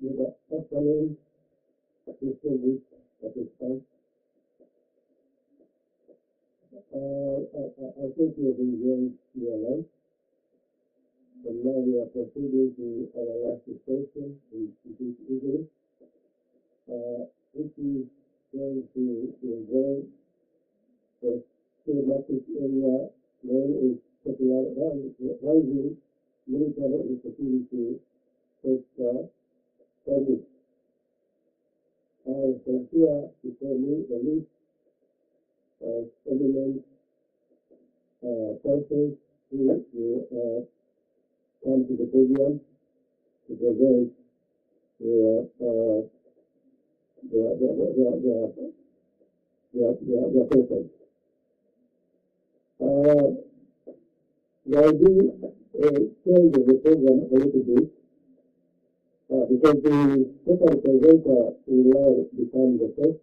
with the upcoming fiscal week at this time. I think we'll be going to your life. And now we are proceeding to our last discussion, which is easily. Which is going to involve the thematic area known as popularizing military and security studies. I have here before me the list of eminent persons who will come to the podium to present their papers. The idea change the program a little bit because the second presenter will now become the first,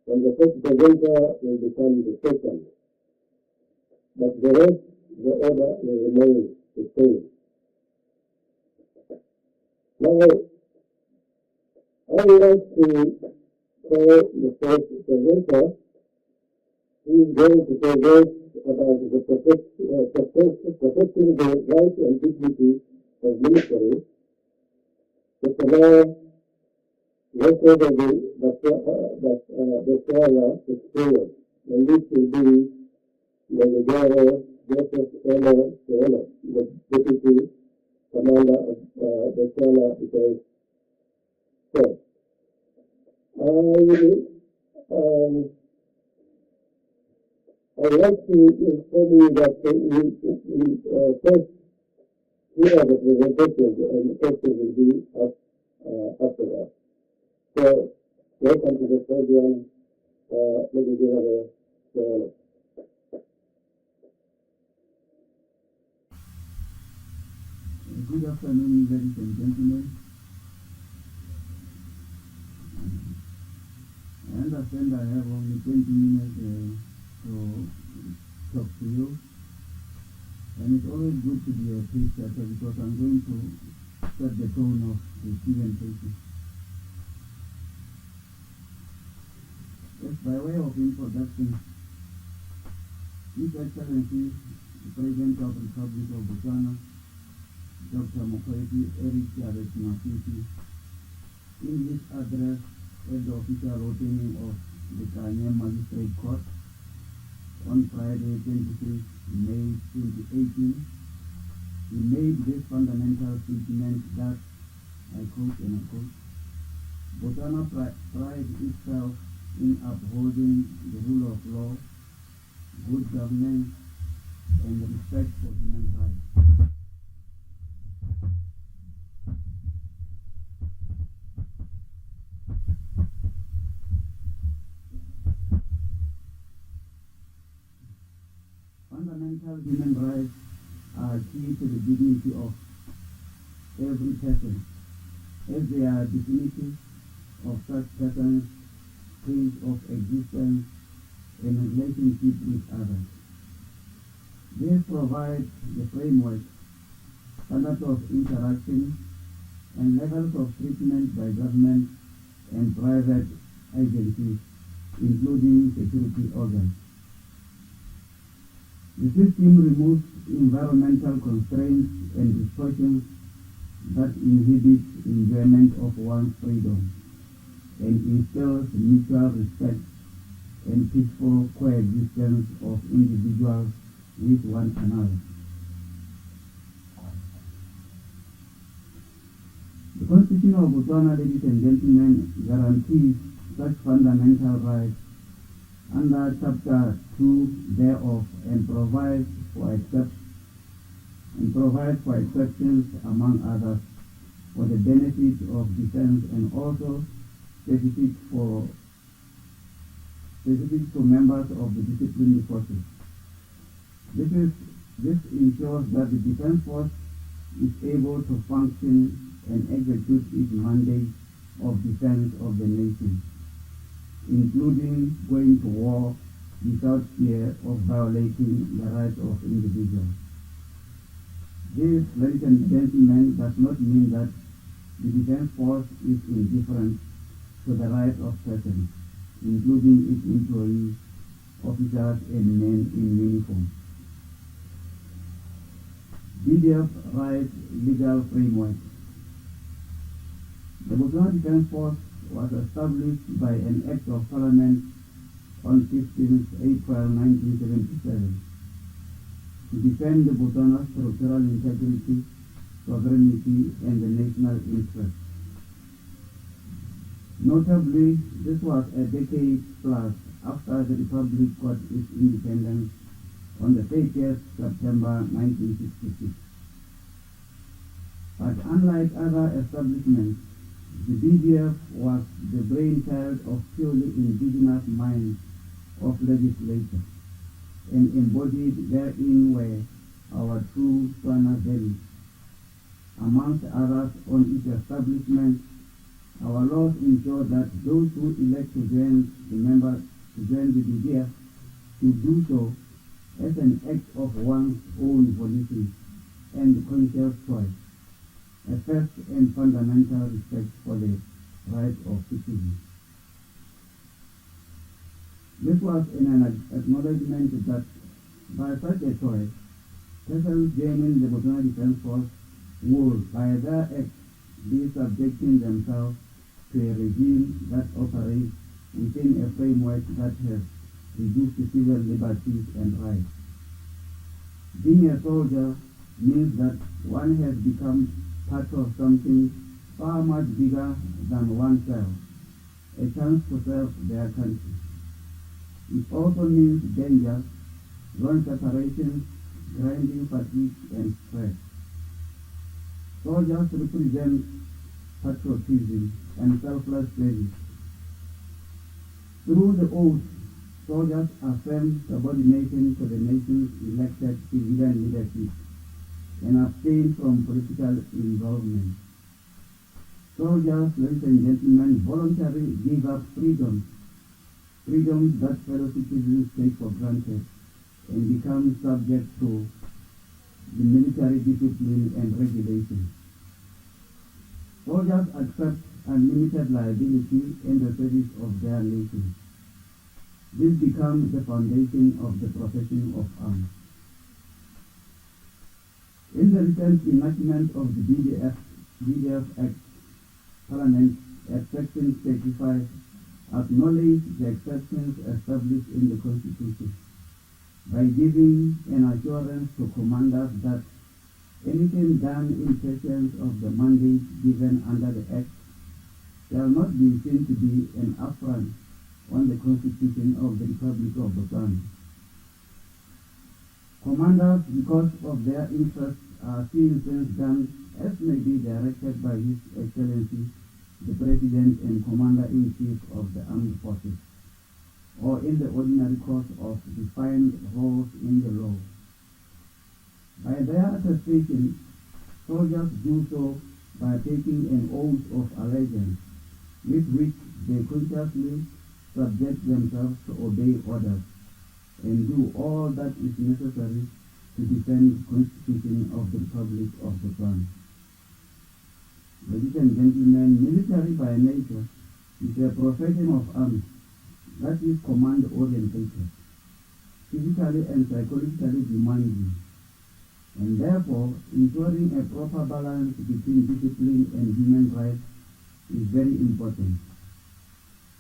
and the first presenter will become the second. But the rest, the order will remain the same. Now, I would like to call the first presenter, who is going to present about the protecting the rights and dignity of military. But now, let's go to the experience, and this will be the General Joseph Eno, the Deputy Commander of the Ghana Defense Force. I would like to inform you that we first hear the presentation and the question will be after that. So, welcome to the podium, Mr. General. Good afternoon, ladies and gentlemen. I understand I have only 20 minutes to talk to you, and it's always good to be a pace setter because I'm going to set the tone of the presentation. Just by way of introduction, His Excellency, the President of the Republic of Botswana, Dr. Mokwetsi Eric Chavez Masisi, in his address at the official opening of the Kanye Magistrate Court on Friday, 26 May 2018, he made this fundamental statement that, I quote and I quote, Botswana prides itself in upholding the rule of law, good governance, and respect for human rights. Fundamental human rights are key to the dignity of every person, as they are definitive of such persons' place of existence and relationship with others. They provide the framework, standards of interaction, and levels of treatment by government and private agencies, including security organs. The system removes environmental constraints and distortions that inhibit enjoyment of one's freedom and instills mutual respect and peaceful coexistence of individuals with one another. The Constitution of Botswana, ladies and gentlemen, guarantees such fundamental rights under Chapter 2 thereof and provides for exceptions, among others, for the benefit of defense and also specific for members of the disciplinary forces. This ensures that the defense force is able to function and execute its mandate of defense of the nation, including going to war without fear of violating the rights of individuals. This, ladies and gentlemen, does not mean that the defense force is indifferent to the rights of persons, including its employees, officers, and men in uniform. BDF Rights Legal Framework. The Botswana Defense Force was established by an Act of Parliament on 15 April 1977 to defend the Botswana's territorial integrity, sovereignty, and the national interest. Notably, this was a decade plus after the Republic got its independence on the 30th September 1966. But unlike other establishments, the BDF was the brainchild of purely indigenous minds of legislature, and embodied therein were our true Tswana values. Amongst others, on its establishment, our laws ensure that those who elect to join the BDF should do so as an act of one's own volition and conscious choice, a first and fundamental respect for the rights of citizens. This was an acknowledgement that by such a choice, persons joining the Botswana Defense Force would, by their act, be subjecting themselves to a regime that operates within a framework that has reduced civil liberties and rights. Being a soldier means that one has become part of something far much bigger than oneself, a chance to serve their country. It also means danger, long separations, grinding fatigue, and stress. Soldiers represent patriotism and selfless service. Through the oath, soldiers affirm subordination to the nation's elected civilian leadership and abstain from political involvement. Soldiers, ladies and gentlemen, voluntarily give up freedoms that fellow citizens take for granted, and become subject to the military discipline and regulation. Soldiers accept unlimited liability in the service of their nation. This becomes the foundation of the profession of arms. In the recent enactment of the BDF Act, Parliament at Section 35 acknowledged the exceptions established in the Constitution by giving an assurance to commanders that anything done in pursuance of the mandate given under the Act shall not be seen to be an affront on the Constitution of the Republic of Botswana. Commanders, because of their interests, are seeing things done as may be directed by His Excellency, the President and Commander-in-Chief of the Armed Forces, or in the ordinary course of defined roles in the law. By their attestation, soldiers do so by taking an oath of allegiance, with which they consciously subject themselves to obey orders and do all that is necessary to defend the Constitution of the Republic of Botswana. Ladies and gentlemen, military by nature is a profession of arms that is command-oriented, physically and psychologically demanding, and therefore ensuring a proper balance between discipline and human rights is very important.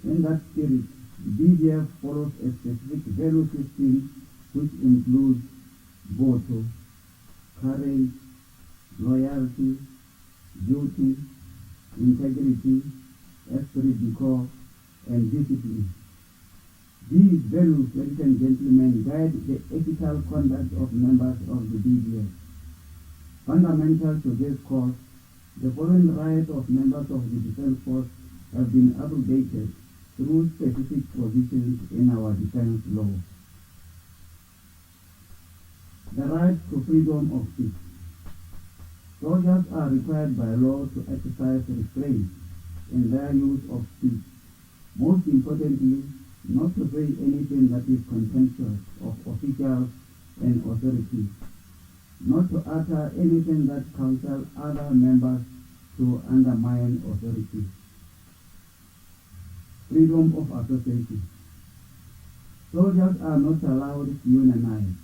In that spirit, the BDF follows a specific value system which includes voto, courage, loyalty, duty, integrity, esprit de corps, and discipline. These values, ladies and gentlemen, guide the ethical conduct of members of the BDF. Fundamental to this cause, the following rights of members of the Defense Force have been abrogated through specific provisions in our defense law. The right to freedom of speech. Soldiers are required by law to exercise restraint in their use of speech. Most importantly, not to say anything that is contemptuous of officials and authorities, not to utter anything that counsel other members to undermine authority. Freedom of association. Soldiers are not allowed to unionize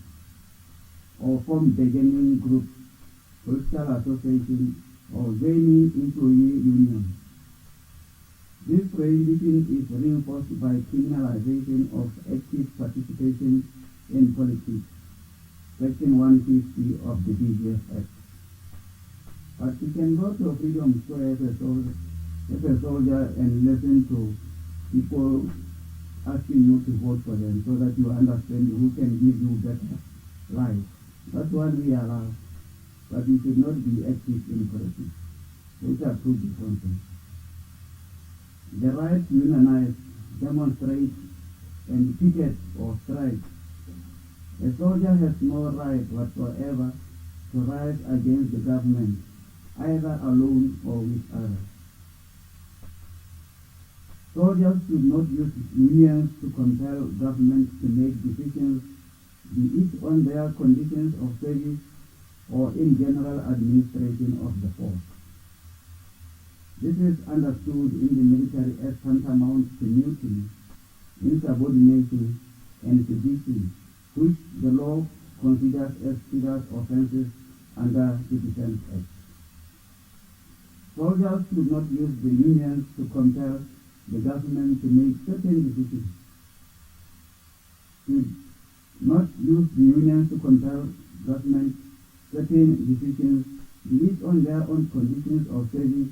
or form bargaining groups, political associations, or joining employee unions. This prohibition is reinforced by criminalization of active participation in politics, Section 150 of the BGF Act. But you can go to a freedom square as a soldier and listen to people asking you to vote for them so that you understand who can give you better life. That's what we allow. But you should not be active in politics. Those are two different things. The right to unionize, demonstrate, and picket or strike. A soldier has no right whatsoever to rise against the government, either alone or with others. Soldiers should not use unions to compel government to make decisions, be it on their conditions of service or in general administration of the force. This is understood in the military as tantamount to mutiny, insubordination, and sedition, which the law considers as serious offenses under the Defense Act. Soldiers should not use the unions to compel the government to make certain decisions. Should not use the unions to compel government certain decisions, be it on their own conditions of service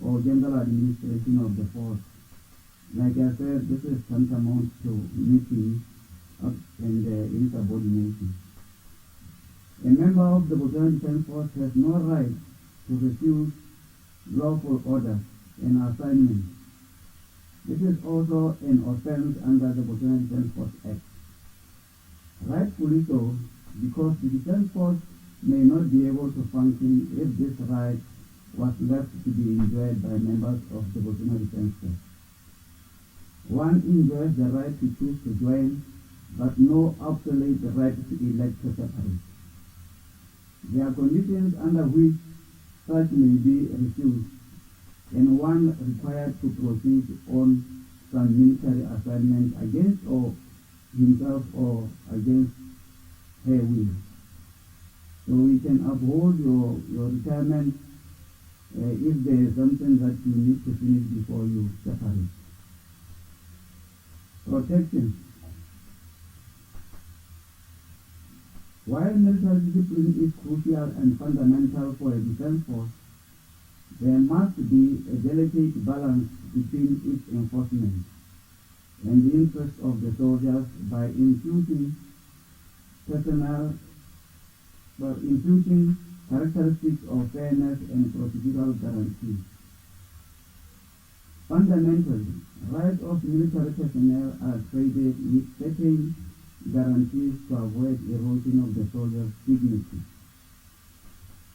or general administration of the force. Like I said, this is tantamount to mutiny and insubordination. A member of the Botanic Defense Force has no right to refuse lawful orders and assignments. This is also an offense under the Botanic Defense Force Act. Rightfully so, because the Defense Force may not be able to function if this right was left to be enjoyed by members of the Botanic Defense Force. One enjoys the right to choose to join, but no absolute right to elect to separate. There are conditions under which such may be refused, and one required to proceed on some military assignment against or himself or against her will. So we can uphold your retirement if there is something that you need to finish before you separate. Protection. While military discipline is crucial and fundamental for a defense force, there must be a delicate balance between its enforcement and the interests of the soldiers by imputing characteristics of fairness and procedural guarantees. Fundamentally, rights of military personnel are traded with certain guarantees to avoid erosion of the soldier's dignity.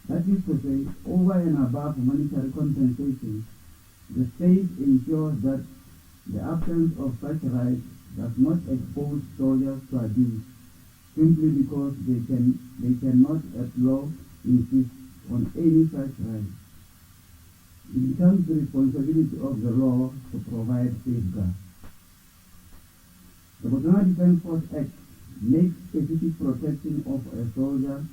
That is to say, over and above monetary compensation, the state ensures that the absence of such rights does not expose soldiers to abuse simply because they cannot at law insist on any such right. It becomes the responsibility of the law to provide safeguards. The Botanic Defense Force Act makes specific protection of a soldier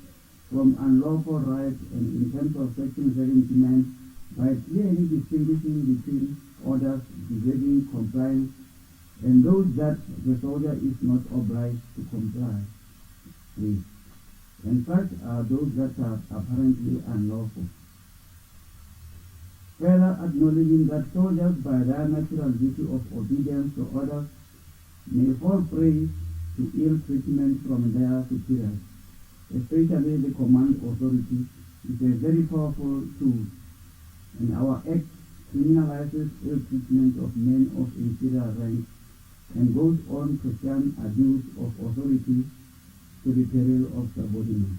from unlawful rights, and in terms of Section 79, by clearly distinguishing between orders deserving compliance and those that the soldier is not obliged to comply with, and such are those that are apparently unlawful. Further acknowledging that soldiers, by their natural duty of obedience to orders, may fall prey to ill treatment from their superiors, especially the command authority, is a very powerful tool, and our Act criminalizes ill treatment of men of inferior rank and goes on to shun abuse of authority to the peril of subordination.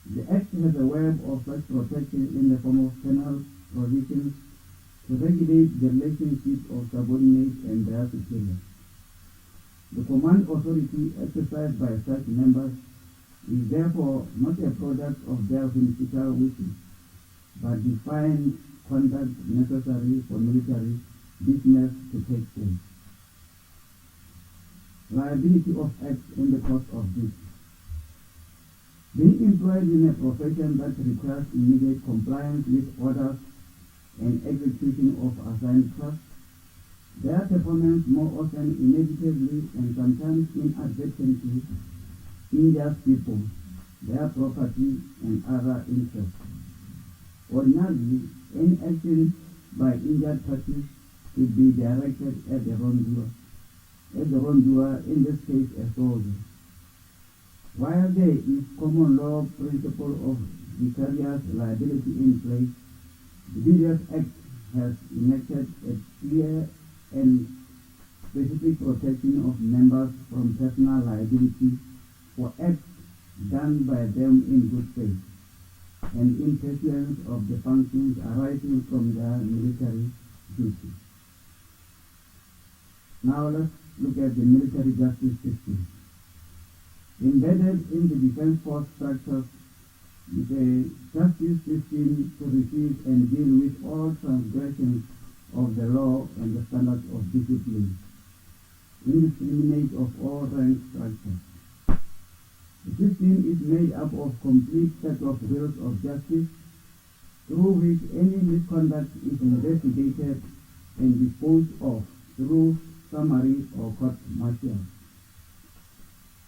The Act has a web of such protection in the form of penal provisions to regulate the relationship of subordinates and their superiors. The command authority exercised by such members is therefore not a product of their whimsical wishes, but define conduct necessary for military business to take place. Liability of acts and the cost of this. Being employed in a profession that requires immediate compliance with orders and execution of assigned tasks, their performance more often inevitably and sometimes inadvertently injures people, their property, and other interests. Ordinarily, any action by injured parties should be directed at the wrongdoer, in this case a soldier. While there is common law principle of vicarious liability in place, the Bilious Act has enacted a clear and specific protection of members from personal liability for acts done by them in good faith and in pursuance of the functions arising from their military duty. Now let's look at the military justice system. Embedded in the defense force structures is a justice system to receive and deal with all transgressions of the law and the standards of discipline, indiscriminate of all rank structures. The system is made up of complete set of rules of justice through which any misconduct is investigated and disposed of through summary or court martial.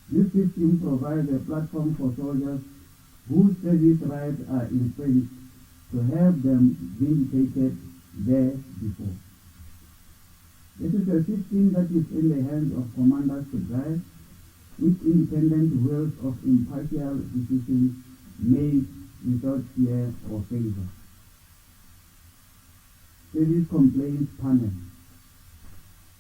This system provides a platform for soldiers whose service rights are infringed to have them vindicated there before. This is a system that is in the hands of commanders to guide, with independent wills of impartial decisions made without fear or favor. Service complaints panel.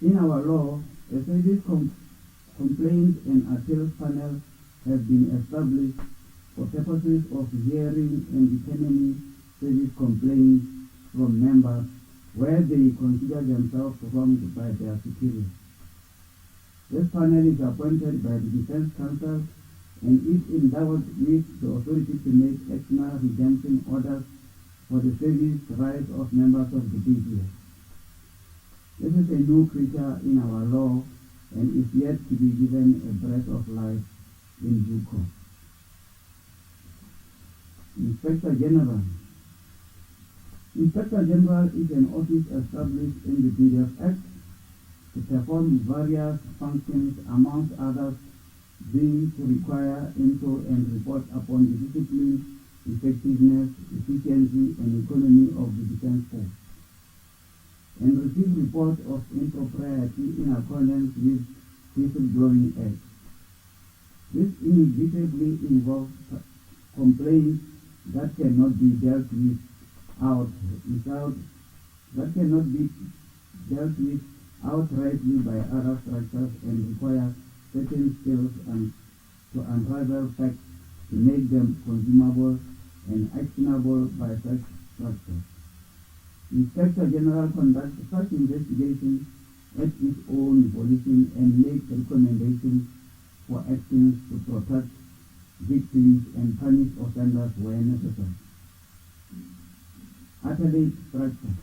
In our law, a service complaints and appeals panel has been established for purposes of hearing and determining service complaints from members where they consider themselves wronged by their superiors. This panel is appointed by the Defense Council and is endowed with the authority to make external redemption orders for the service rights of members of the BDF. This is a new creature in our law and is yet to be given a breath of life in due course. Inspector General. Inspector General is an office established in the BDF Act to perform various functions, amongst others being to require into and report upon the discipline, effectiveness, efficiency, and economy of the defense force, and receive reports of impropriety in accordance with whistleblowing Act. This inevitably involves complaints that cannot be dealt with outrightly by other structures and require certain skills and to unravel facts to make them consumable and actionable by such structures. Inspector General conducts such investigations at its own volition and makes recommendations for actions to protect victims and punish offenders where necessary. Appellate structure.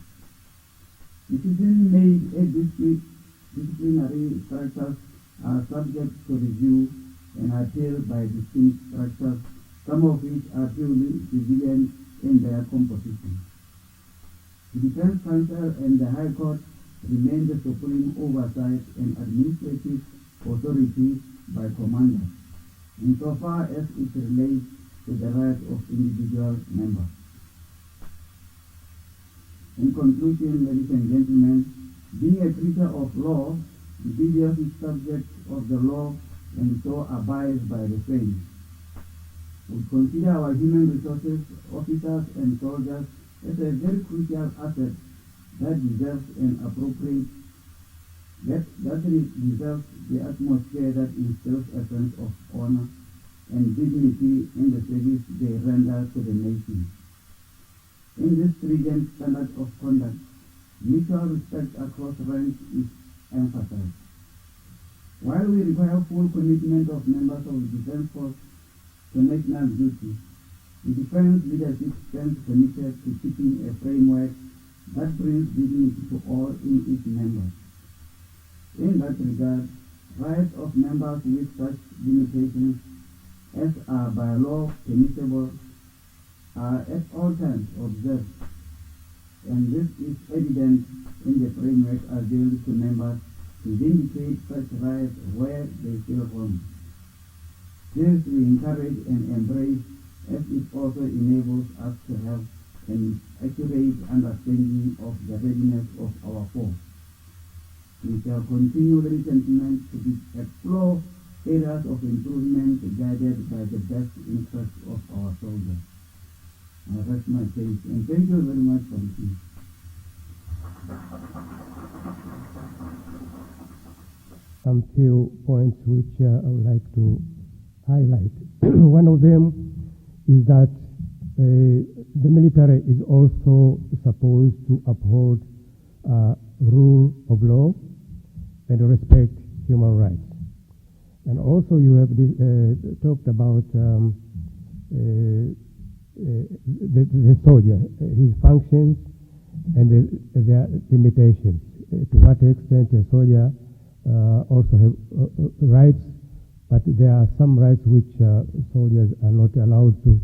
Decisions made at disciplinary structures are subject to review and appeal by distinct structures, some of which are purely civilian in their composition. The Defense Council and the High Court remain the supreme oversight and administrative authority by commanders, insofar as it relates to the rights of individual members. In conclusion, ladies and gentlemen, being a creature of law, the BDF is subject of the law and so abides by the same. We consider our human resources, officers and soldiers as a very crucial asset that deserves deserves the atmosphere that instills a sense of honor and dignity in the service they render to the nation. In this stringent standard of conduct, mutual respect across ranks is emphasized. While we require full commitment of members of the defense force to national duty, The defense leadership stands committed to keeping a framework that brings dignity to all in its members. In that regard, rights of members with such limitations as are by law permissible are at all times observed, and this is evident in the framework available to members to vindicate such rights where they feel wrong. This we encourage and embrace, as it also enables us to have an accurate understanding of the readiness of our force. We shall continue the sentiment to explore areas of improvement guided by the best interests of our soldiers. I rest my case, and thank you very much for listening. Some few points which I would like to highlight. One of them is that the military is also supposed to uphold rule of law and respect human rights. And also you have talked about the soldier, his functions and their limitations. To what extent a soldier also have rights, but there are some rights which soldiers are not allowed to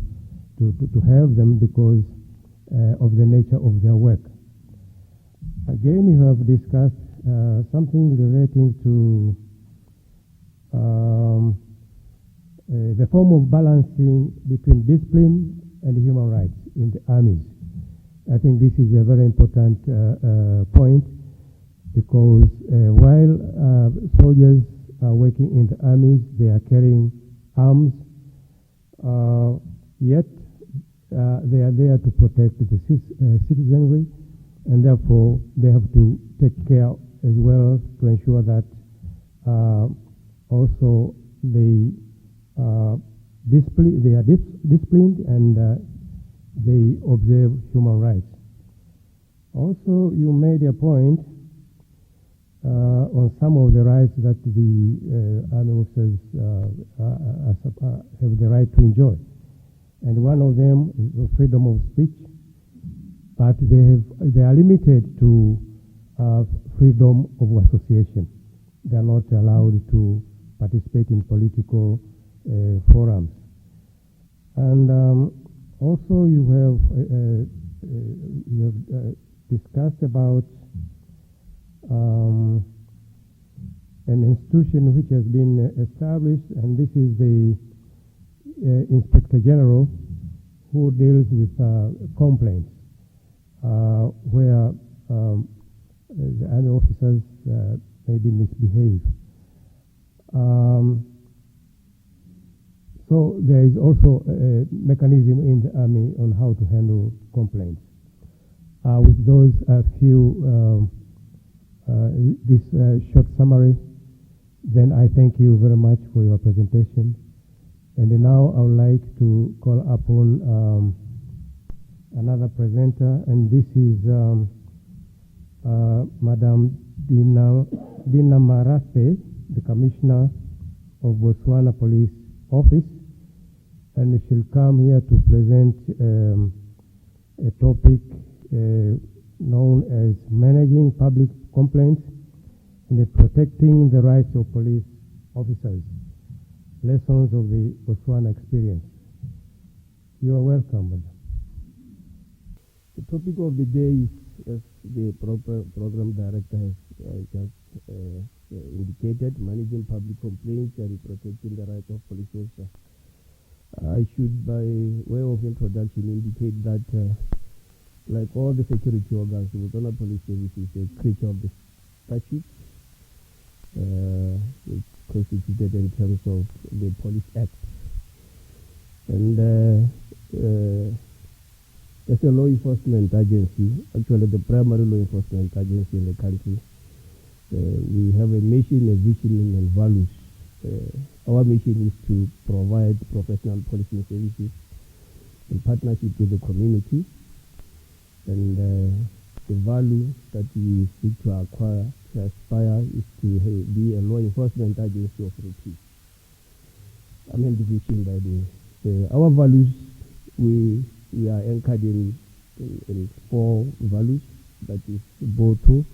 have them because of the nature of their work. Again, you have discussed something relating to the form of balancing between discipline and human rights in the armies. I think this is a very important point, because while soldiers are working in the armies, they are carrying arms, yet they are there to protect the citizenry, and therefore they have to take care as well to ensure that also they are disciplined and they observe human rights. Also, you made a point on some of the rights that the army officers have the right to enjoy. And one of them is the freedom of speech, but they are limited to freedom of association. They are not allowed to participate in political forums. And also you have discussed about an institution which has been established, and this is the Inspector General, who deals with complaints where the army officers maybe misbehave. So there is also a mechanism in the army on how to handle complaints. With those few, this short summary, then I thank you very much for your presentation. And now I would like to call upon another presenter, and this is Madam Dina Marafe, the Commissioner of Botswana Police Office, and she'll come here to present a topic known as managing public complaints and protecting the rights of police officers. Lessons of the Botswana experience. You are welcome, madam. The topic of the day is, as the program director has just indicated, managing public complaints and protecting the rights of police officers. I should, by way of introduction, indicate that, like all the security organs, the Botswana Police Service is a creature of the statute. It's constituted in terms of the Police Act. And as a law enforcement agency, actually the primary law enforcement agency in the country, we have a mission, a vision, and values. Our mission is to provide professional policing services in partnership with the community, and the value that we seek to acquire, to aspire, is to be a law enforcement agency of repute. I'm in the vision by our values we are anchored in four values, that is BOTO,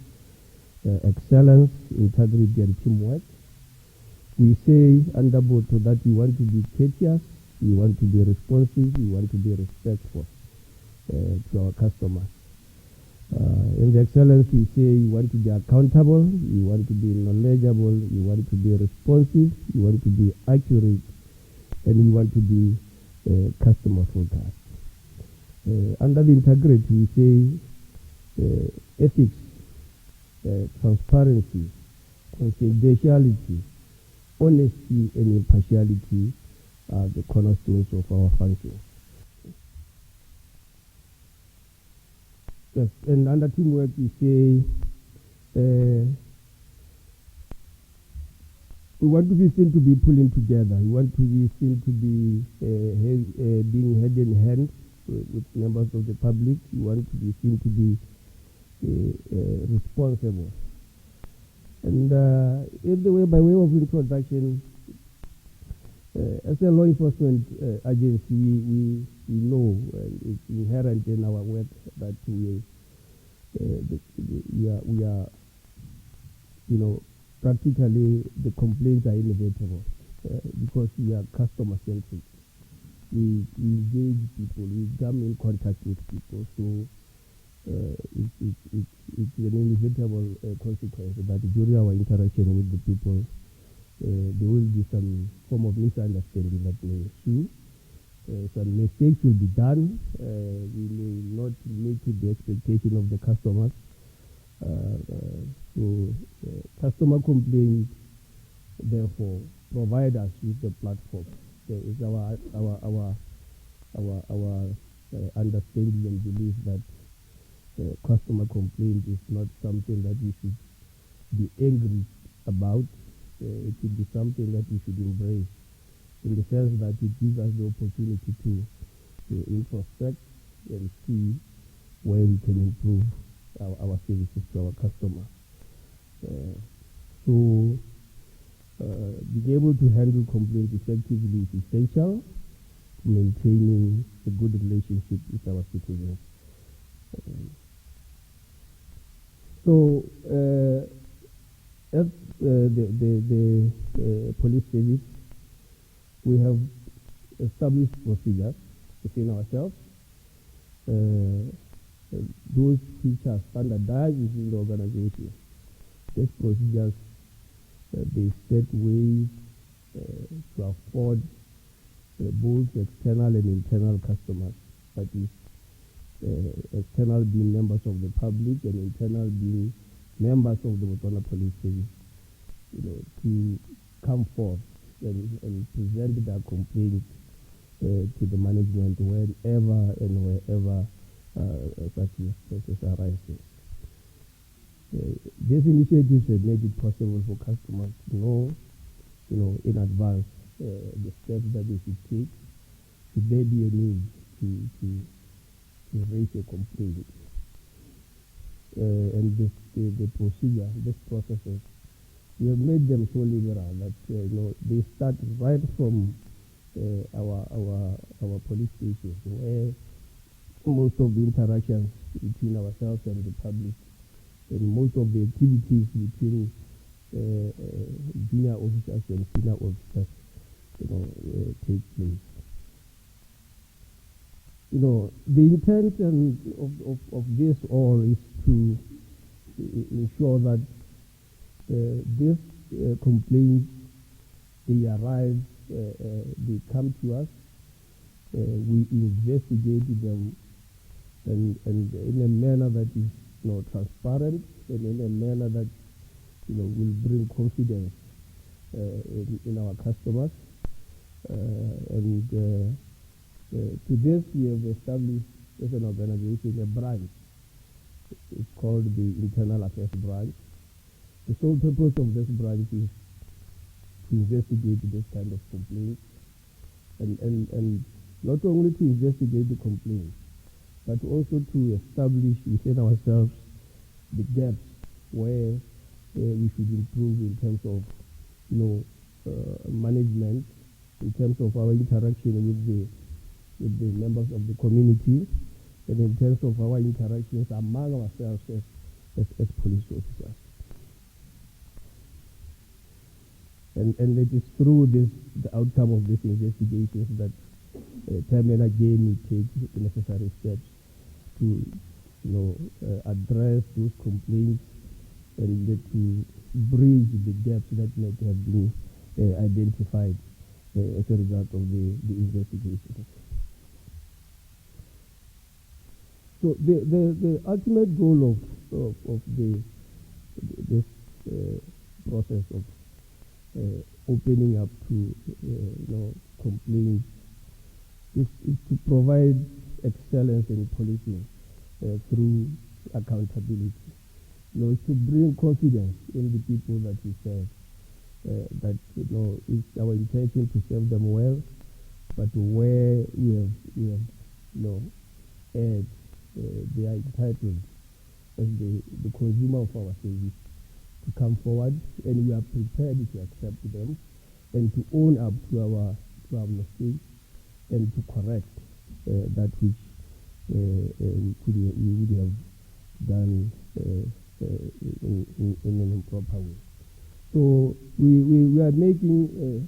excellence, integrity, and teamwork. We say under BOTO that we want to be courteous, we want to be responsive, we want to be respectful to our customers. In the excellence, we say we want to be accountable, we want to be knowledgeable, we want to be responsive, we want to be accurate, and we want to be customer focused. Under the integrity, we say ethics, transparency, confidentiality, honesty, and impartiality are the cornerstones of our function. Yes, and under teamwork, we say we want to be seen to be pulling together. We want to be seen to be being hand in hand with members of the public. We want to be seen to be responsible. And by way of introduction, as a law enforcement agency, we know it's inherent in our work that we are, practically the complaints are inevitable because we are customer centric. We engage people, we come in contact with people, so it's an inevitable consequence that during our interaction with the people, there will be some form of misunderstanding that may ensue. Some mistakes will be done. We may not meet the expectation of the customers. So customer complaints, therefore, provide us with the platform. It's our understanding and belief that customer complaint is not something that we should be angry about. It should be something that we should embrace, in the sense that it gives us the opportunity to introspect and see where we can improve our services to our customers. So being able to handle complaints effectively is essential to maintaining a good relationship with our citizens. So as the police service, we have established procedures within ourselves. Those which are standardized within the organization. These procedures, they set ways to afford both external and internal customers, that is, external being members of the public and internal being members of the Botswana Police Service, to come forth and present their complaints to the management whenever and wherever such process arises. These initiatives have made it possible for customers to know, in advance the steps that they should take should there be a need to raise a complaint. And the procedure, these processes, we have made them so liberal that they start right from our police stations, where most of the interactions between ourselves and the public, and most of the activities between junior officers and senior officers, take place. The intent of this all is to ensure that these complaints, they arrive, they come to us, we investigate them, and in a manner that is transparent, and in a manner that will bring confidence in our customers. And to this, we have established as an organization a branch. It's called the Internal Affairs Branch. The sole purpose of this branch is to investigate this kind of complaints, and not only to investigate the complaints, but also to establish within ourselves the gaps where we should improve in terms of management, in terms of our interaction with with the members of the community, and in terms of our interactions among ourselves as police officers. And it is through the outcome of these investigations that time and again we take the necessary steps to address those complaints and to bridge the gaps that might have been identified as a result of the investigations. So the ultimate goal of this process of opening up to complaints is to provide excellence in policing through accountability. Is to bring confidence in the people that we serve. That it's our intention to serve them well, but where we have erred, they are entitled as the consumer of our service to come forward, and we are prepared to accept them and to own up to our mistakes and to correct that which we would have done in an improper way. So we are making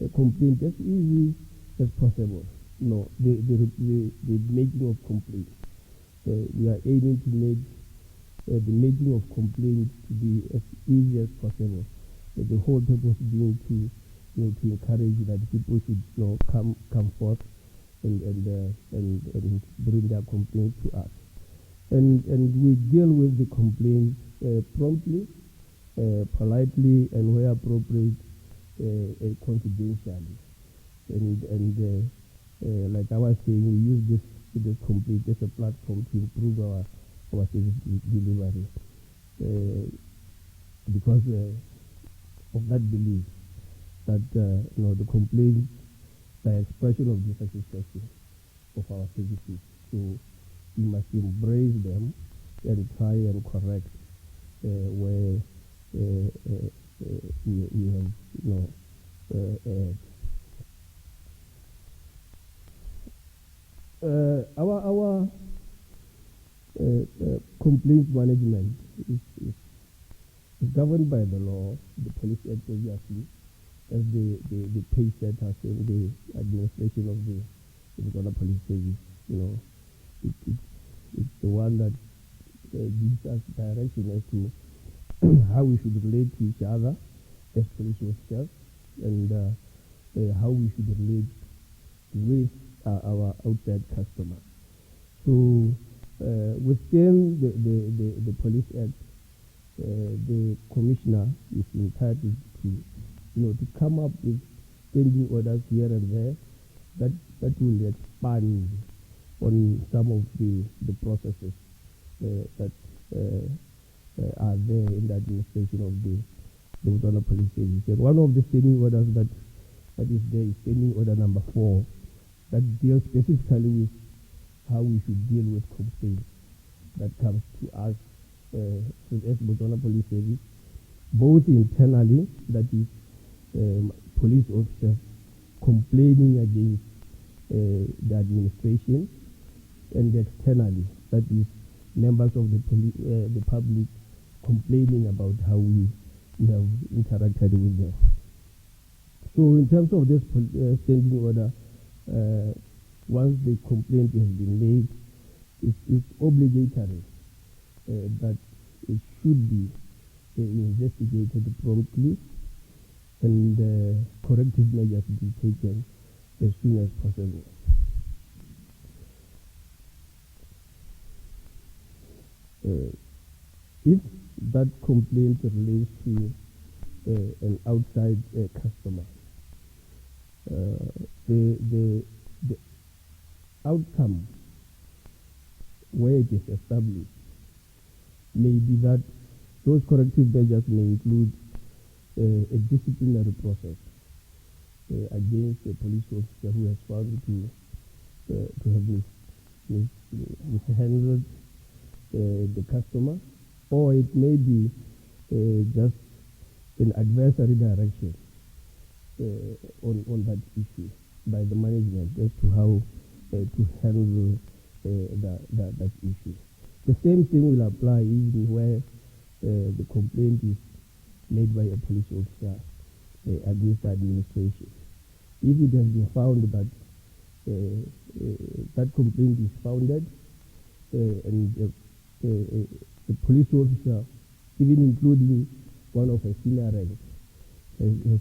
a complaint as easy as possible. The making of complaints. We are aiming to make the making of complaints to be as easy as possible. The whole purpose being to encourage that people should come forth and bring their complaints to us. And we deal with the complaints promptly, politely, and where appropriate, confidentially. And like I was saying, we use this complaint as a platform to improve our service delivery because of that belief that the complaints are expression of dissatisfaction of our services. So we must embrace them and try and correct where we have our complaints management is governed by the law, the Police Act, obviously, as the pay setters in the administration of the Botswana Police Service. It's the one that gives us direction as to how we should relate to each other as police officers and how we should relate with our outside customers. So within the Police Act, the commissioner is entitled to come up with standing orders here and there that will expand on some of the processes that are there in the administration of the Botswana Police Service. And one of the standing orders that is there is standing order number 4 that deals specifically with how we should deal with complaints that comes to us as Botswana Police Service, both internally, that is police officers complaining against the administration, and externally, that is members of the public complaining about how we have interacted with them. So in terms of this standing order, once the complaint has been made, it's obligatory that it should be investigated promptly and corrective measures be taken as soon as possible. If that complaint relates to an outside customer, the outcome where it is established may be that those corrective measures may include a disciplinary process against a police officer who has found to have mishandled the customer, or it may be just an adversary direction on that issue by the management as to how to handle that issue. The same thing will apply even where the complaint is made by a police officer against the administration. If it has been found that that complaint is founded and the police officer, even including one of a senior rank, is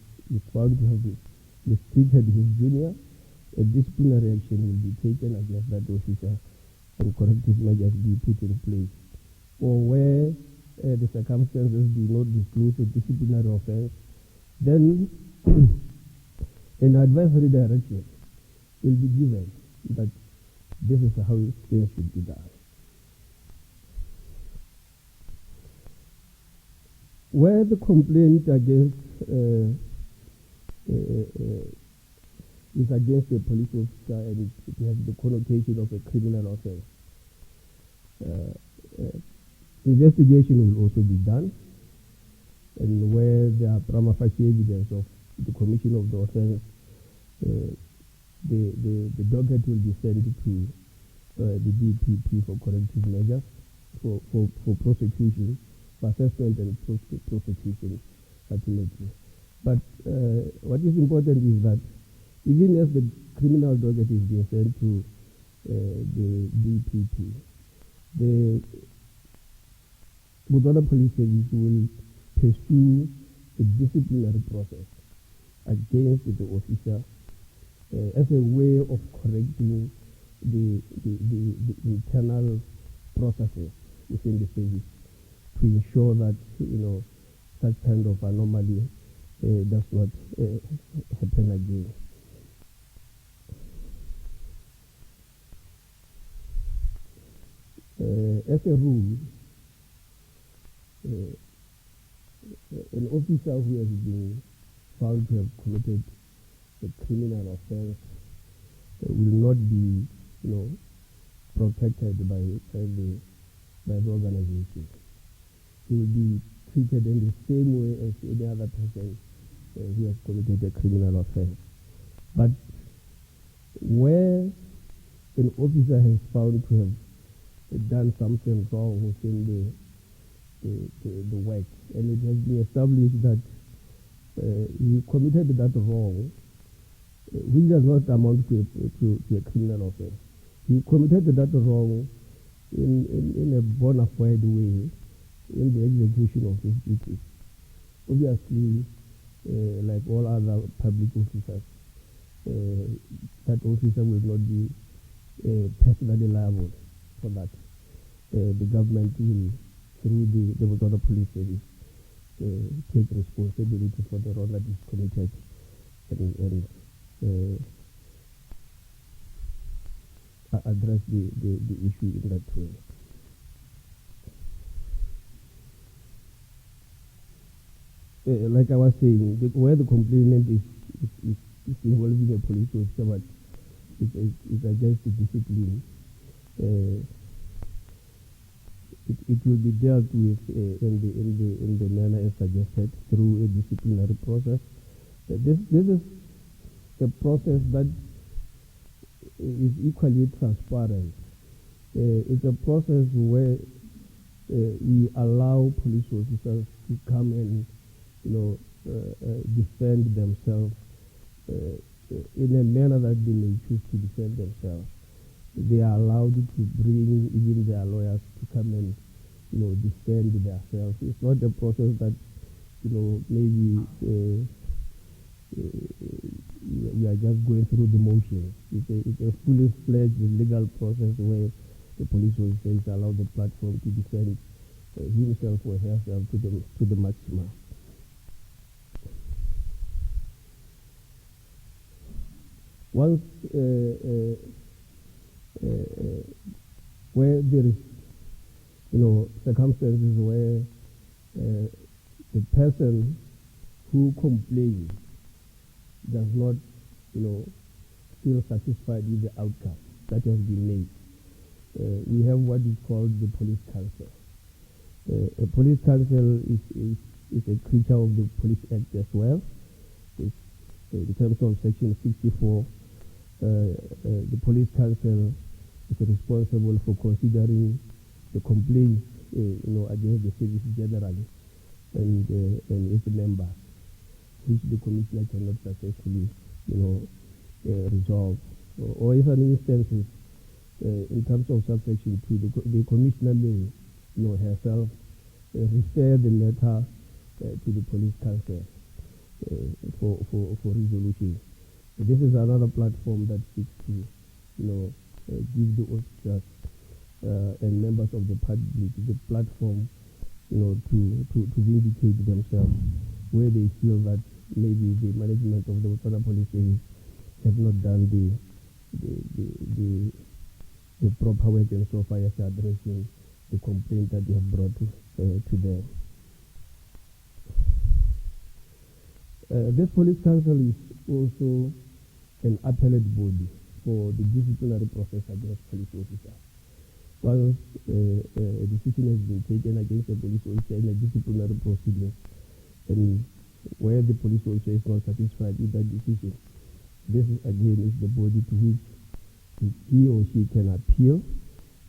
found to have mistreated his junior, a disciplinary action will be taken against that officer and corrective measures be put in place. Or where the circumstances do not disclose a disciplinary offense, then an advisory direction will be given that this is how things should be done. Where the complaint against is against a police officer and it has the connotation of a criminal offense, investigation will also be done, and where there are prima facie evidence of the commission of the offense, the docket will be sent to the DPP for corrective measures, for prosecution, for assessment and prosecution ultimately. But what is important is that even as the criminal docket is being sent to the DPP, the Botswana Police Service will pursue a disciplinary process against the officer as a way of correcting the internal processes within the service to ensure that such kind of anomaly does not happen again. As a rule, an officer who has been found to have committed a criminal offense will not be, protected by the organization. He will be treated in the same way as any other person who has committed a criminal offense. But where an officer has found to have done something wrong within the work, and it has been established that he committed that wrong, which does not amount to a criminal offense. He committed that wrong in a bona fide way in the execution of his duties. Obviously, like all other public officers, that officer will not be personally liable for that. The government will, through the Botswana Police Service, take responsibility for the wrong that is committed and address the issue in that way. Like I was saying, where the complainant is involving a police officer, but it's against the discipline, it will be dealt with in the manner as suggested through a disciplinary process. This is a process that is equally transparent. It's a process where we allow police officers to come and defend themselves in a manner that they may choose to defend themselves. They are allowed to bring even their lawyers to come and defend themselves. It's not a process that maybe we are just going through the motions. It's a fully fledged legal process where the police officer is allowed the platform to defend himself or herself to the maximum. Once where there is circumstances where the person who complains does not feel satisfied with the outcome that has been made, we have what is called the police council. A police council is a creature of the Police Act as well. It's in terms of Section 64 the police council is responsible for considering the complaints, against the service generally and its members, which the commissioner cannot successfully, resolve. Or if an instances, in terms of subsection 2, the commissioner may, herself refer the matter to the police council for resolution. So this is another platform that seeks to, give the officers and members of the public the platform, to vindicate themselves where they feel that maybe the management of the Botswana Police Service have not done the proper work and so far as addressing the complaint that they have brought to them. This police council is also an appellate body for the disciplinary process against police officers. Once a decision has been taken against a police officer in a disciplinary proceeding, and where the police officer is not satisfied with that decision, this again is the body to which he or she can appeal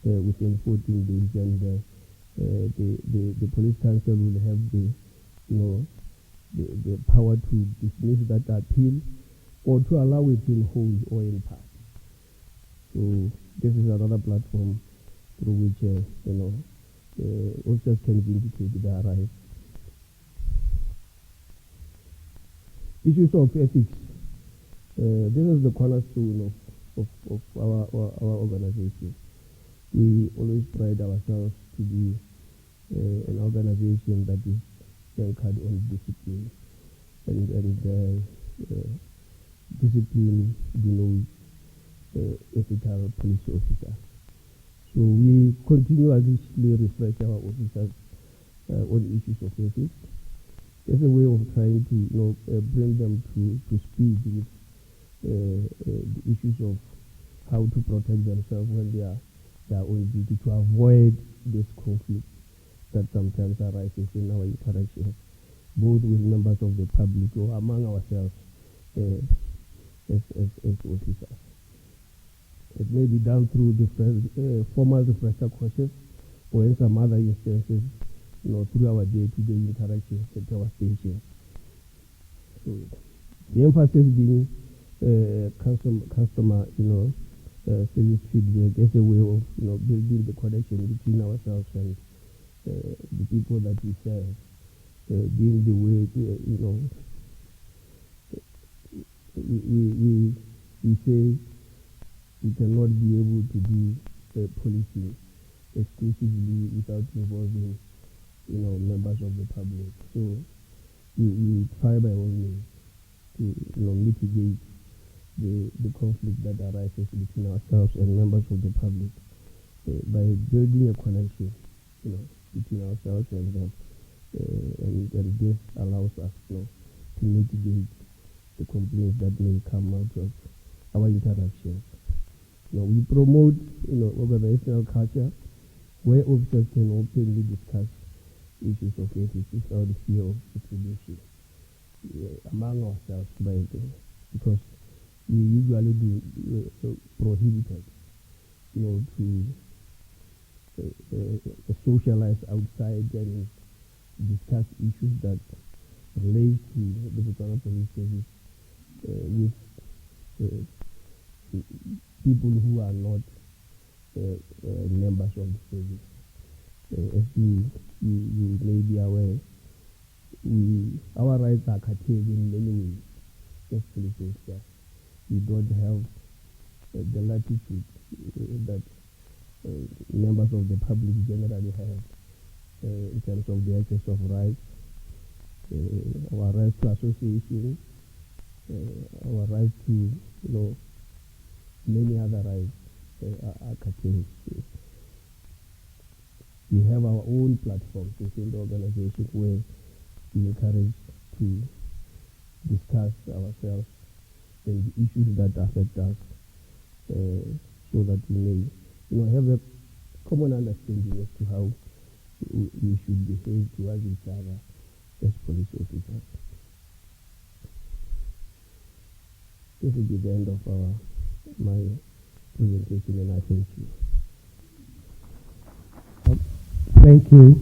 within 14 days, and the police council will have the power to dismiss that appeal or to allow it in whole or in part. So this is another platform through which officers can vindicate their rights. Issues of ethics. This is the cornerstone of our organization. We always pride ourselves to be an organization that is anchored on discipline, and discipline denotes ethical police officer. So we continuously refresh our officers on issues of ethics. It's a way of trying to bring them to speed with the issues of how to protect themselves when they are on duty, to avoid this conflict that sometimes arises in our interactions, both with members of the public or among ourselves as officers. It may be done through different formal refresher courses, or in some other instances, through our day-to-day interactions at our stations. So the emphasis being customer, service feedback as a way of, building the connection between ourselves and the people that we serve, being the way, we say we cannot be able to do policing exclusively without involving, members of the public. So we try by all means to, mitigate the conflict that arises between ourselves and members of the public by building a connection, between ourselves and them, and this allows us, to mitigate the complaints that may come out of our interactions. We promote, organizational culture where officers can openly discuss issues of ethics without fear of retribution among ourselves, because we usually do prohibited, to socialize outside and discuss issues that relate to the Botswana Police Service with people who are not members of the service. As you may be aware, our rights are curtailed in many ways as police officers. We don't have the latitude that members of the public generally have in terms of the access of rights, our rights to association, our rights to, many other rights are curtailed. We have our own platforms within the organization where we encourage to discuss ourselves and the issues that affect us, so that we may, have a common understanding as to how we should behave towards each other as police officers. This will be the end of our my presentation, and I thank you. Thank you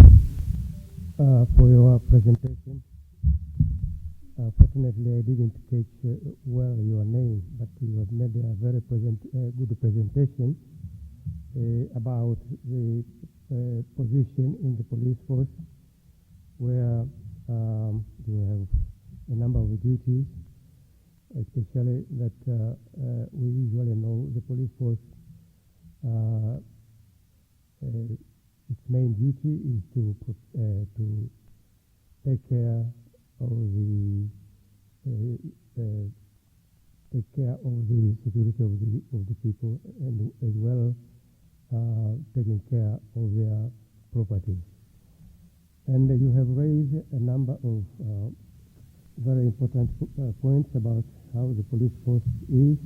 for your presentation. Fortunately, I didn't catch well your name, but you have made a very good presentation about the position in the police force, where you have a number of duties, especially that we usually know the police force, its main duty is to take care of the security of the people, and as well taking care of their property. And you have raised a number of very important points about how the police force is,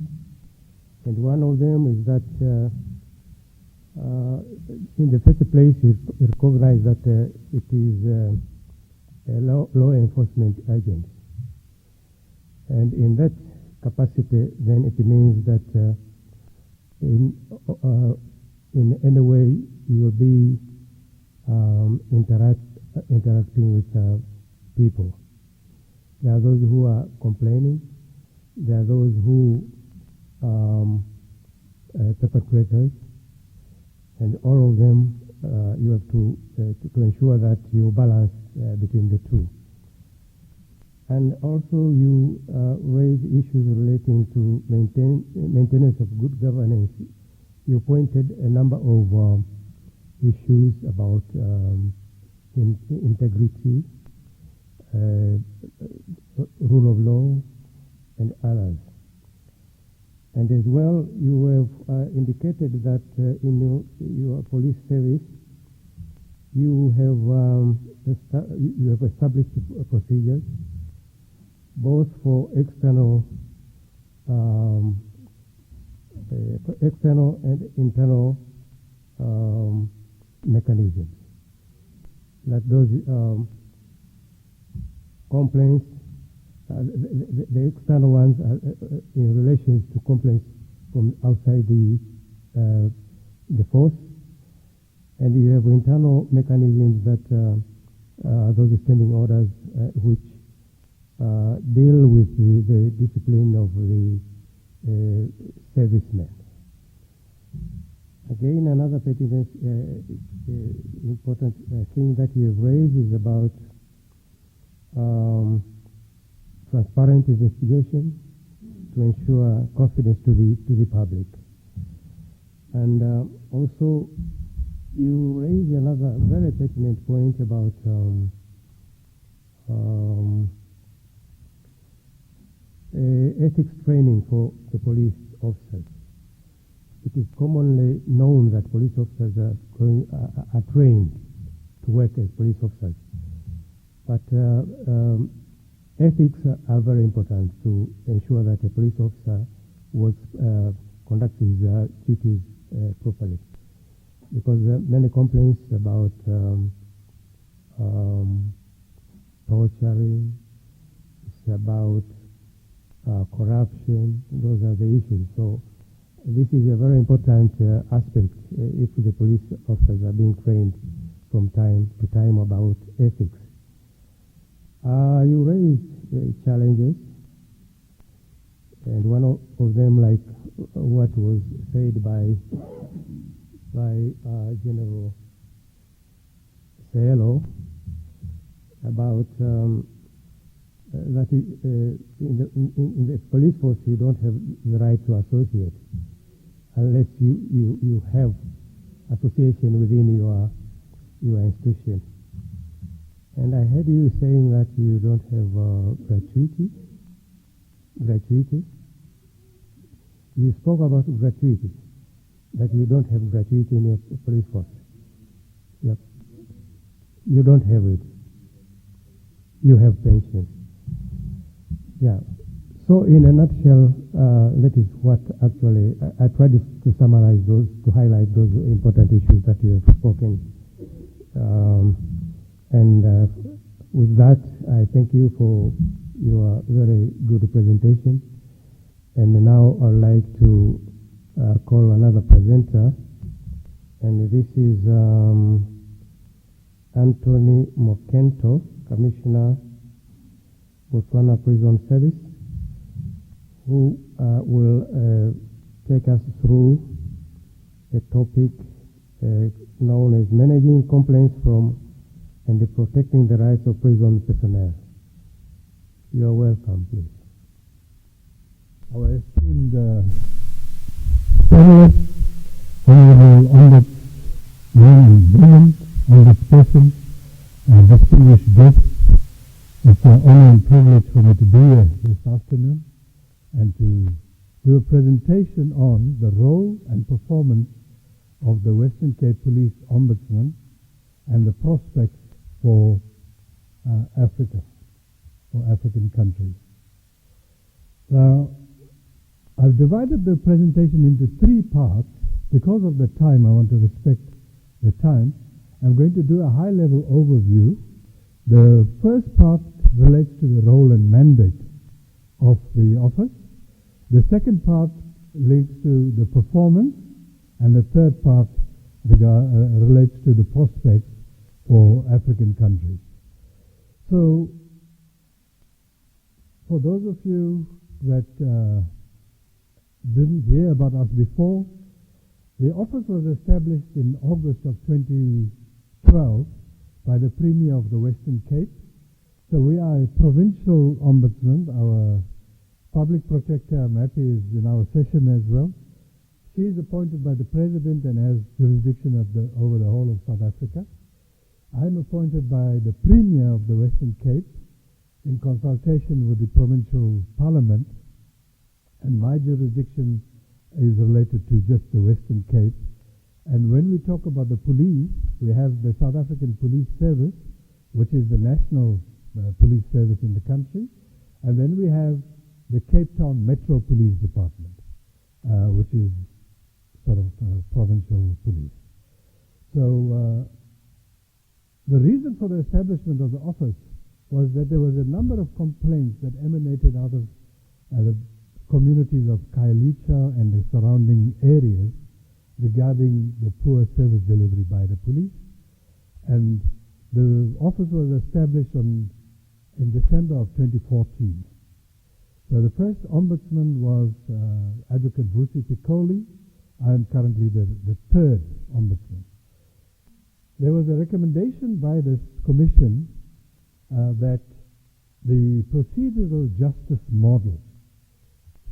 and one of them is that in the first place you recognize that it is a law enforcement agent, and in that capacity then it means that in any way you will be interacting with people. There are those who are complaining, there are those who perpetrators, and all of them you have to ensure that you balance between the two. And also you raise issues relating to maintenance of good governance. You pointed a number of issues about integrity, rule of law, and others. And as well, you have indicated that in your police service, you have established procedures both for external and internal mechanisms. That those complaints, the external ones are in relation to complaints from outside the force, and you have internal mechanisms that those standing orders which deal with the discipline of the servicemen. Again, another pertinent important thing that you have raised is about transparent investigation to ensure confidence to the public. And also you raise another very pertinent point about ethics training for the police officers. It is commonly known that police officers are trained to work as police officers, but ethics are very important to ensure that a police officer conducts his duties properly. Because many complaints about torturing, it's about corruption, those are the issues. So this is a very important aspect if the police officers are being trained from time to time about ethics. You raised challenges, and one of them, like what was said by General Cielo about that in the police force you don't have the right to associate unless you have association within your institution. And I heard you saying that you don't have gratuity. You spoke about gratuity, that you don't have gratuity in your police force. Yep. You don't have it. You have pensions. Yeah. So in a nutshell, that is what actually, I tried to summarize those, to highlight those important issues that you have spoken. With that, I thank you for your very good presentation. And now I'd like to call another presenter, and this is Anthony Mokento, Commissioner, Botswana Prison Service, who will take us through a topic known as managing complaints from and protecting the rights of prison personnel. You are welcome, please. Our esteemed panelists, Honorable Ombudsman and women, Ombudsperson, distinguished guests, it's an honor and privilege for me to be here this afternoon and to do a presentation on the role and performance of the Western Cape Police Ombudsman and the prospects for Africa, for African countries. Now, I've divided the presentation into three parts. Because of the time, I want to respect the time. I'm going to do a high-level overview. The first part relates to the role and mandate of the office. The second part links to the performance, and the third part relates to the prospects for African countries. So, for those of you that didn't hear about us before, the office was established in August of 2012 by the Premier of the Western Cape. So we are a provincial ombudsman. Our public protector, I'm happy, is in our session as well. She is appointed by the President and has jurisdiction over the whole of South Africa. I'm appointed by the Premier of the Western Cape in consultation with the provincial parliament, and my jurisdiction is related to just the Western Cape. And when we talk about the police, we have the South African Police Service, which is the national police service in the country, and then we have the Cape Town Metro Police Department, which is sort of provincial police. So the reason for the establishment of the office was that there was a number of complaints that emanated out of the communities of Khayelitsha and the surrounding areas regarding the poor service delivery by the police. And the office was established in December of 2014. So the first ombudsman was Advocate Vusi Pikoli. I am currently the third ombudsman. There was a recommendation by this commission that the procedural justice model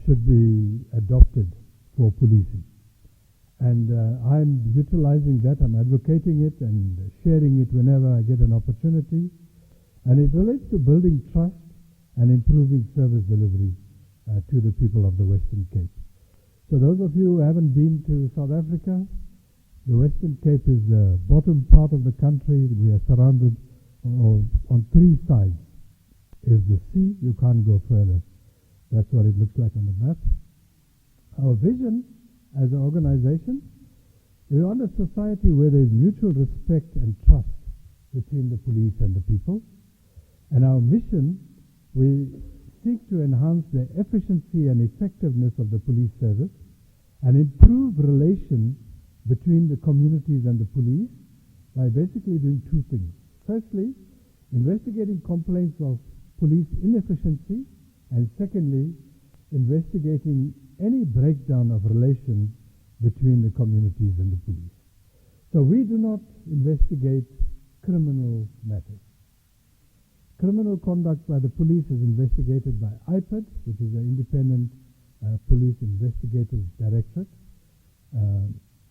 should be adopted for policing. And I'm utilizing that, I'm advocating it and sharing it whenever I get an opportunity. And it relates to building trust and improving service delivery to the people of the Western Cape. So those of you who haven't been to South Africa, the Western Cape is the bottom part of the country. We are surrounded on three sides. Is the sea, you can't go further. That's what it looks like on the map. Our vision as an organization, we want a society where there is mutual respect and trust between the police and the people. And our mission, we seek to enhance the efficiency and effectiveness of the police service and improve relations between the communities and the police by basically doing two things. Firstly, investigating complaints of police inefficiency, and secondly, investigating any breakdown of relations between the communities and the police. So we do not investigate criminal matters. Criminal conduct by the police is investigated by IPID, which is an independent police investigative directorate.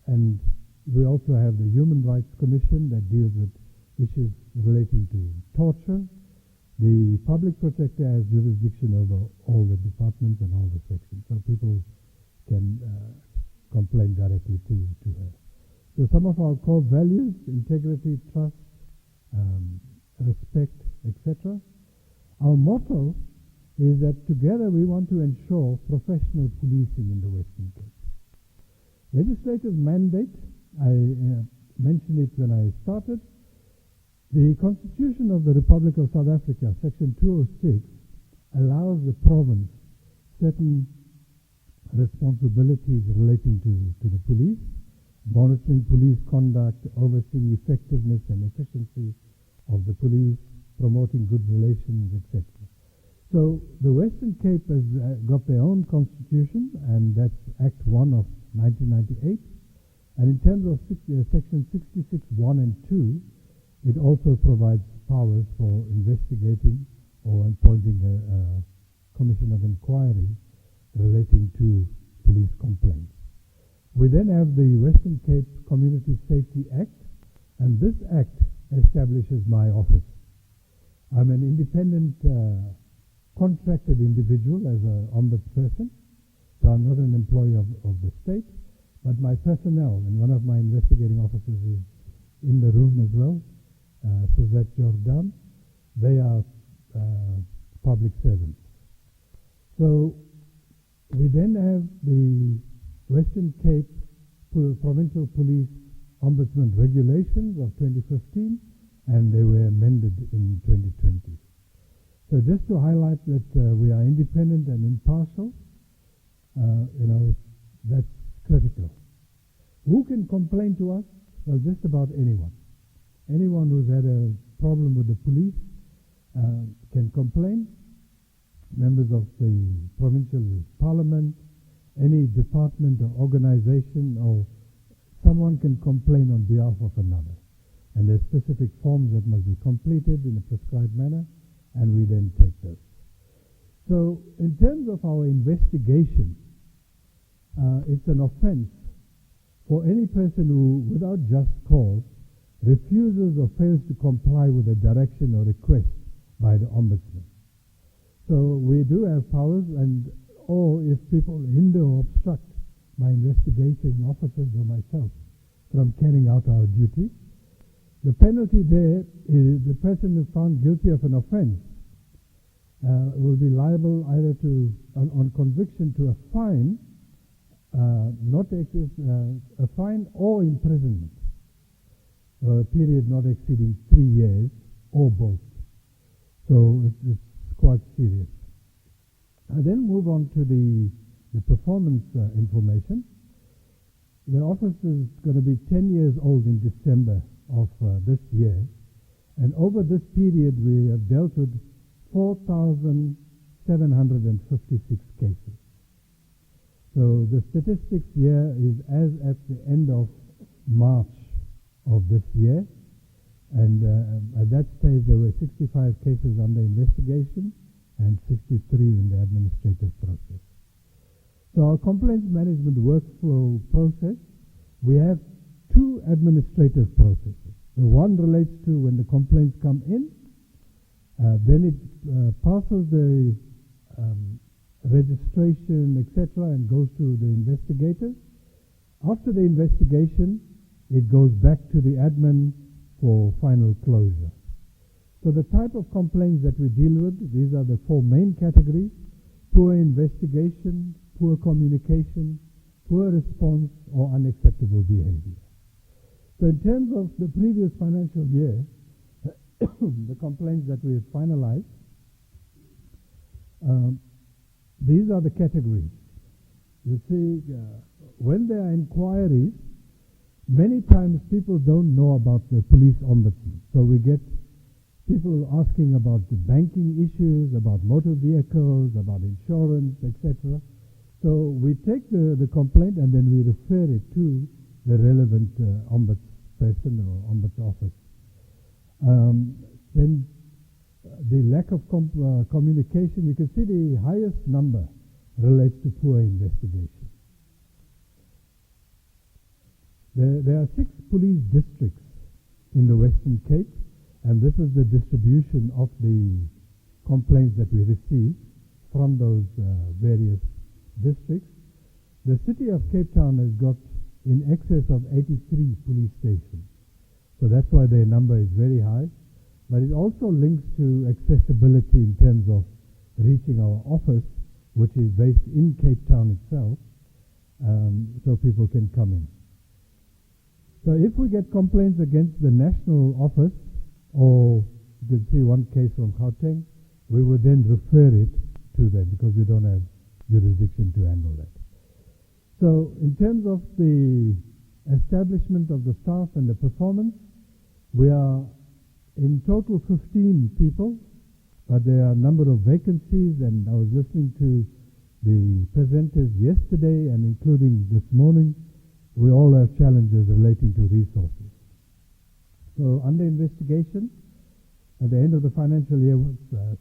And we also have the Human Rights Commission that deals with issues relating to torture. The public protector has jurisdiction over all the departments and all the sections, so people can complain directly to her. So some of our core values: integrity, trust, respect, etc. Our motto is that together we want to ensure professional policing in the Western Cape. Legislative mandate, I mentioned it when I started. The Constitution of the Republic of South Africa, Section 206, allows the province certain responsibilities relating to the police, monitoring police conduct, overseeing effectiveness and efficiency of the police, promoting good relations, etc. So the Western Cape has got their own constitution, and that's Act 1 of 1998. And in terms of Section 66(1) and 2, it also provides powers for investigating or appointing a commission of inquiry relating to police complaints. We then have the Western Cape Community Safety Act, and this act establishes my office. I'm an independent contracted individual as an ombudsperson, so I'm not an employee of the state, but my personnel, and one of my investigating officers is in the room as well, Suzette Jordan, they are public servants. So we then have the Western Cape Provincial Police Ombudsman Regulations of 2015, and they were amended in 2020. So just to highlight that we are independent and impartial, that's critical. Who can complain to us? Well, just about anyone. Anyone who's had a problem with the police can complain. Members of the provincial parliament, any department or organization, or someone can complain on behalf of another. And there's specific forms that must be completed in a prescribed manner, and we then take those. So in terms of our investigation, it's an offense for any person who, without just cause, refuses or fails to comply with a direction or request by the Ombudsman. So we do have powers, or if people hinder or obstruct my investigating officers or myself from carrying out our duties, the penalty there is the person who is found guilty of an offense will be liable either to, on conviction, to a fine, a fine or imprisonment, a period not exceeding 3 years, or both. So it's quite serious. I then move on to the performance information. The office is going to be 10 years old in December of this year, and over this period we have dealt with 4,756 cases. So the statistics here is as at the end of March of this year, and at that stage there were 65 cases under investigation and 63 in the administrative process. So our complaints management workflow process, we have two administrative processes. The one relates to when the complaints come in, then it passes the registration, etc., and goes to the investigators. After the investigation, it goes back to the admin for final closure. So the type of complaints that we deal with, these are the four main categories: poor investigation, poor communication, poor response, or unacceptable behavior. So in terms of the previous financial year, the complaints that we have finalized, these are the categories. You see, when there are inquiries, many times people don't know about the police ombudsman. So we get people asking about the banking issues, about motor vehicles, about insurance, etc. So we take the complaint and then we refer it to the relevant ombudsperson or ombuds office. Then the lack of communication, you can see the highest number relates to poor investigation. There are 6 police districts in the Western Cape, and this is the distribution of the complaints that we receive from those various districts. The city of Cape Town has got in excess of 83 police stations. So that's why their number is very high. But it also links to accessibility in terms of reaching our office, which is based in Cape Town itself, so people can come in. So if we get complaints against the national office, or you can see one case from Gauteng, we would then refer it to them because we don't have jurisdiction to handle that. So in terms of the establishment of the staff and the performance, we are in total 15 people, but there are a number of vacancies, and I was listening to the presenters yesterday and including this morning. We all have challenges relating to resources. So under investigation, at the end of the financial year was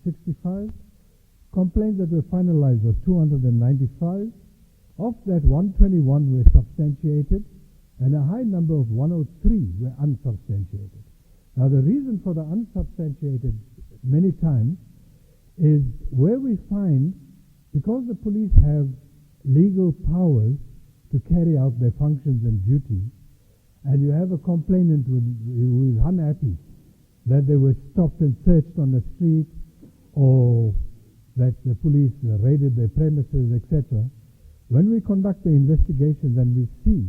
65. Complaints that were finalized was 295. Of that, 121 were substantiated, and a high number of 103 were unsubstantiated. Now, the reason for the unsubstantiated many times is where we find, because the police have legal powers to carry out their functions and duties, and you have a complainant who is unhappy that they were stopped and searched on the street, or that the police raided their premises, etc. When we conduct the investigations and we see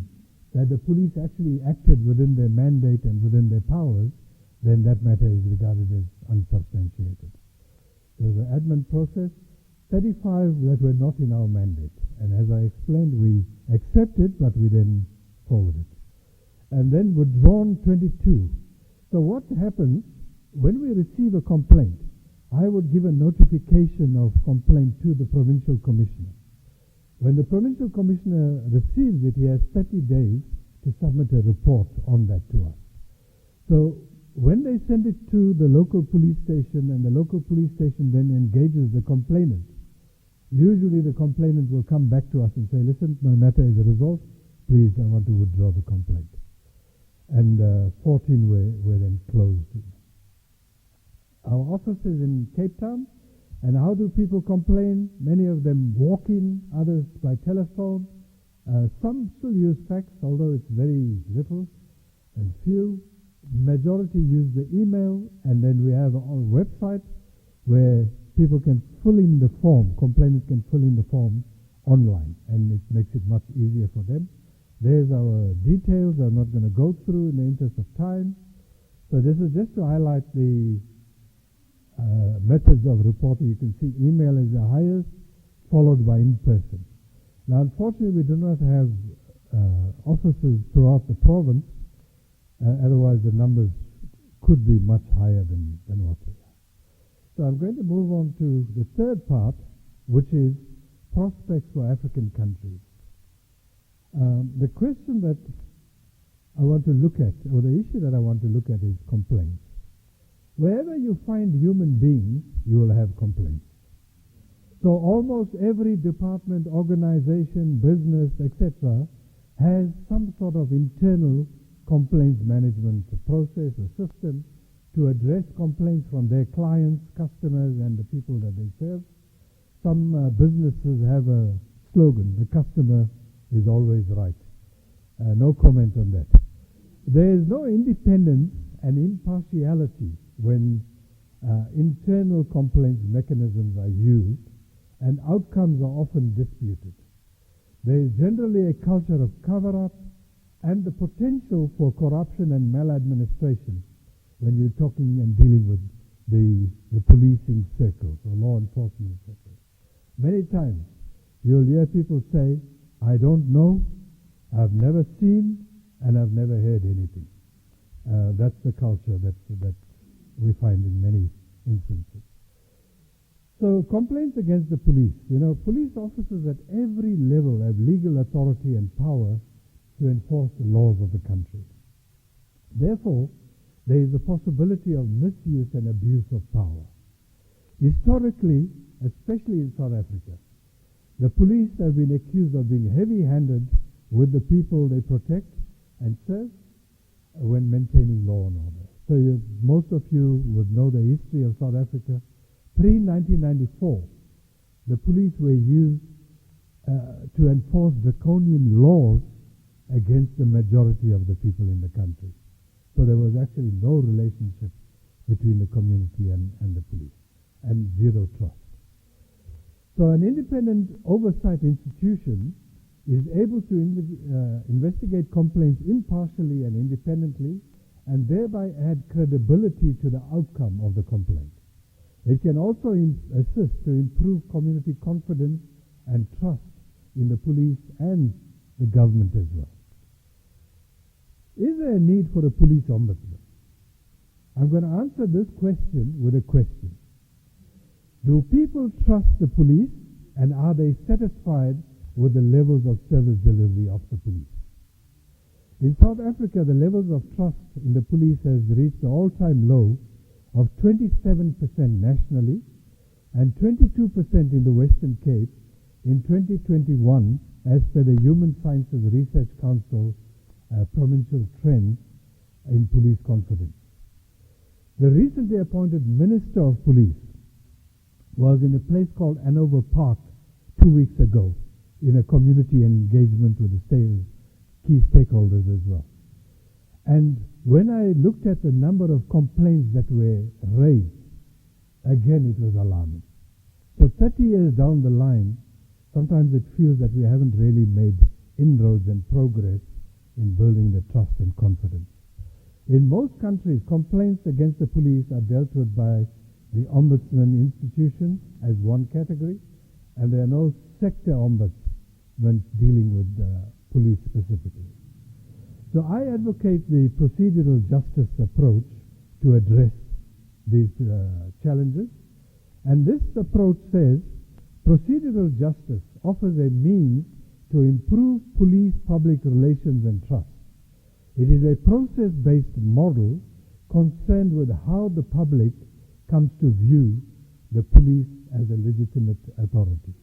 that the police actually acted within their mandate and within their powers, then that matter is regarded as unsubstantiated. There's an admin process, 35 that were not in our mandate. And as I explained, we accept it, but we then forward it. And then withdrawn 22. So what happens when we receive a complaint? I would give a notification of complaint to the provincial commissioner. When the provincial commissioner receives it, he has 30 days to submit a report on that to us. So when they send it to the local police station, and the local police station then engages the complainant, usually the complainant will come back to us and say, listen, my matter is resolved, please, I want to withdraw the complaint. And 14 were then closed. Our office is in Cape Town. And how do people complain? Many of them walk in, others by telephone. Some still use fax, although it's very little and few. Majority use the email, and then we have our website where people can fill in the form, complainants can fill in the form online, and it makes it much easier for them. There's our details. I'm not going to go through in the interest of time. So this is just to highlight the methods of reporting. You can see email is the highest, followed by in-person. Now, unfortunately, we do not have offices throughout the province. Otherwise, the numbers could be much higher than what they are. So I'm going to move on to the third part, which is prospects for African countries. The question that I want to look at, or the issue that I want to look at, is complaints. Wherever you find human beings, you will have complaints. So almost every department, organization, business, etc., has some sort of internal complaints management process or system to address complaints from their clients, customers, and the people that they serve. Some businesses have a slogan, the customer is always right. No comment on that. There is no independence and impartiality when internal complaints mechanisms are used, and outcomes are often disputed. There is generally a culture of cover-up and the potential for corruption and maladministration when you're talking and dealing with the policing circles or law enforcement circles. Many times you'll hear people say, I don't know, I've never seen, and I've never heard anything. That's the culture that we find in many instances. So complaints against the police. Police officers at every level have legal authority and power to enforce the laws of the country. Therefore, there is a possibility of misuse and abuse of power. Historically, especially in South Africa, the police have been accused of being heavy-handed with the people they protect and serve when maintaining law and order. So most of you would know the history of South Africa. Pre-1994, the police were used to enforce draconian laws against the majority of the people in the country. So there was actually no relationship between the community and the police, and zero trust. So an independent oversight institution is able to investigate complaints impartially and independently, and thereby add credibility to the outcome of the complaint. It can also assist to improve community confidence and trust in the police and the government as well. Is there a need for a police ombudsman? I'm going to answer this question with a question. Do people trust the police, and are they satisfied with the levels of service delivery of the police? In South Africa, the levels of trust in the police has reached an all-time low of 27% nationally and 22% in the Western Cape in 2021, as per the Human Sciences Research Council provincial trends in police confidence. The recently appointed Minister of Police was in a place called Hanover Park 2 weeks ago in a community engagement with the key stakeholders as well. And when I looked at the number of complaints that were raised, again it was alarming. So 30 years down the line, sometimes it feels that we haven't really made inroads and progress in building the trust and confidence. In most countries, complaints against the police are dealt with by the Ombudsman institution as one category, and there are no sector ombudsmen dealing with police specifically. So I advocate the procedural justice approach to address these challenges, and this approach says procedural justice offers a means to improve police-public relations and trust. It is a process-based model concerned with how the public comes to view the police as a legitimate authority.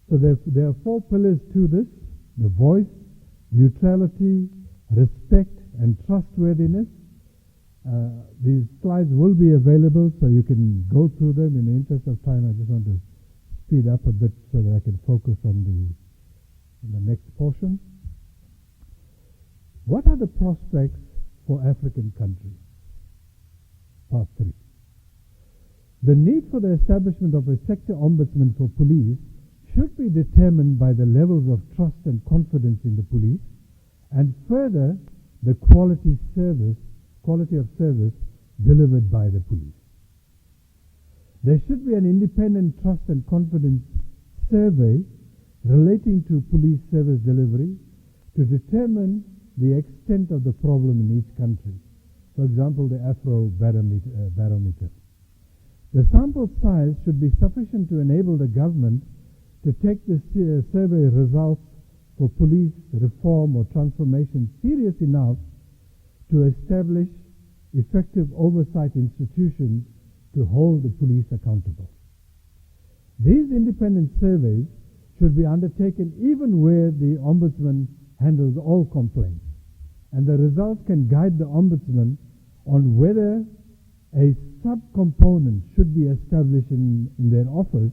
So there are 4 pillars to this: the voice, neutrality, respect, and trustworthiness. These slides will be available, so you can go through them. In the interest of time, I just want to speed up a bit so that I can focus on the next portion. What are the prospects for African countries? Part 3. The need for the establishment of a sector ombudsman for police should be determined by the levels of trust and confidence in the police, and further, the quality of service delivered by the police. There should be an independent trust and confidence survey relating to police service delivery to determine the extent of the problem in each country. For example, the Afro barometer. The sample size should be sufficient to enable the government to take the survey results for police reform or transformation serious enough to establish effective oversight institutions to hold the police accountable. These independent surveys should be undertaken even where the Ombudsman handles all complaints, and the results can guide the Ombudsman on whether a sub-component should be established in their office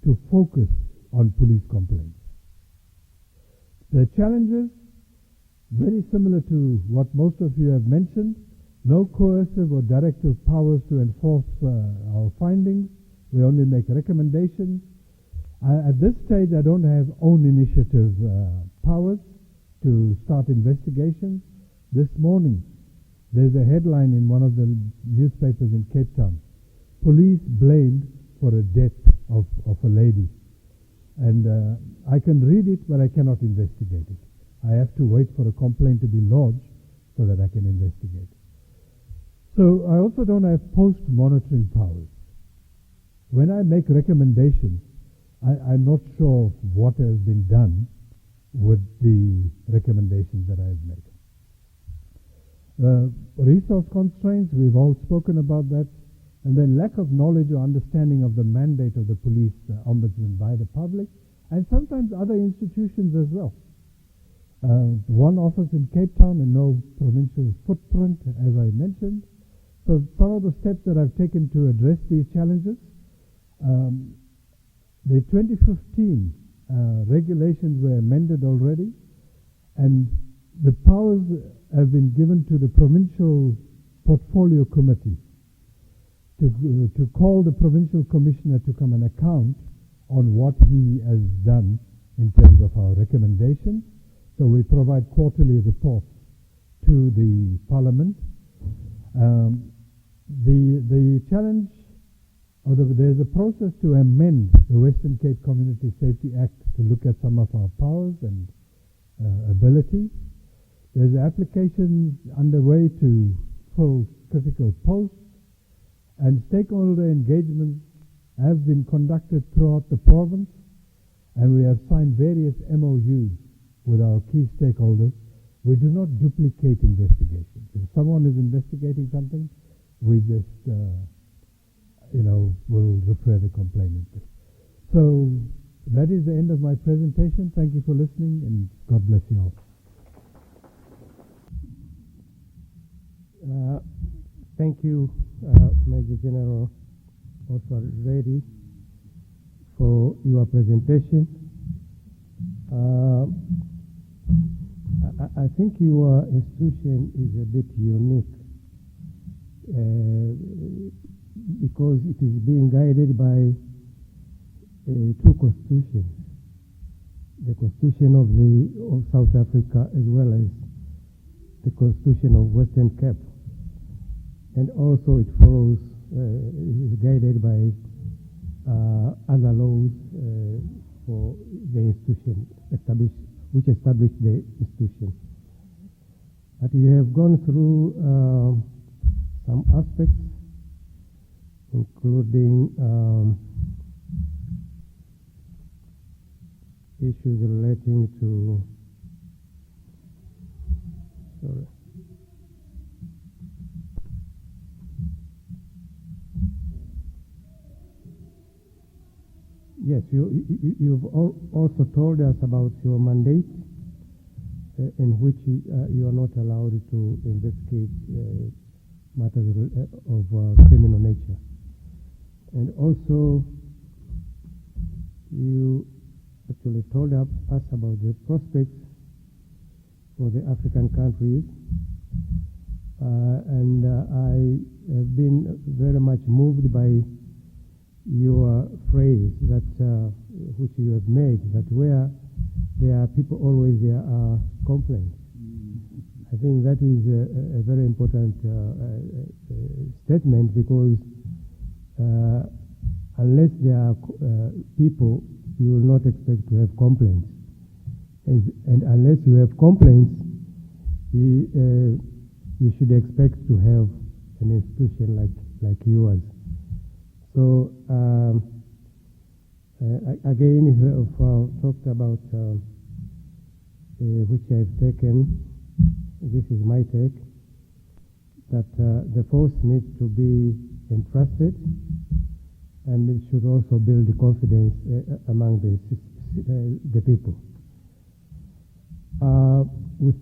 to focus on police complaints. The challenges, very similar to what most of you have mentioned: no coercive or directive powers to enforce our findings. We only make recommendations. At this stage, I don't have own initiative powers to start investigations. This morning, there's a headline in one of the newspapers in Cape Town: police blamed for a death of a lady. And I can read it, but I cannot investigate it. I have to wait for a complaint to be lodged so that I can investigate. So I also don't have post-monitoring powers. When I make recommendations, I'm not sure of what has been done with the recommendations that I have made. Resource constraints, we've all spoken about that. And then lack of knowledge or understanding of the mandate of the police ombudsman by the public, and sometimes other institutions as well. One office in Cape Town and no provincial footprint, as I mentioned. So some of the steps that I've taken to address these challenges: the 2015 regulations were amended already, and the powers have been given to the provincial portfolio committee to call the provincial commissioner to come and account on what he has done in terms of our recommendations. So we provide quarterly reports to the parliament. The challenge, there's a process to amend the Western Cape Community Safety Act to look at some of our powers and ability. There's applications underway to fill critical posts, and stakeholder engagements have been conducted throughout the province, and we have signed various MOUs with our key stakeholders. We do not duplicate investigations. If someone is investigating something, we just, will refer the complainant to. So that is the end of my presentation. Thank you for listening, and God bless you all. Thank you, Major General Oswald Reddy, for your presentation. I think your institution is a bit unique because it is being guided by two constitutions, the Constitution of South Africa as well as the Constitution of Western Cape, and also it follows, is guided by other laws for the institution which established the institution. But you have gone through some aspects, including issues relating to, sorry. Yes, you've also told us about your mandate in which you are not allowed to investigate matters of criminal nature. And also, you actually told us about the prospects for the African countries. And I have been very much moved by your phrase that which you have made, that where there are people, always there are complaints. I think that is a very important statement, because unless there are people, you will not expect to have complaints. And unless you have complaints, you should expect to have an institution like yours. So again, you have talked about which I have taken. This is my take, that the force needs to be entrusted, and it should also build the confidence among the people. With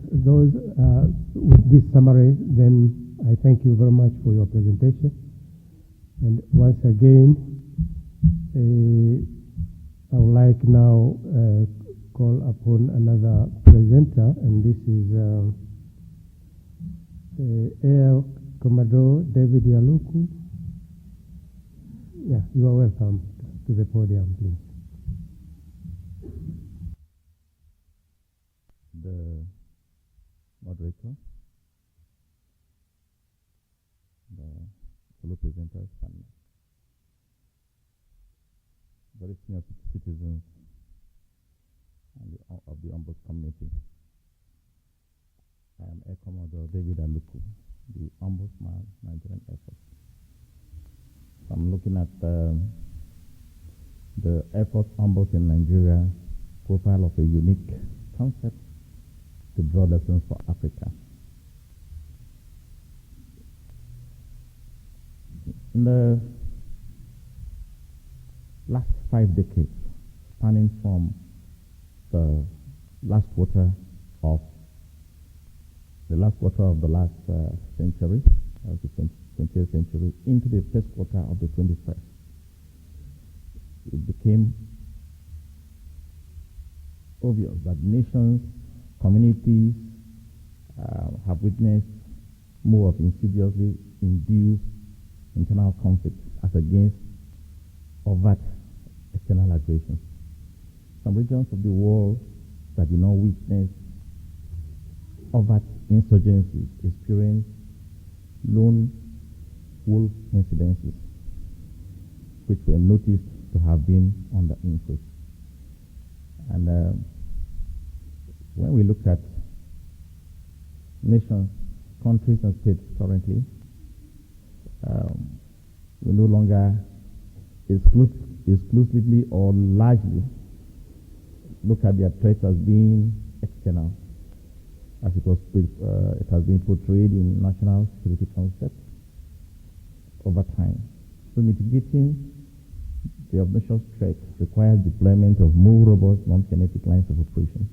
this summary, then I thank you very much for your presentation. And once again, I would like now call upon another presenter, and this is Air Commodore David Yaluku. Yeah, you are welcome to the podium, please. The moderator, the fellow presenters, and very senior citizens and of the Ombuds community. I am Air Commodore David Aluku, the Ombudsman, Nigerian Air Force. So I'm looking at the Air Force Ombuds in Nigeria, profile of a unique concept to draw lessons for Africa. In the last 5 decades, spanning from the last quarter of the last century, of the 20th century, into the first quarter of the 21st, it became obvious that nations, communities have witnessed more of insidiously induced internal conflicts as against overt external aggression. Some regions of the world that did not witness overt insurgencies experience lone wolf incidences, which were noticed to have been on the increase. And when we look at nations, countries, and states currently, we no longer exclusively or largely look at their threats as being external, as it has been portrayed in national security concepts over time. So mitigating the obnoxious threat requires deployment of more robust non-kinetic lines of operation,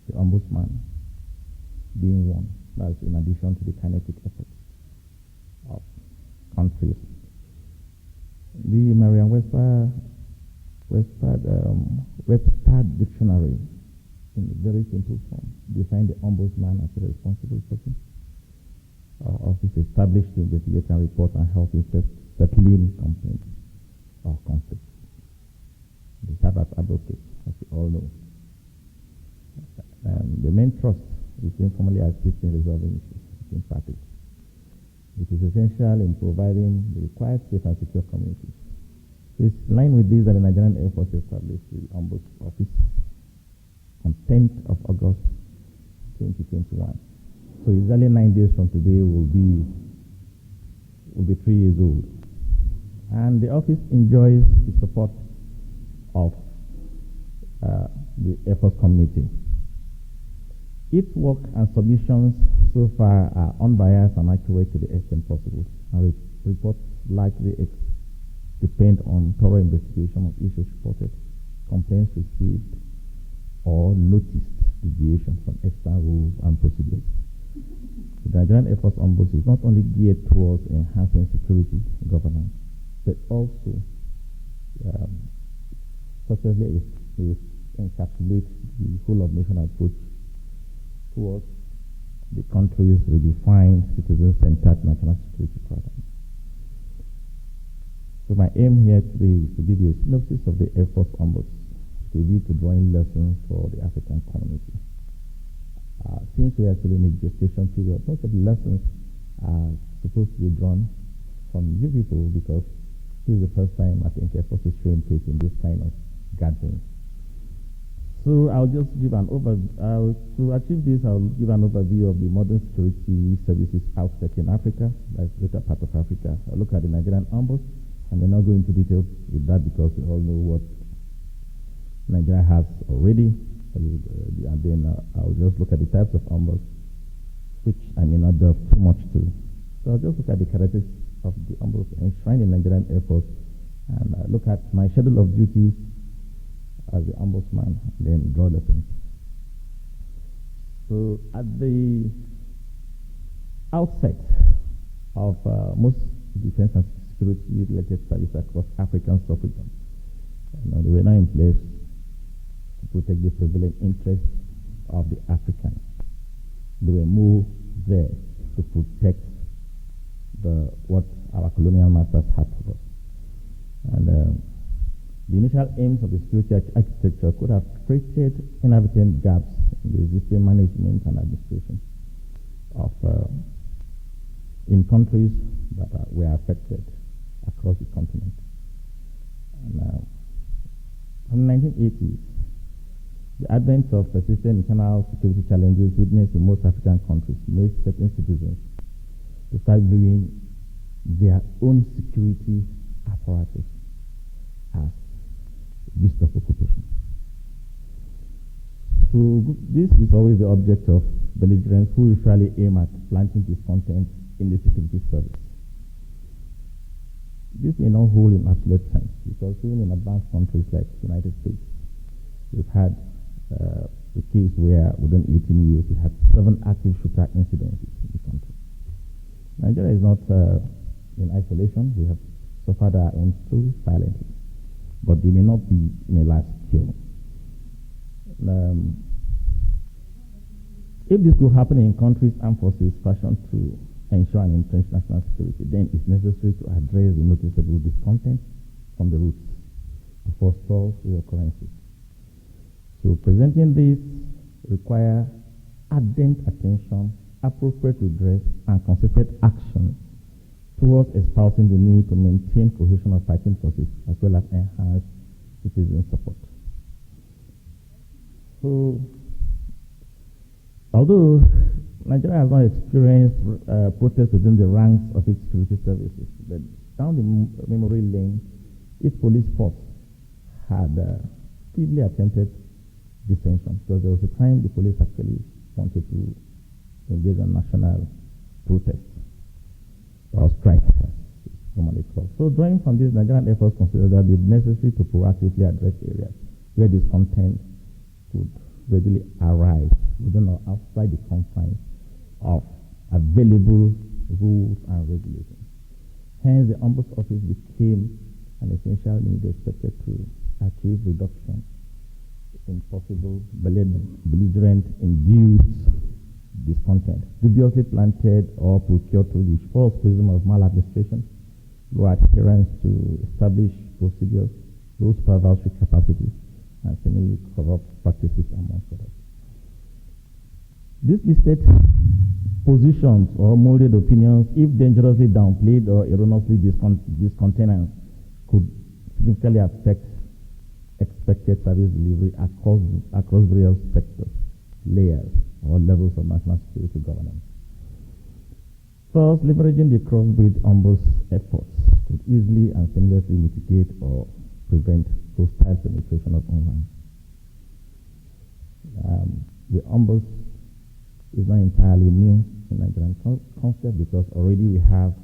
the Ombudsman being one. That's in addition to the kinetic efforts of countries. The Merriam-Webster dictionary, in a very simple form, define the Ombudsman as a responsible person or office established to investigate and report and help in settling complaints or conflicts. They serve as advocates, as we all know. The main thrust is informally assisting resolving issues between parties. It is essential in providing the required safe and secure communities. It's in line with this that the Nigerian Air Force established the Ombuds Office on 10th of August 2021. So exactly 9 days from today will be 3 years old. And the office enjoys the support of the Air Force community. Its work and submissions so far are unbiased and accurate to the extent possible, and reports largely depend on thorough investigation of issues reported, complaints received, or noticed deviation from external rules and procedures. The Nigerian Air Force Ombuds is not only geared towards enhancing security governance, but also successfully encapsulates the whole of nation approach towards the country's redefined citizen-centered national security paradigm. So my aim here today is to give you a synopsis of the Air Force Ombuds with a view to drawing lessons for the African community. Since we are still in a gestation period, most of the lessons are supposed to be drawn from you people, because this is the first time I think Air Force is showing face in this kind of gathering. So I'll just give an overview. To achieve this, I'll give an overview of the modern security services outset in Africa, that's the greater part of Africa. I'll look at the Nigerian Ombuds. I may not go into details with that because we all know what Nigeria has already. And then I'll just look at the types of Ombuds, which I may not delve too much to. So I'll just look at the characteristics of the Ombuds enshrined in Nigerian Air Force, and look at my schedule of duties as the Ombudsman, and then draw lessons. So at the outset of most defense and security-related services across African sub-regions, they were now in place to protect the prevalent interests of the Africans. They were more there to protect what our colonial masters had for us. And the initial aims of the security architecture could have created inadvertent gaps in the existing management and administration of in countries that were affected across the continent. And from the 1980s, the advent of persistent internal security challenges witnessed in most African countries made certain citizens to start viewing their own security apparatus as beast of occupation. So this is always the object of belligerents who usually aim at planting discontent in the security service. This may not hold in absolute terms, because even in advanced countries like the United States, we've had a case where within 18 years we had 7 active shooter incidents in the country. Nigeria is not in isolation. We have suffered our own too silently, but they may not be in a large scale. If this could happen in countries' armed forces fashioned to ensure and entrench national security, then it's necessary to address the noticeable discontent from the roots to forestall reoccurrences. So presenting this requires ardent attention, appropriate redress, and concerted action towards espousing the need to maintain cohesion of fighting forces as well as enhance citizen support. So Although Nigeria has not experienced protests within the ranks of its security services, but down the memory lane, its police force had feebly attempted dissension, because there was a time the police actually wanted to engage in national protest or strike, as it's normally called. So drawing from this, Nigerian Air Force considered that it's necessary to proactively address areas where discontent could readily arise within or outside the confines of available rules and regulations. Hence, the Ombuds Office became an essential need expected to achieve reduction in possible belligerent-induced discontent, dubiously planted or procured through the false prism of maladministration, low adherence to established procedures, low supervisory capacity, and seemingly corrupt practices amongst others. These listed positions or molded opinions, if dangerously downplayed or erroneously discontinued, could significantly affect expected service delivery across various sectors, layers, or levels of national security governance. Thus, leveraging the crossbreed ombuds efforts could easily and seamlessly mitigate or prevent hostile penetration of online. The ombuds is not entirely new in Nigerian concept, because already we have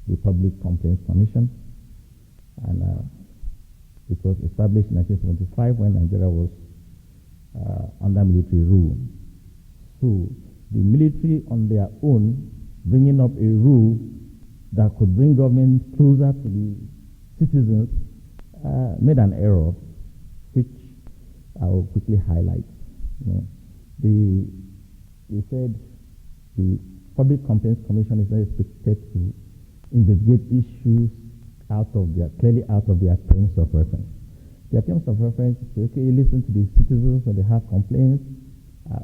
the Public Complaints Commission, and it was established in 1975 when Nigeria was under military rule. So the military on their own, bringing up a rule that could bring government closer to the citizens, made an error, which I will quickly highlight. They said the Public Complaints Commission is not expected to investigate issues clearly out of their terms of reference. Their terms of reference is, okay, listen to the citizens when they have complaints,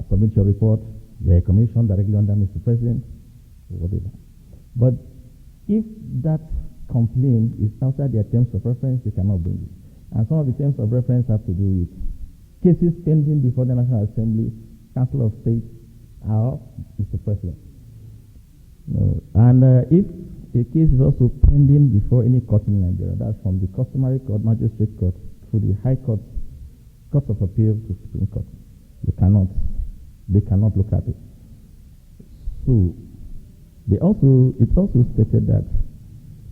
submit your report, they're commissioned directly under Mr. President, or whatever. But if that complaint is outside their terms of reference, they cannot bring it. And some of the terms of reference have to do with cases pending before the National Assembly, Council of State, or Mr. President. And if a case is also pending before any court in Nigeria, that's from the customary court, magistrate court, through the high court, court of appeal to Supreme Court. They cannot look at it. So it also stated that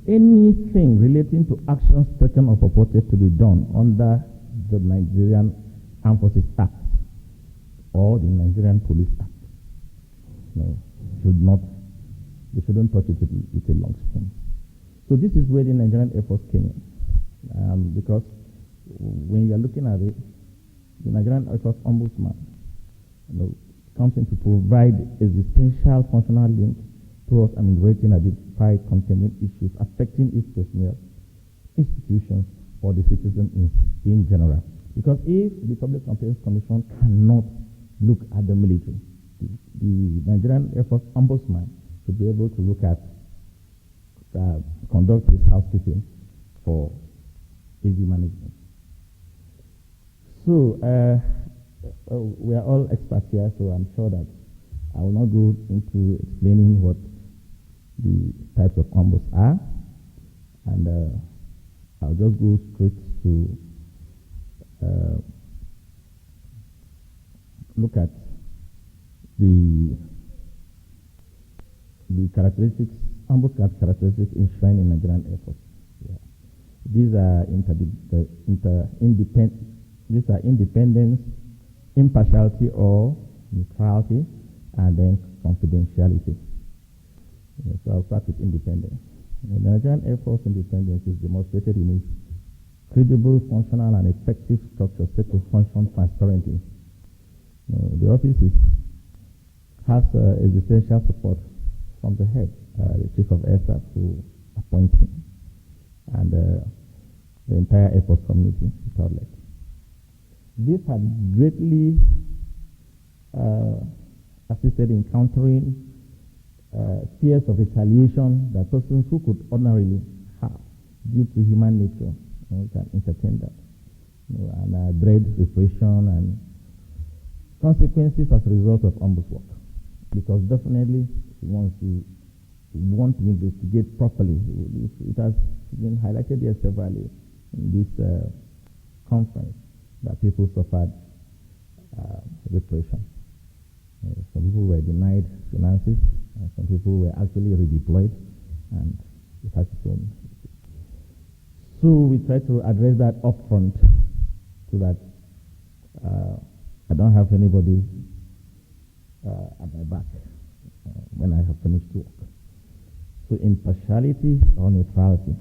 anything relating to actions taken or purported to be done under the Nigerian Armed Forces Act or the Nigerian Police Act, they shouldn't touch it with a long spoon. So this is where the Nigerian Air Force came in, because when you are looking at it, the Nigerian Air Force Ombudsman comes in to provide existential functional link towards ameliorating identified containing issues affecting its personnel, institutions, or the citizen in general. Because if the Public Complaints Commission cannot look at the military, the Nigerian Air Force Ombudsman should be able to look at, conduct his housekeeping for easy management. So, we are all experts here, so I'm sure that I will not go into explaining what the types of ombuds are, and I'll just go straight to look at the characteristics, ombuds characteristics enshrined in Nigerian Air Force. Yeah. These are independence, impartiality or neutrality, and then confidentiality. So I'll start with independence. The Nigerian Air Force independence is demonstrated in its credible, functional, and effective structure set to function transparently. The office has existential support from the head, the Chief of Air Staff, who appoints him, and the entire Air Force community without let. This had greatly assisted in countering fears of retaliation that persons who could ordinarily have due to human nature can entertain that, and dread repression and consequences as a result of Ombuds work. Because definitely, once you want to investigate properly, it has been highlighted here severally in this conference that people suffered repression. Some people were denied finances, and some people were actually redeployed, and it has its own. So we try to address that upfront so that I don't have anybody at my back when I have finished work. So impartiality or neutrality.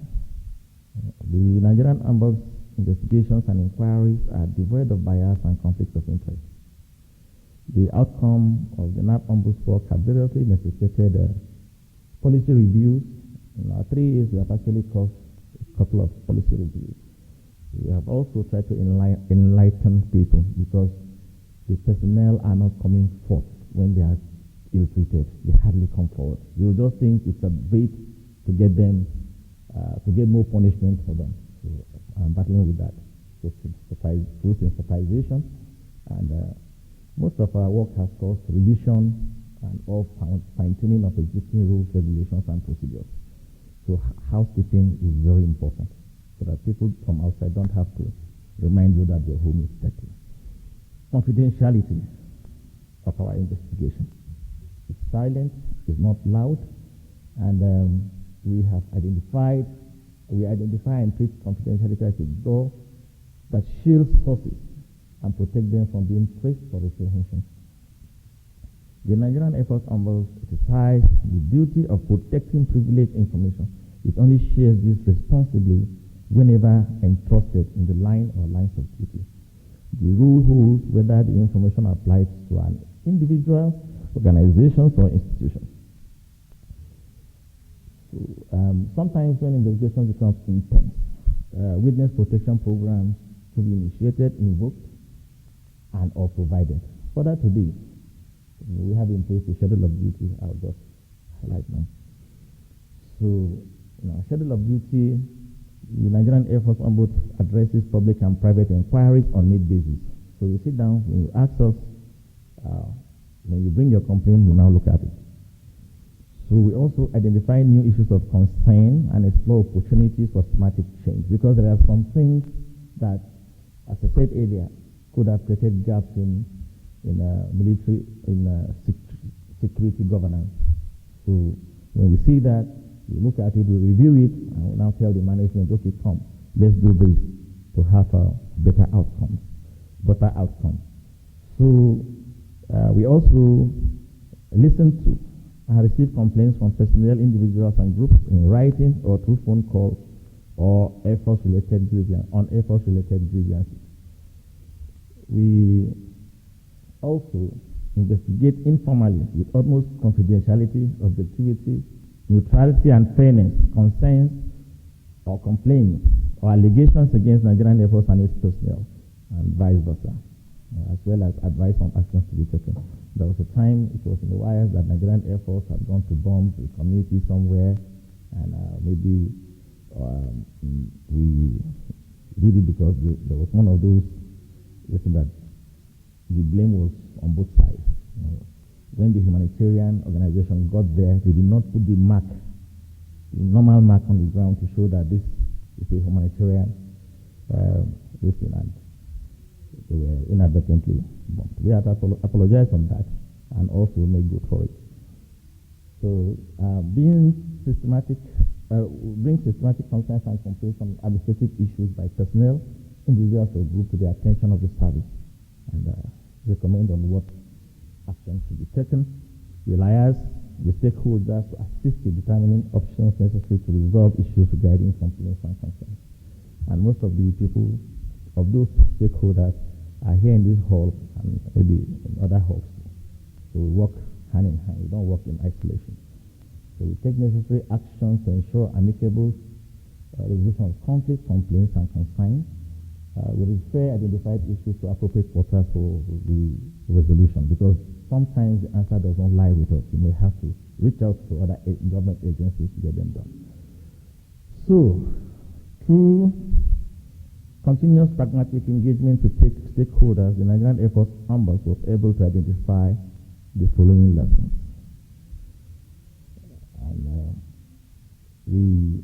The Nigerian Ombuds investigations and inquiries are devoid of bias and conflicts of interest. The outcome of the NAP Ombuds work have variously necessitated policy reviews. In our 3 years, we have actually caused a couple of policy reviews. We have also tried to enlighten people because the personnel are not coming forth when they are ill-treated. They hardly come forward. You will just think it's a bait to get them, to get more punishment for them. So I'm battling with that. So through sensitization, and most of our work has caused revision and all fine-tuning of existing rules, regulations, and procedures. So housekeeping is very important so that people from outside don't have to remind you that your home is dirty. Confidentiality of our investigation. It's silent, it's not loud, and we identify and treat confidentiality as a door that shields sources and protect them from being traced or reprehension. The Nigerian Air Force Ombuds exercise the duty of protecting privileged information. It only shares this responsibly whenever entrusted in the line or lines of duty. The rule holds whether the information applies to an individual, organizations, or institutions. So, sometimes when investigations become intense, witness protection programs to be initiated, invoked, and or provided. Further to this, we have in place a schedule of duty. I'll just highlight them. So, schedule of duty, the Nigerian Air Force Ombuds addresses public and private inquiries on need basis. So you sit down, when you ask us, when you bring your complaint, we now look at it. So we also identify new issues of concern and explore opportunities for systematic change, because there are some things that, as I said earlier, could have created gaps in military, security governance. So when we see that, we look at it, we review it, and we now tell the management, okay, come, let's do this to have a better outcome. So we also listen to and receive complaints from personnel, individuals, and groups in writing or through phone calls or Air Force-related grievances. We also investigate informally with utmost confidentiality, objectivity, neutrality, and fairness concerns or complaints or allegations against Nigerian Air Force and its personnel, and vice versa, as well as advice on actions to be taken. There was a time, it was in the wires, that Nigerian Air Force had gone to bomb a community somewhere, and maybe we did it because there was one of those, that the blame was on both sides. When the humanitarian organization got there, they did not put the normal mark on the ground to show that this is a humanitarian and they were inadvertently bombed. We have to apologize on that and also make good for it. So bring systematic concerns and complaints on administrative issues by personnel, individuals, or group to the attention of the service, and recommend on what action should be taken. We liaise with stakeholders to assist in determining options necessary to resolve issues regarding complaints and concerns. And most of the people of those stakeholders are here in this hall and maybe in other halls. So we work hand in hand. We don't work in isolation. So we take necessary actions to ensure amicable resolution of conflict, complaints, and concerns. We refer identified issues to appropriate portals for the resolution, because sometimes the answer does not lie with us. You may have to reach out to other government agencies to get them done. So, through continuous pragmatic engagement with stakeholders, the Nigerian Air Force Ombuds was able to identify the following lessons. And we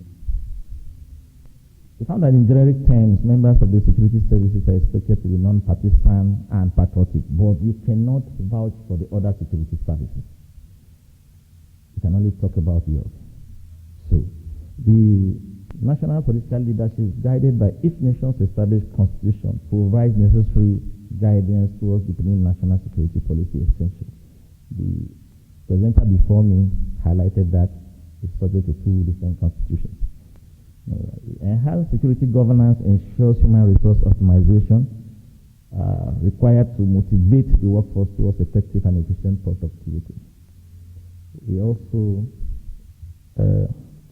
found that in generic terms, members of the security services are expected to be non-partisan and patriotic, but you cannot vouch for the other security services. You can only talk about yours. So, the national political leadership, guided by each nation's established constitution, provides necessary guidance towards deepening national security policy essential. The presenter before me highlighted that it's subject to two different constitutions. Enhanced security governance ensures human resource optimization required to motivate the workforce towards effective and efficient productivity. We also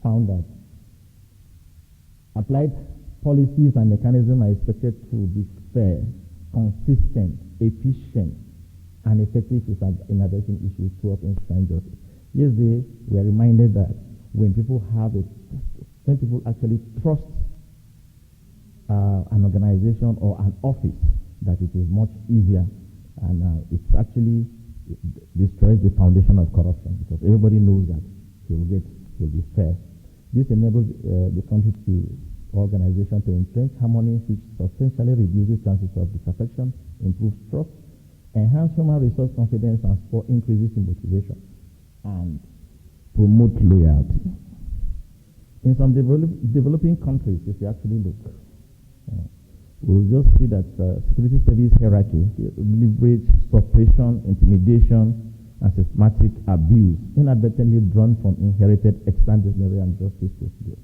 found that applied policies and mechanisms are expected to be fair, consistent, efficient, and effective in addressing issues towards ensuring justice. Yesterday, we are reminded that when people actually trust an organization or an office, that it is much easier, and it destroys the foundation of corruption, because everybody knows that he'll be fair. This enables the country organization to entrench harmony, which substantially reduces chances of disaffection, improves trust, enhance human resource confidence, and spur increases in motivation, and promote loyalty. In some developing countries, if you actually look, we'll just see that security service hierarchy leverage suppression, intimidation, and systematic abuse inadvertently drawn from inherited extradisciplinary and justice procedures.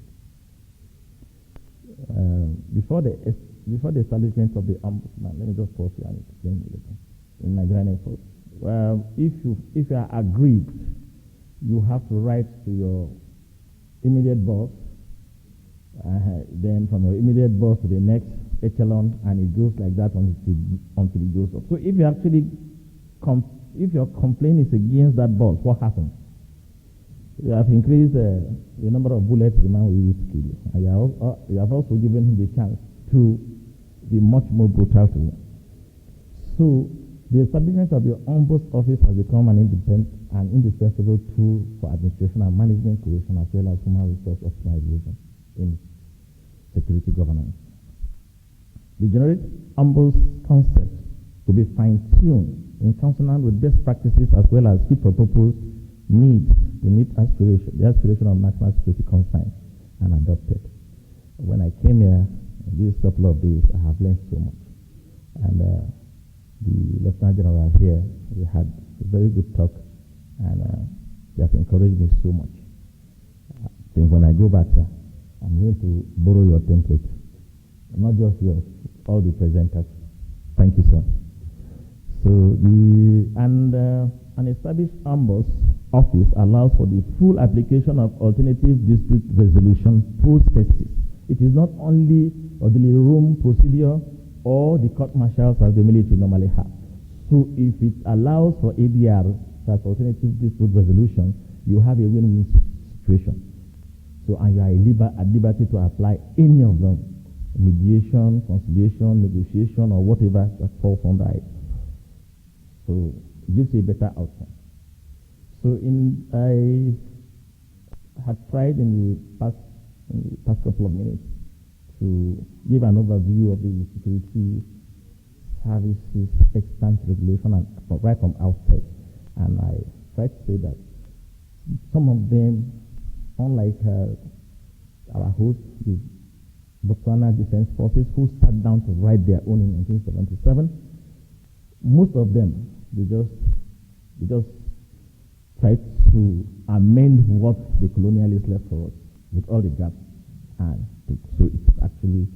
Before the establishment of the Ombudsman, let me just pause here and explain it in Nigerian Air Force. If you are aggrieved, you have to write to your immediate boss, then from your immediate boss to the next echelon, and it goes like that until it goes up. So if you actually if your complaint is against that boss, what happens? You have increased the number of bullets the man will use to kill you. And you have also given him the chance to be much more brutal to you. So the establishment of the Ombuds office has become an indispensable tool for administration and management creation, as well as human resource optimization in security governance. The generic Ombuds concept to be fine-tuned in consonant with best practices as well as fit for purpose needs to meet the aspiration of national security concerns and adopted. When I came here these couple of days, I have learned so much. And the Lieutenant General here, we had a very good talk, and he has encouraged me so much. I think when I go back, sir, I'm going to borrow your template. Not just yours, all the presenters. Thank you, sir. So an established Ombuds office allows for the full application of alternative dispute resolution processes. It is not only ordinary room procedure or the court martials as the military normally have. So if it allows for ADR, that's alternative dispute resolution, you have a win-win situation. So and you are at liberty to apply any of them: mediation, conciliation, negotiation, or whatever that falls under it. So it gives you a better outcome. So I had tried in the past couple of minutes to give an overview of the security services extant regulation and right from outset. And I tried to say that some of them, unlike our host, the Botswana Defense Forces, who sat down to write their own in 1977, most of them, they just tried to amend what the colonialists left for us with all the gaps. And so it's actually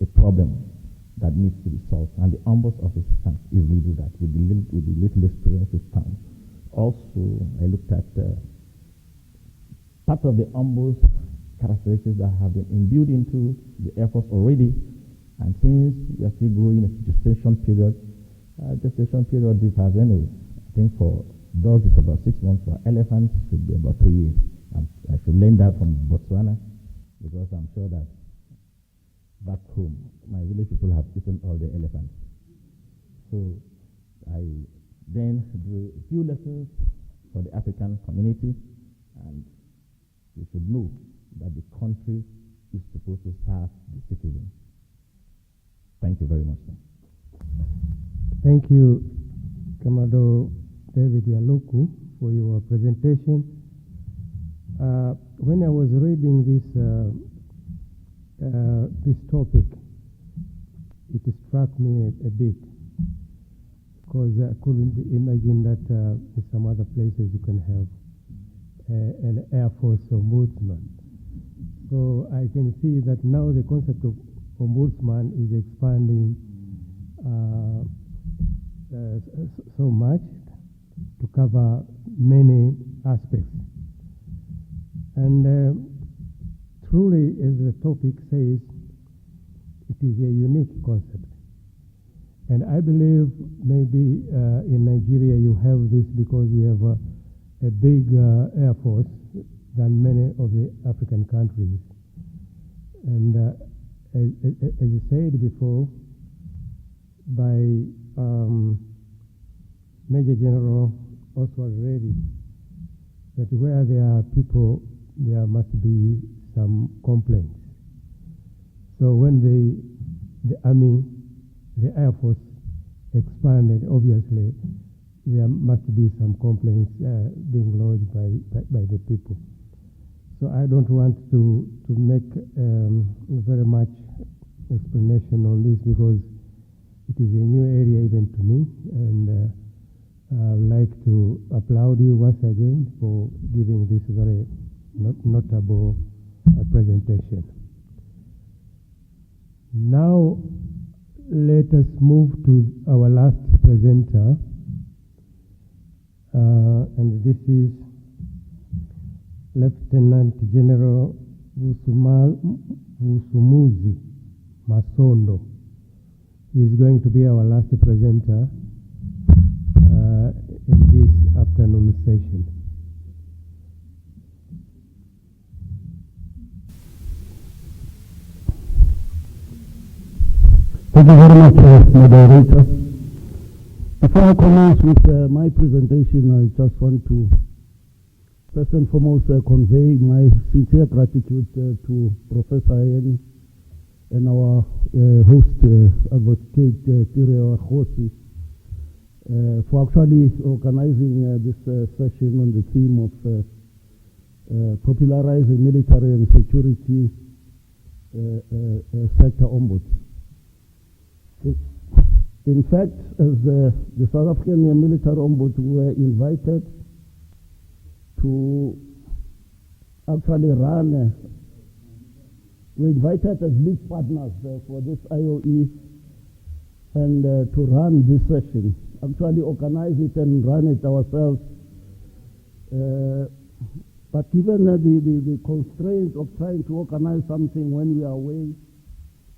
a problem that needs to be solved. And the Ombuds office can easily do that with the little experience we found. Also, I looked at part of the Ombuds characteristics that have been imbued into the Air Force already. And since we are still growing a gestation period differs anyway. I think for dogs it's about 6 months, for elephants it should be about 3 years. I should learn that from Botswana, because I'm sure that back home my village people have eaten all the elephants. So I then drew a few lessons for the African community, and we should know that the country is supposed to serve the citizens. Thank you very much, sir. Thank you, Commodore David Yaluku, for your presentation. When I was reading this topic, it struck me a bit, because I couldn't imagine that in some other places you can have an Air Force ombudsman. So I can see that now the concept of ombudsman is expanding so much to cover many aspects. And truly, as the topic says, it is a unique concept. And I believe maybe in Nigeria you have this because you have a big air force than many of the African countries. And as I said before, by Major General Oswald Reddy, that where there are people, there must be some complaints. So when the Army, the Air Force expanded, obviously there must be some complaints being lodged by the people. So I don't want to make very much explanation on this, because it is a new area even to me, and I would like to applaud you once again for giving this very notable presentation. Now let us move to our last presenter, and this is Lieutenant General Vusumuzi Masondo. He is going to be our last presenter in this afternoon session. Thank you very much, moderator. Before I commence with my presentation, I just want to first and foremost convey my sincere gratitude to Professor Ayeni and our host, Advocate Tirewa Khosi, for actually organizing this session on the theme of popularizing military and security sector ombuds. In fact, as the South African military ombuds were invited to actually run, we invited as lead partners for this IOE and to run this session, actually organize it and run it ourselves. But given the constraints of trying to organize something when we are away,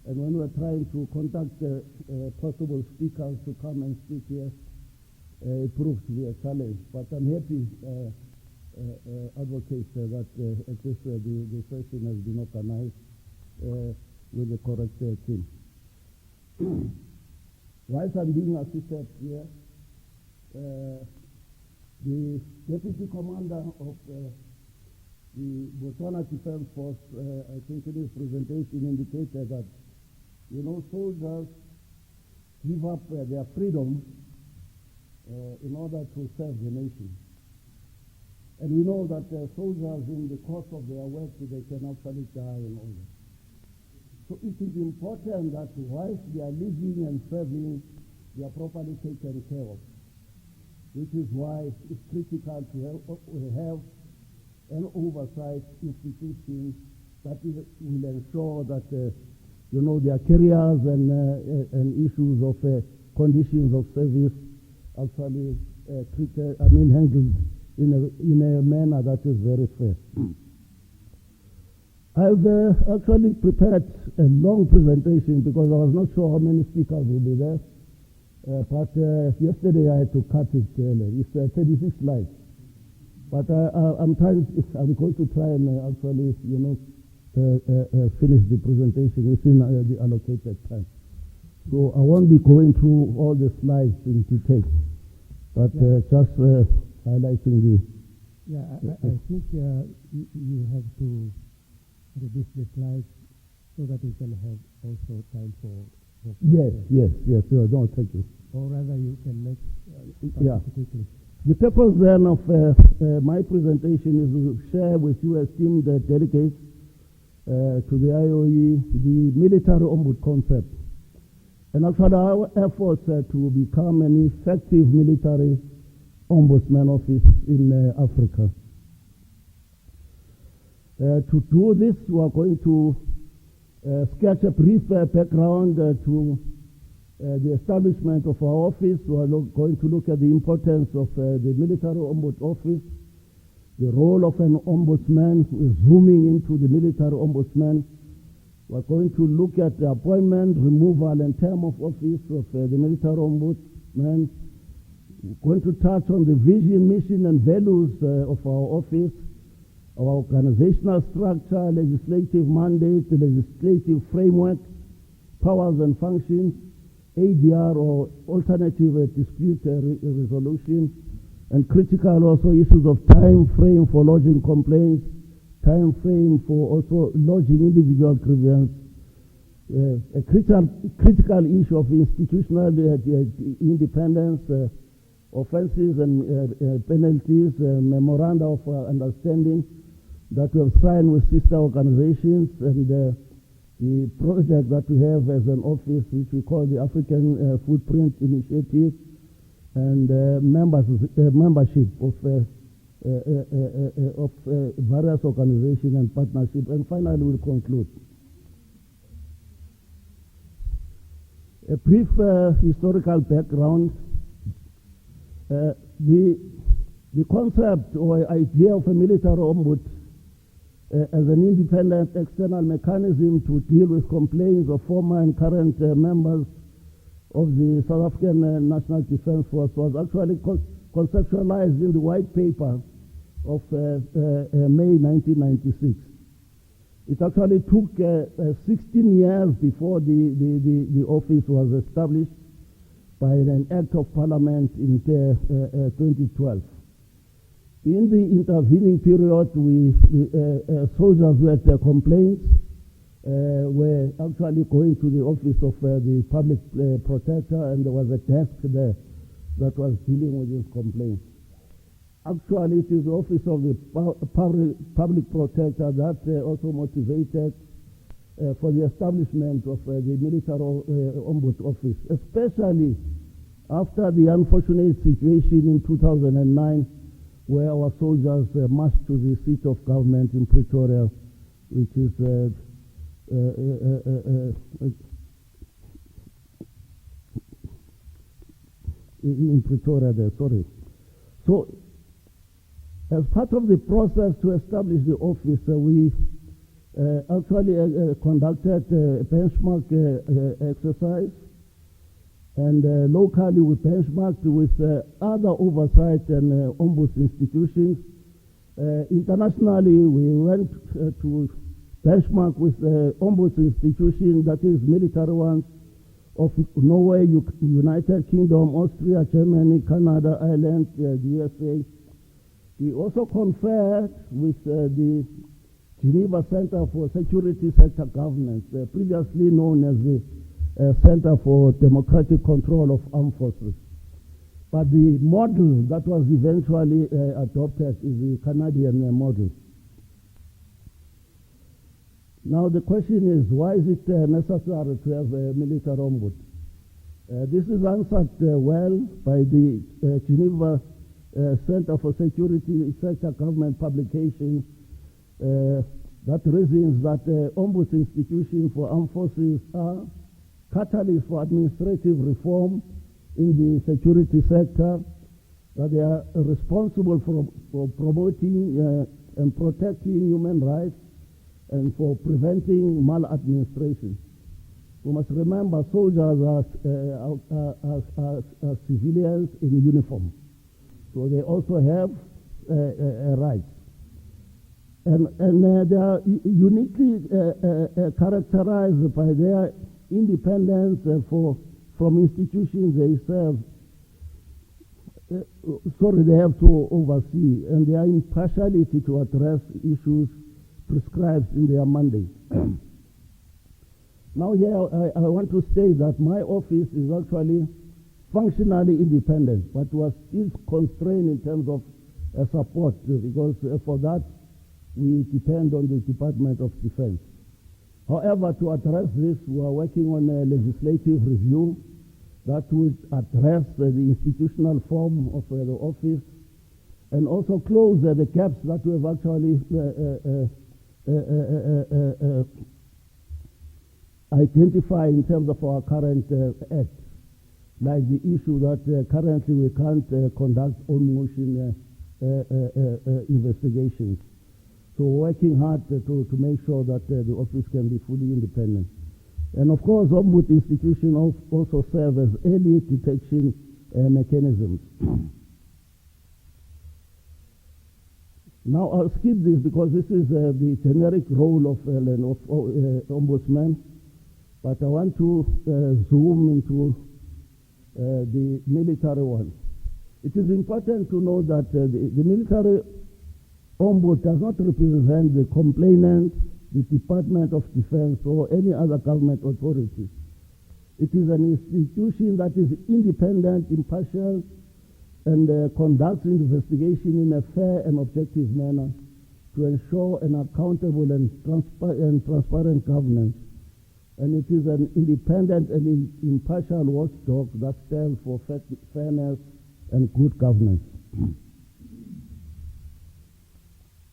and when we're trying to contact possible speakers to come and speak here, it proved to be a challenge. But I'm happy, Advocate, that at least the session has been organized with the correct team. Whilst I'm being assisted here, the Deputy Commander of the Botswana Defense Force, I think in his presentation indicated that soldiers give up their freedom in order to serve the nation. And we know that soldiers, in the course of their work, they can actually die and all that. So it is important that whilst they are living and serving, they are properly taken care of, which is why it's critical to have an oversight institution that will ensure that their careers and issues of conditions of service actually handled in a manner that is very fair. I've actually prepared a long presentation because I was not sure how many speakers will be there. But yesterday I had to cut it. It's 36 slides. But I'm going to try and actually, finish the presentation within the allocated time. So I won't be going through all the slides in detail, but just highlighting the. Yeah, I think you have to reduce the slides so that we can have also time for Yes. So don't take it. or rather you can make Yeah. quickly. The purpose then of my presentation is to share with you, esteemed delegates, to the IOE, the military ombud concept, and actually our efforts to become an effective military ombudsman office in Africa. To do this, we are going to sketch a brief background to the establishment of our office. We are going to look at the importance of the military ombud office, the role of an ombudsman, zooming into the military ombudsman. We are going to look at the appointment, removal, and term of office of the military ombudsman. We're going to touch on the vision, mission, and values of our office, our organizational structure, legislative mandate, the legislative framework, powers and functions, ADR or alternative dispute resolution, and critical also issues of time frame for lodging complaints, time frame for also lodging individual grievance, a critical issue of institutional independence, offenses and penalties, memoranda of understanding that we have signed with sister organizations, and the project that we have as an office, which we call the African Footprint Initiative, and membership of various organizations and partnerships. And finally, we'll conclude. A brief historical background. The concept or idea of a military ombud as an independent external mechanism to deal with complaints of former and current members of the South African National Defence Force was actually conceptualized in the white paper of May 1996. It actually took 16 years before the office was established by an Act of Parliament in 2012. In the intervening period, soldiers with complaints were actually going to the office of the public protector, and there was a desk there that was dealing with these complaints. Actually, it is the office of the public protector that also motivated for the establishment of the military ombud office, especially after the unfortunate situation in 2009, where our soldiers marched to the seat of government in Pretoria, which is in Pretoria there, sorry. So, as part of the process to establish the office, we actually conducted a benchmark exercise, and locally we benchmarked with other oversight and ombuds institutions. Internationally, we went to benchmark with ombuds institutions, that is military ones, of Norway, United Kingdom, Austria, Germany, Canada, Ireland, the USA. We also conferred with the Geneva Center for Security Sector Governance, previously known as the Center for Democratic Control of Armed Forces. But the model that was eventually adopted is the Canadian model. Now the question is, why is it necessary to have a military ombud? This is answered well by the Geneva Center for Security Sector Government publication that reasons that ombuds institutions for armed forces are catalysts for administrative reform in the security sector, that they are responsible for promoting and protecting human rights and for preventing maladministration. We must remember soldiers are civilians in uniform, so they also have rights. and they are uniquely characterized by their independence from institutions they serve. They have to oversee, and their impartiality to address issues prescribed in their mandate. Now here I want to state that my office is actually functionally independent, but was still constrained in terms of support, because for that we depend on the Department of Defense. However, to address this, we are working on a legislative review that would address the institutional form of the office and also close the gaps that we have actually identified in terms of our current act, like the issue that currently we can't conduct on-motion investigations. So working hard to make sure that the office can be fully independent. And of course, Ombuds institution also serve as early detection mechanisms. Now I'll skip this because this is the generic role of Ombudsman, but I want to zoom into the military one. It is important to know that the military Ombuds does not represent the complainant, the Department of Defense, or any other government authority. It is an institution that is independent, impartial, and conducts investigation in a fair and objective manner to ensure an accountable and transparent governance. And it is an independent and impartial watchdog that stands for fairness and good governance.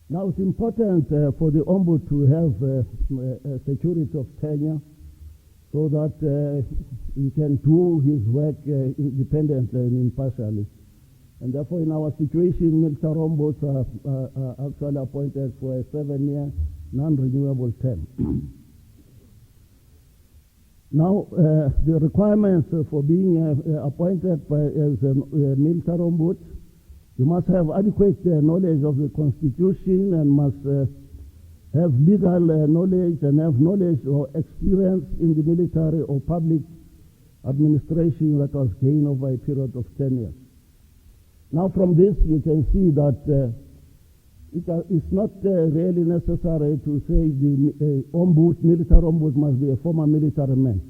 Now, it's important for the Ombuds to have a security of tenure so that he can do his work independently and impartially. And therefore, in our situation, military Ombuds are actually appointed for a 7-year non-renewable term. Now, the requirements for being appointed as a military Ombuds: you must have adequate knowledge of the Constitution and must have legal knowledge and have knowledge or experience in the military or public administration that was gained over a period of 10 years. Now from this you can see that it's not really necessary to say the military Ombuds must be a former military man.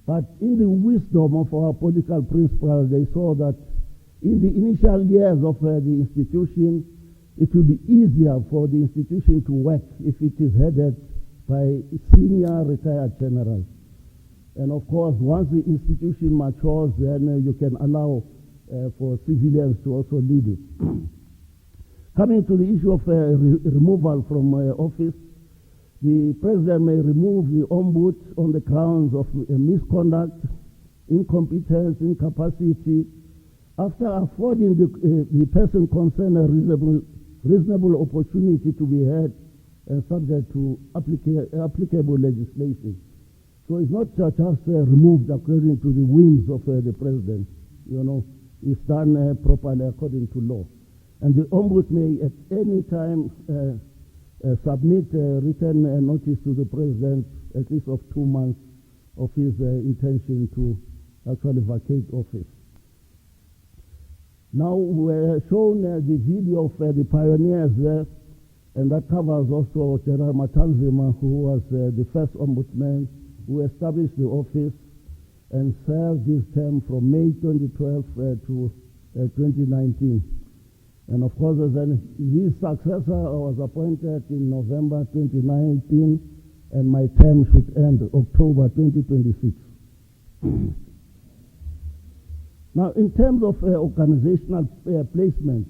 But in the wisdom of our political principles, they saw that in the initial years of the institution, it will be easier for the institution to work if it is headed by senior retired generals. And of course, once the institution matures, then you can allow for civilians to also lead it. Coming to the issue of removal from office, the president may remove the Ombuds on the grounds of misconduct, incompetence, incapacity, after affording the person concerned a reasonable opportunity to be heard and subject to applicable legislation. So it's not just removed according to the whims of the president. You know, it's done properly according to law. And the Ombuds may at any time submit written notice to the president, at least of 2 months, of his intention to actually vacate office. Now we're shown the video of the pioneers there, and that covers also General Matanzima, who was the first ombudsman who established the office and served his term from May 2012 to 2019. And of course, his successor was appointed in November 2019, and my term should end October 2026. Now, in terms of organizational placement,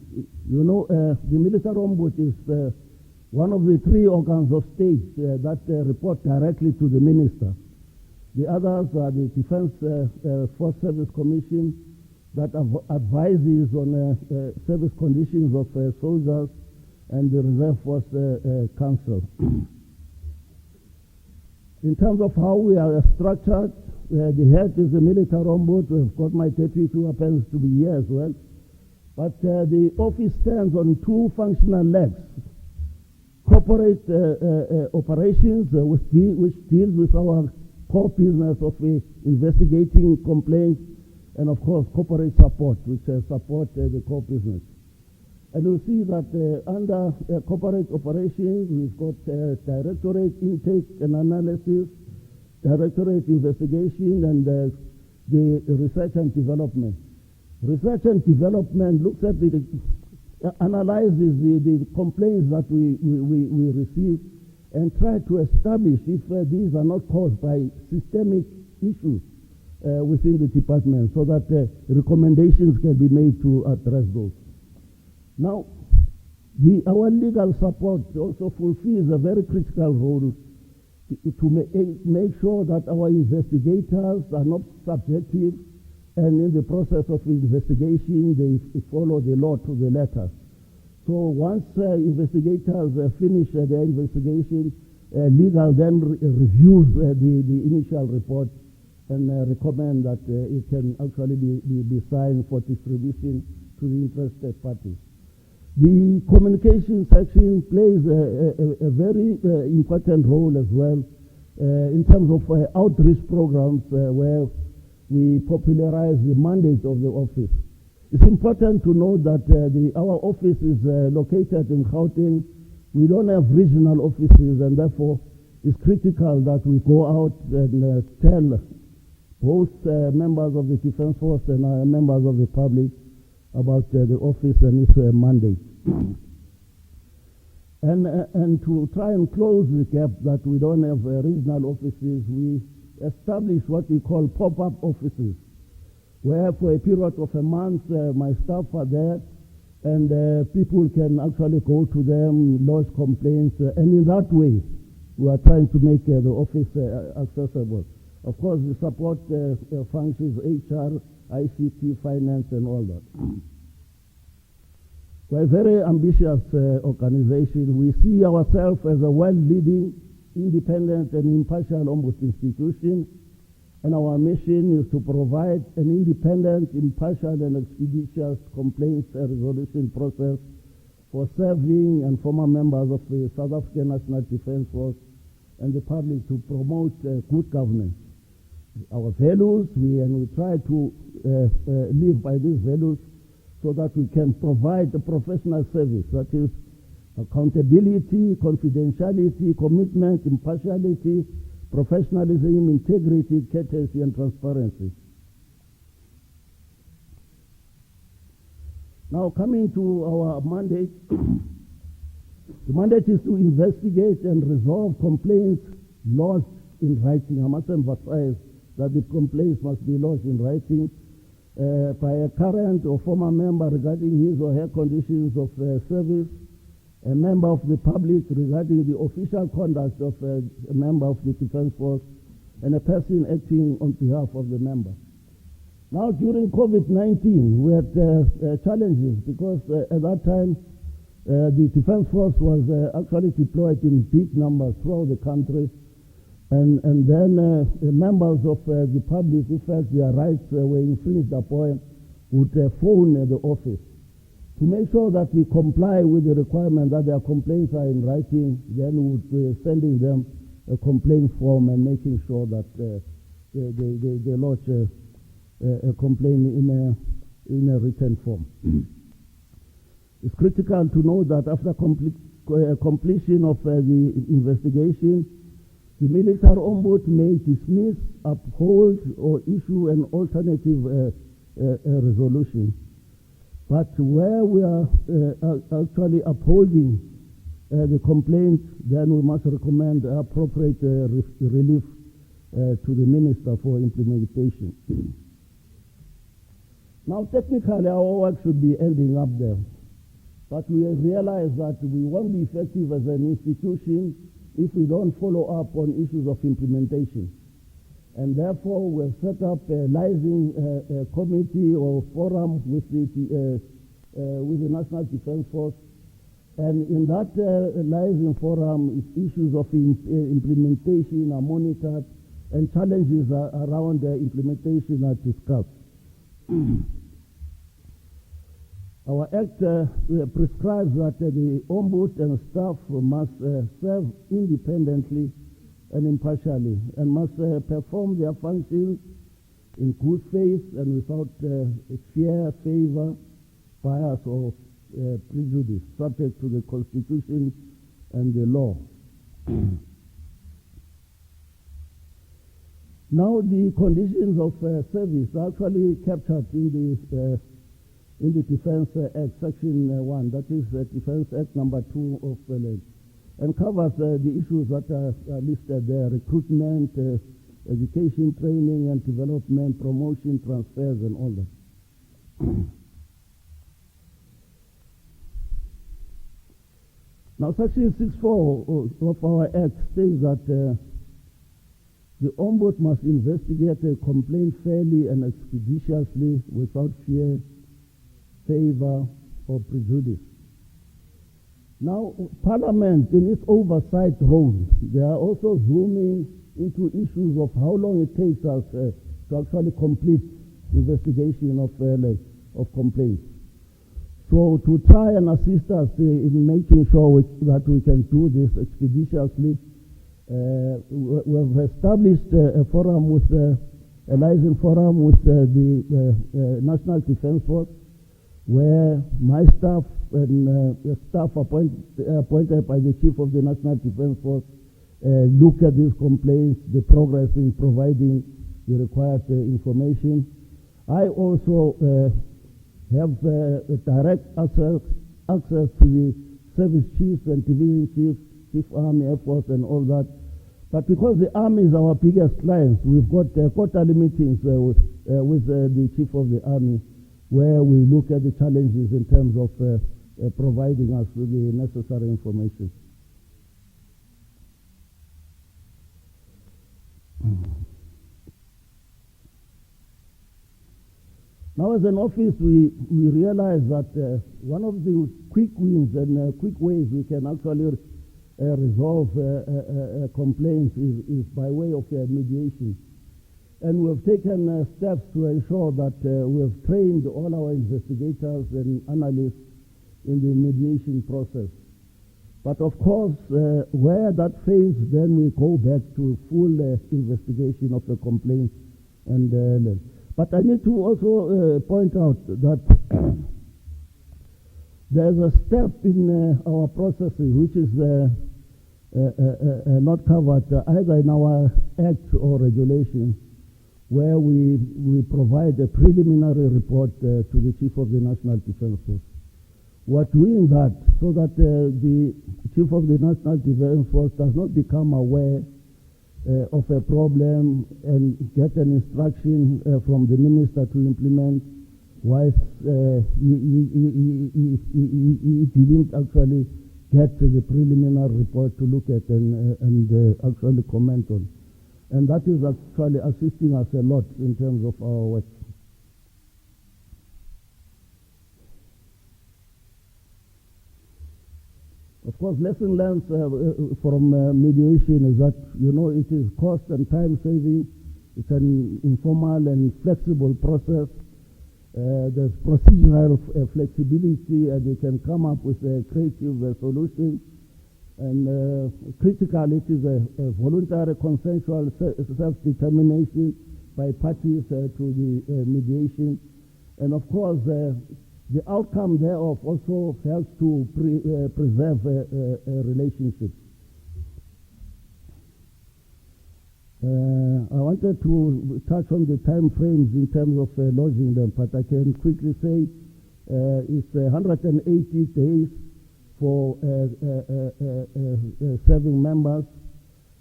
you know, the military Ombuds is one of the 3 organs of state that report directly to the minister. The others are the Defense Force Service Commission that advises on service conditions of soldiers, and the Reserve Force Council. In terms of how we are structured, the head is the military Ombuds. We've got my deputy who happens to be here as well. But the office stands on 2 functional legs: corporate operations, which deals with our core business of investigating complaints, and of course corporate support, which support the core business. And you'll see that under corporate operations, we've got directorate intake and analysis, directorate investigation, and the research and development. Research and development looks at analyzes the complaints that we receive and try to establish if these are not caused by systemic issues within the department, so that recommendations can be made to address those. Now, our legal support also fulfills a very critical role to make sure that our investigators are not subjective, and in the process of investigation, they follow the law to the letter. So once investigators finish their investigation, legal then reviews the initial report and recommend that it can actually be signed for distribution to the interested parties. The communication section plays a very important role as well in terms of outreach programs where we popularize the mandate of the office. It's important to note that our office is located in Gauteng. We don't have regional offices, and therefore it's critical that we go out and tell both members of the Defence Force and members of the public about the office and its mandate. And to try and close the gap that we don't have regional offices, we establish what we call pop-up offices, where for a period of a month my staff are there, and people can actually go to them, lodge complaints, and in that way we are trying to make the office accessible. Of course, the support functions, HR, ICT, finance, and all that. We're a very ambitious organization. We see ourselves as a world-leading, independent and impartial ombuds institution, and our mission is to provide an independent, impartial and expeditious complaints resolution process for serving and former members of the South African National Defence Force and the public to promote good governance. Our values, we try to live by these values so that we can provide a professional service, that is accountability, confidentiality, commitment, impartiality, professionalism, integrity, courtesy, and transparency. Now, coming to our mandate, the mandate is to investigate and resolve complaints lodged in writing. I must emphasize that the complaints must be lodged in writing by a current or former member regarding his or her conditions of service, a member of the public regarding the official conduct of a member of the Defence Force, and a person acting on behalf of the member. Now, during COVID-19, we had challenges because at that time, the Defence Force was actually deployed in big numbers throughout the country, and then members of the public who felt their rights were infringed upon would phone the office. To make sure that we comply with the requirement that their complaints are in writing, then we would be sending them a complaint form and making sure that they lodge a complaint in a written form. It's critical to know that after completion of the investigation, the military ombuds may dismiss, uphold, or issue an alternative resolution. But where we are actually upholding the complaint, then we must recommend appropriate relief to the Minister for implementation. Now, technically, our work should be ending up there. But we realize that we won't be effective as an institution if we don't follow up on issues of implementation. And therefore, we've set up a liaising committee or forum with the National Defence Force. And in that liaising forum, issues of implementation are monitored and challenges around implementation are discussed. Our Act prescribes that the Ombuds and staff must serve independently and impartially and must perform their functions in good faith and without fear, favor, bias, or prejudice, subject to the Constitution and the law. Now, the conditions of service are actually captured in the Defense Act, Section 1, that is Defense Act number 2 of and covers the issues that are listed there: recruitment, education, training and development, promotion, transfers, and all that. Now, Section 6.4 of our Act states that the Ombuds must investigate a complaint fairly and expeditiously without fear, favor, or prejudice. Now, Parliament, in its oversight role, they are also zooming into issues of how long it takes us to actually complete investigation of complaints. So, to try and assist us in making sure that we can do this expeditiously, we have established a forum with a liaison forum with the National Defense Force, where my staff and staff appointed by the Chief of the National Defense Force look at these complaints, the progress in providing the required information. I also have direct access to the service chiefs and division chiefs, Chief Army, Air Force, and all that. But because the Army is our biggest client, we've got quarterly meetings with the Chief of the Army, where we look at the challenges in terms of providing us with the necessary information. Now, as an office, we realize that one of the quick wins and quick ways we can actually resolve complaints is by way of mediation. And we have taken steps to ensure that we have trained all our investigators and analysts in the mediation process. But of course, where that fails, then we go back to full investigation of the complaint. But I need to also point out that there's a step in our processes which is not covered either in our act or regulation, where we provide a preliminary report to the Chief of the National Defense Force. We're doing that so that the Chief of the National Defense Force does not become aware of a problem and get an instruction from the minister to implement, whilst he didn't actually get the preliminary report to look at and actually comment on. And that is actually assisting us a lot in terms of our work. Of course, lesson learned from mediation is that, it is cost and time saving. It's an informal and flexible process. There's procedural flexibility, and you can come up with a creative solution. And critically, it is a voluntary consensual self-determination by parties to the mediation. And of course, the outcome thereof also helps to preserve a relationship. I wanted to touch on the time frames in terms of lodging them, but I can quickly say it's 180 days for serving members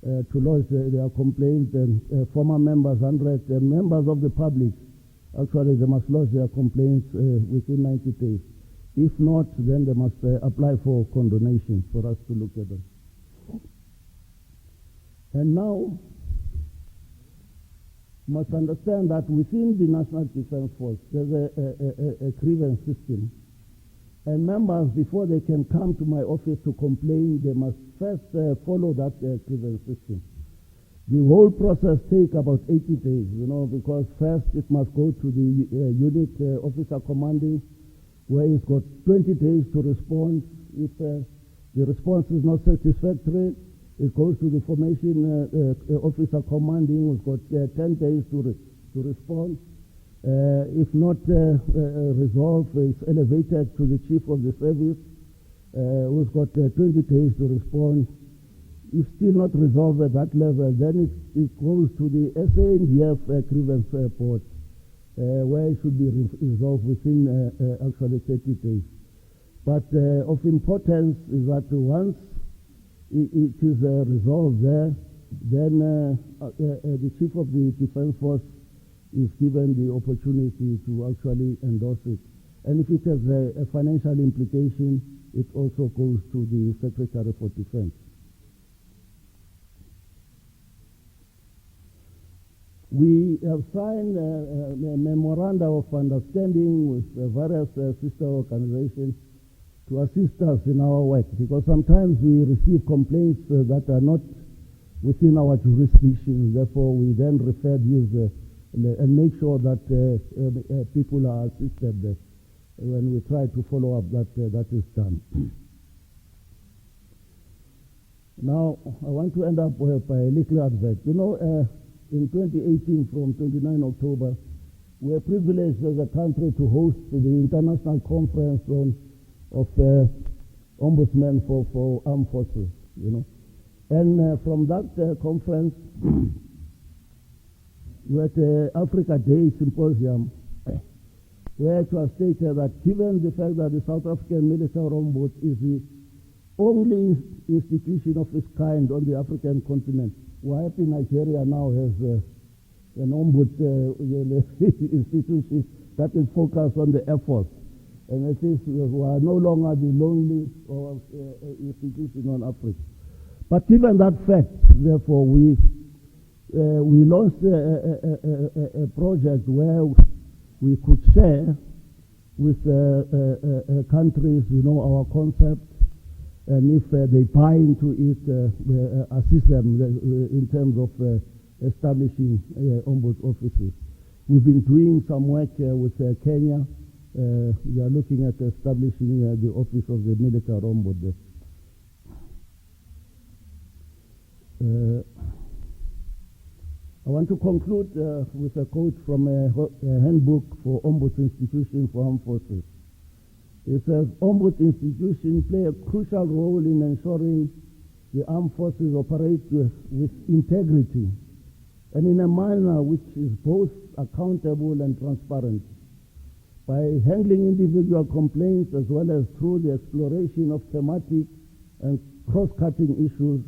to lodge their complaints, and former members 100, and members of the public, actually they must lodge their complaints within 90 days. If not, then they must apply for condonation for us to look at them. And now, you must understand that within the National Defense Force, there's a grievance system. And members, before they can come to my office to complain, they must first follow that grievance system. The whole process takes about 80 days, because first it must go to the unit officer commanding, where it's got 20 days to respond. If the response is not satisfactory, it goes to the formation officer commanding, who's got 10 days to respond. If not resolved, it's elevated to the chief of the service, who's got 20 days to respond. If still not resolved at that level, then it goes to the SANDF grievance board, where it should be resolved within actually 30 days. But of importance is that once it is resolved there, then the chief of the defense force is given the opportunity to actually endorse it. And if it has a financial implication, it also goes to the Secretary for Defense. We have signed a memoranda of understanding with various sister organizations to assist us in our work, because sometimes we receive complaints that are not within our jurisdiction. Therefore, we then refer these and make sure that people are assisted when we try to follow up that is done. Now, I want to end up by a little advert. You know, in 2018, from 29 October, we were privileged as a country to host the international conference of ombudsmen for armed forces, you know. And from that conference, we had Africa Day Symposium, where it was stated that given the fact that the South African Military Ombuds is the only institution of its kind on the African continent, we're happy Nigeria now has an ombuds institution that is focused on the Air Force. And it is, we are no longer the lonely institution on Africa. But given that fact, therefore, we launched a project where we could share with countries, you know, our concept, and if they buy into it, assist them in terms of establishing ombuds offices. We've been doing some work with Kenya. We are looking at establishing the office of the military ombud. I want to conclude with a quote from a handbook for ombuds institutions for armed forces. It says, ombuds institutions play a crucial role in ensuring the armed forces operate with integrity and in a manner which is both accountable and transparent. By handling individual complaints as well as through the exploration of thematic and cross-cutting issues,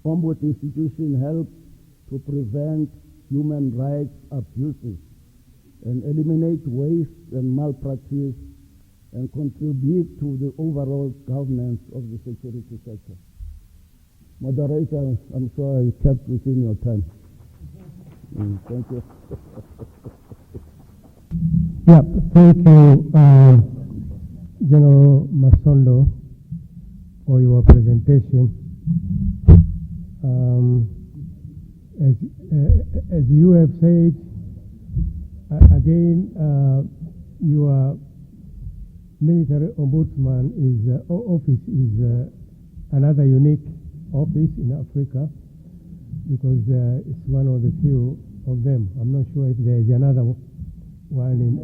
ombuds institutions help to prevent human rights abuses and eliminate waste and malpractice and contribute to the overall governance of the security sector. Moderator, I'm sure you kept within your time. Thank you. Yeah, thank you, General Masondo, for your presentation. As you have said, again, your military ombudsman office is another unique office in Africa, because it's one of the few of them. I'm not sure if there is another one in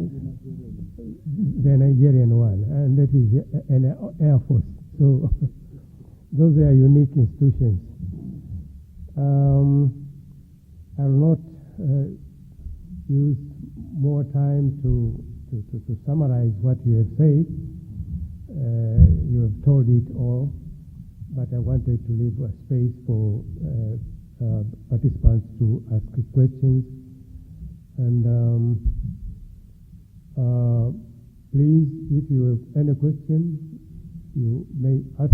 the Nigerian one, and that is an Air Force. So those are unique institutions. I will not use more time to summarize what you have said. You have told it all, but I wanted to leave a space for participants to ask questions. And please, if you have any question, you may ask,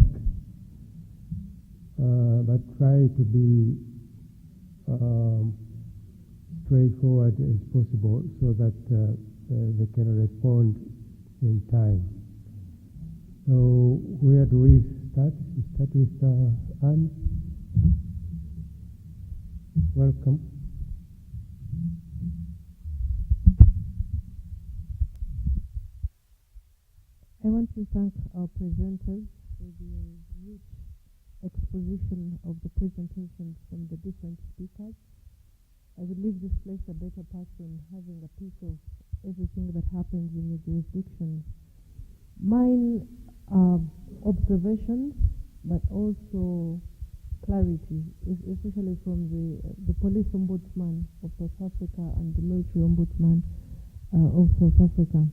but try to be straightforward as possible so that they can respond in time. So where do we start? We start with Anne. Welcome. I want to thank our presenters for the rich exposition of the presentations from the different speakers. I would leave this place a better person having a piece of everything that happens in your jurisdiction. Mine are observations, but also clarity, especially from the police ombudsman of South Africa and the military ombudsman of South Africa.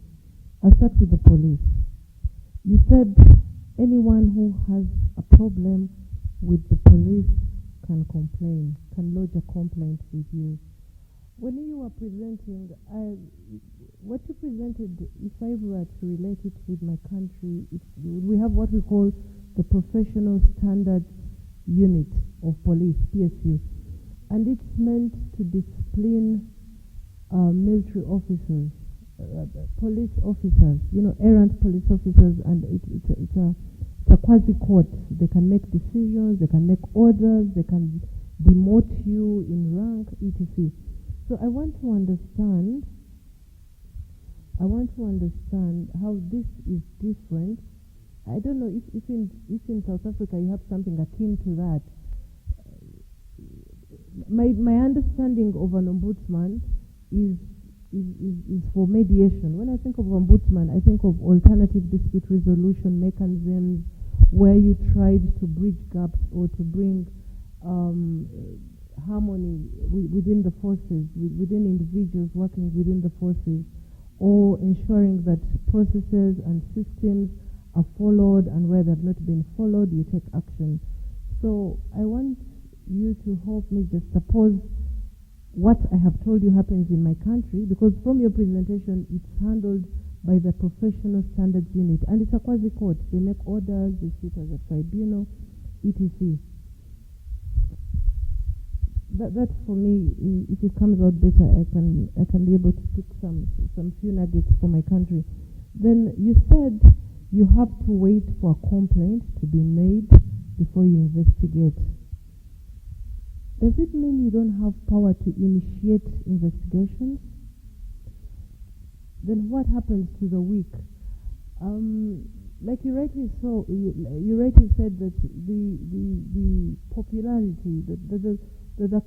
I'll start with the police. You said anyone who has a problem with the police can complain, can lodge a complaint with you. When you were presenting, what you presented, if I were to relate it with my country, we have what we call the Professional Standards Unit of Police, PSU, and it's meant to discipline military officers, police officers, errant police officers, and it's a quasi-court. They can make decisions, they can make orders, they can demote you in rank, etc. So I want to understand how this is different. I don't know if in South Africa you have something akin to that. My understanding of an ombudsman is for mediation. When I think of ombudsman, I think of alternative dispute resolution mechanisms where you tried to bridge gaps or to bring harmony within the forces, within individuals working within the forces, or ensuring that processes and systems are followed, and where they have not been followed, you take action. So I want you to help me just suppose what I have told you happens in my country, because from your presentation, it's handled by the Professional Standards Unit, and it's a quasi-court. They make orders, they sit as a tribunal, etc. That for me, if it comes out better, I can be able to pick some few nuggets for my country. Then you said you have to wait for a complaint to be made before you investigate. Does it mean you don't have power to initiate investigations? Then what happens to the weak? Like you rightly said that the popularity, the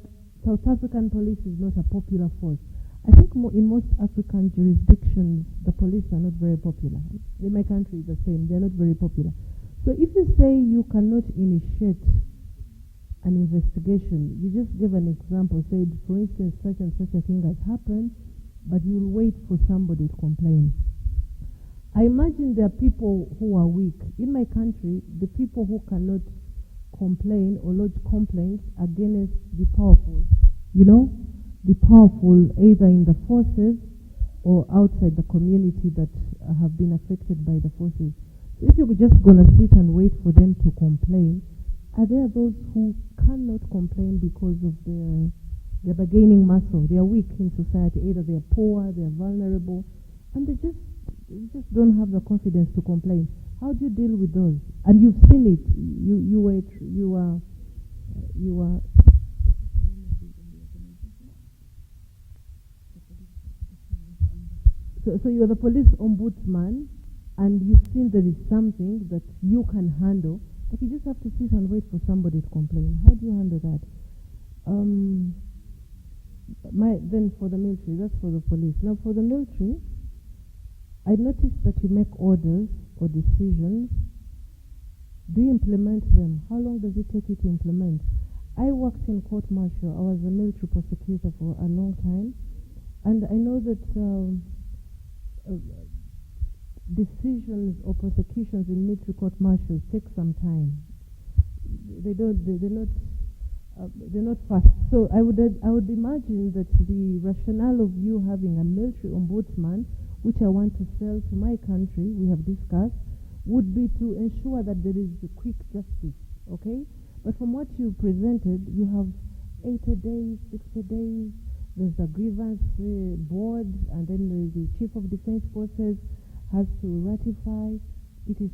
South African police is not a popular force. I think in most African jurisdictions, the police are not very popular. In my country, the same. They're not very popular. So if you say you cannot initiate an investigation, you just give an example, said, for instance, such and such a thing has happened, but you'll wait for somebody to complain. I imagine there are people who are weak. In my country, the people who cannot complain or lodge complaints against the powerful, the powerful either in the forces or outside the community that have been affected by the forces. So if you're just going to sit and wait for them to complain, are there those who cannot complain because of their bargaining muscle? They are weak in society. Either they are poor, they are vulnerable, and they just don't have the confidence to complain. How do you deal with those? And you've seen it. You are. So you're the police ombudsman, and you've seen there is something that you can handle, but you just have to sit and wait for somebody to complain. How do you handle that? Then for the military, that's for the police. Now for the military, I noticed that you make orders or decisions. Do you implement them? How long does it take you to implement? I worked in court martial. I was a military prosecutor for a long time, and I know that decisions or prosecutions in military court martials take some time. They're not fast. So I would imagine that the rationale of you having a military ombudsman, which I want to sell to my country, we have discussed, would be to ensure that there is a quick justice, okay? But from what you presented, you have 80 days, 60 days, there's a grievance board, and then the Chief of Defense Forces has to ratify, etc.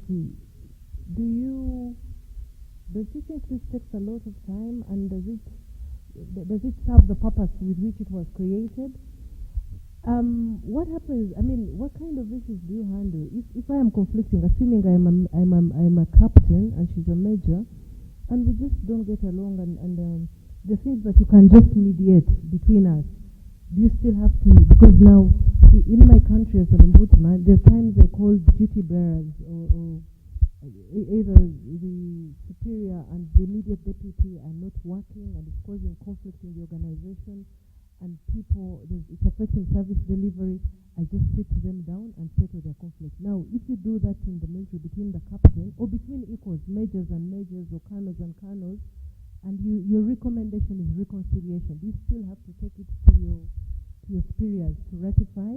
Does you think this takes a lot of time, and does it serve the purpose with which it was created? What happens? I mean, what kind of issues do you handle if I am conflicting? Assuming I'm a captain and she's a major, and we just don't get along, and the things that you can just mediate between us. Do you still have to? Because now, in my country as an ombudsman, there are times I call duty bearers or either the superior and the immediate deputy are not working, and it's causing conflict in the organization, and people, it's affecting service delivery. I just sit them down and settle their conflict. Now, if you do that in the military between the captain or between equals, majors and majors or colonels and colonels, and your recommendation is reconciliation, do you still have to take it to your superiors to ratify?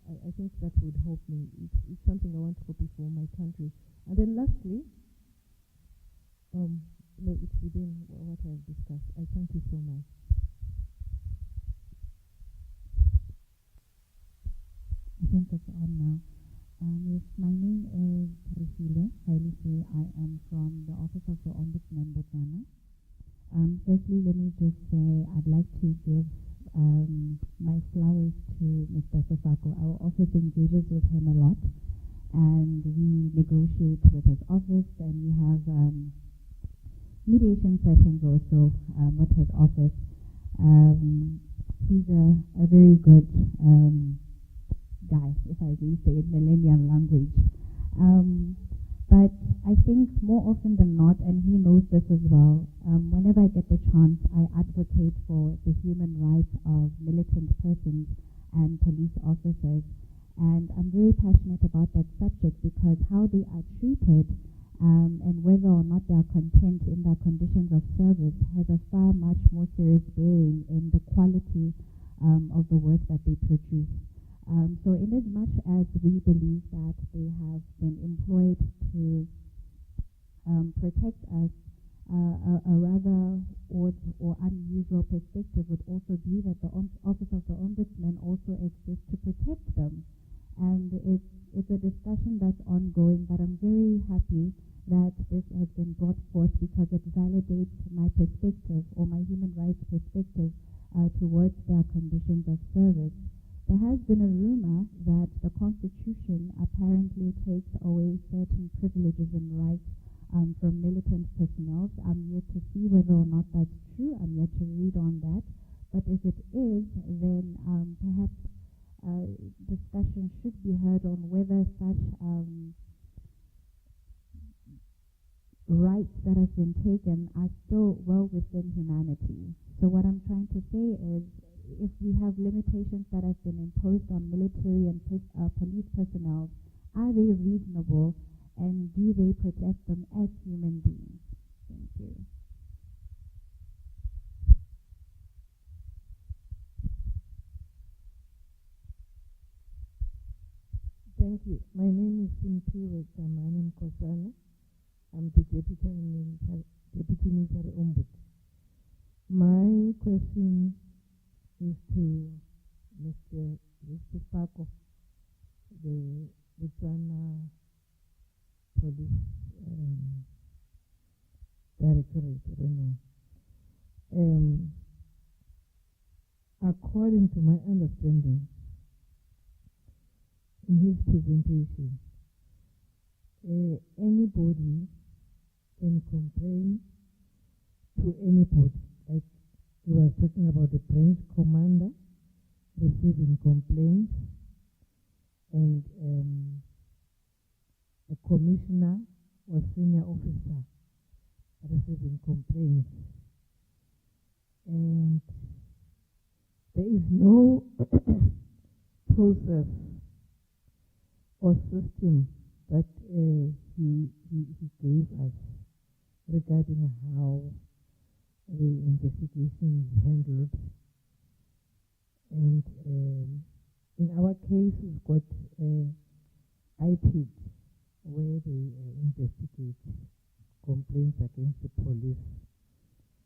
I think that would help me. It's something I want to copy for my country. And then lastly, no, it's within what I've discussed. I thank you so much. I think it's on now. Yes, my name is Priscilla Hailise. I am from the Office of the Ombudsman, Botswana. Firstly, let me just say I'd like to give my flowers to Mr. Sasako. Our office engages with him a lot, and we negotiate with his office, and we have mediation sessions also with his office. He's a very good guy, if I may say it, millennial language. But I think more often than not, and he knows this as well, whenever I get the chance, I advocate for the human rights of militant persons and police officers. And I'm very passionate about that subject because how they are treated and whether or not they are content in their conditions of service has a far much more serious bearing in the quality of the work that they produce. So in as much as we believe that they have been employed to protect us, a rather odd or unusual perspective would also be that the Office of the Ombudsman also exists to protect them. And it's a discussion that's ongoing, but I'm very happy that this has been brought forth because it validates my perspective or my human rights perspective towards their conditions of service. There has been a rumor that the Constitution apparently takes away certain privileges and rights from militant personnel. I'm yet to see whether or not that's true. I'm yet to read on that. But if it is, then perhaps discussion should be heard on whether such rights that have been taken are still well within humanity. So what I'm trying to say is, if we have limitations that have been imposed on military and police personnel, are they reasonable and do they protect them as human beings? Thank you. Thank you. My name is Simpiwe Kamanem Kosana. I'm the Deputy Minister Ombuds. My question is to Mr. Sparko, the Botswana Police Directorate. I don't know. According to my understanding, in his presentation, anybody can complain to anybody. Like he was talking about the branch commander receiving complaints and a commissioner or senior officer receiving complaints. And there is no process or system that he gave us regarding how the investigation is handled. And in our case, we've got IPID, where they investigate complaints against the police,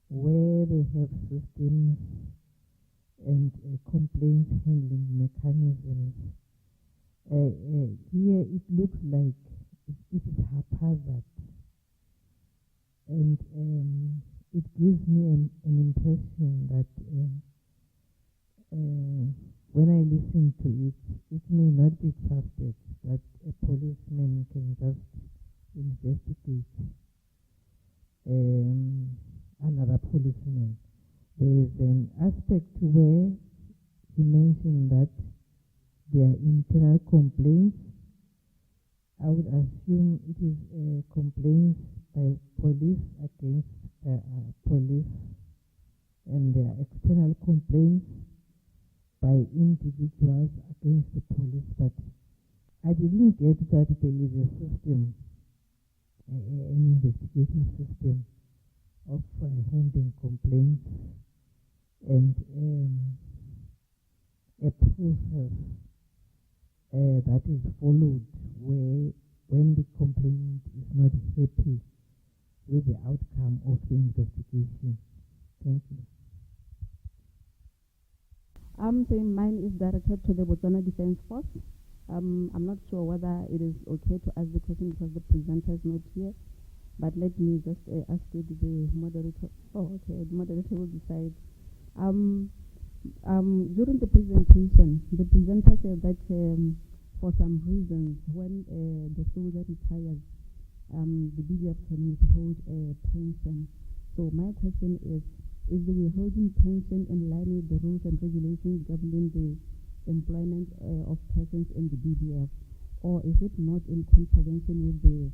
where they have systems and complaints handling mechanisms. Here it looks like it is haphazard, and it gives me an impression that when I listen to it, it may not be trusted that a policeman can just investigate another policeman. There is an aspect where he mentioned that there are internal complaints. I would assume it is complaints by police against police, and there are external complaints by individuals against the police, but I didn't get that there is a system, an investigative system of handling complaints and a process that is followed where when the complainant is not happy with the outcome of the investigation. Thank you. I'm saying mine is directed to the Botswana Defence Force. I'm not sure whether it is okay to ask the question because the presenter is not here, but let me just ask it to the moderator. Oh, okay, the moderator will decide. During the presentation, the presenter said that for some reasons, when the soldier retires, the BDF can withhold a pension. So my question is the withholding pension in line with the rules and regulations governing the employment of persons in the BDF, or is it not in contravention with the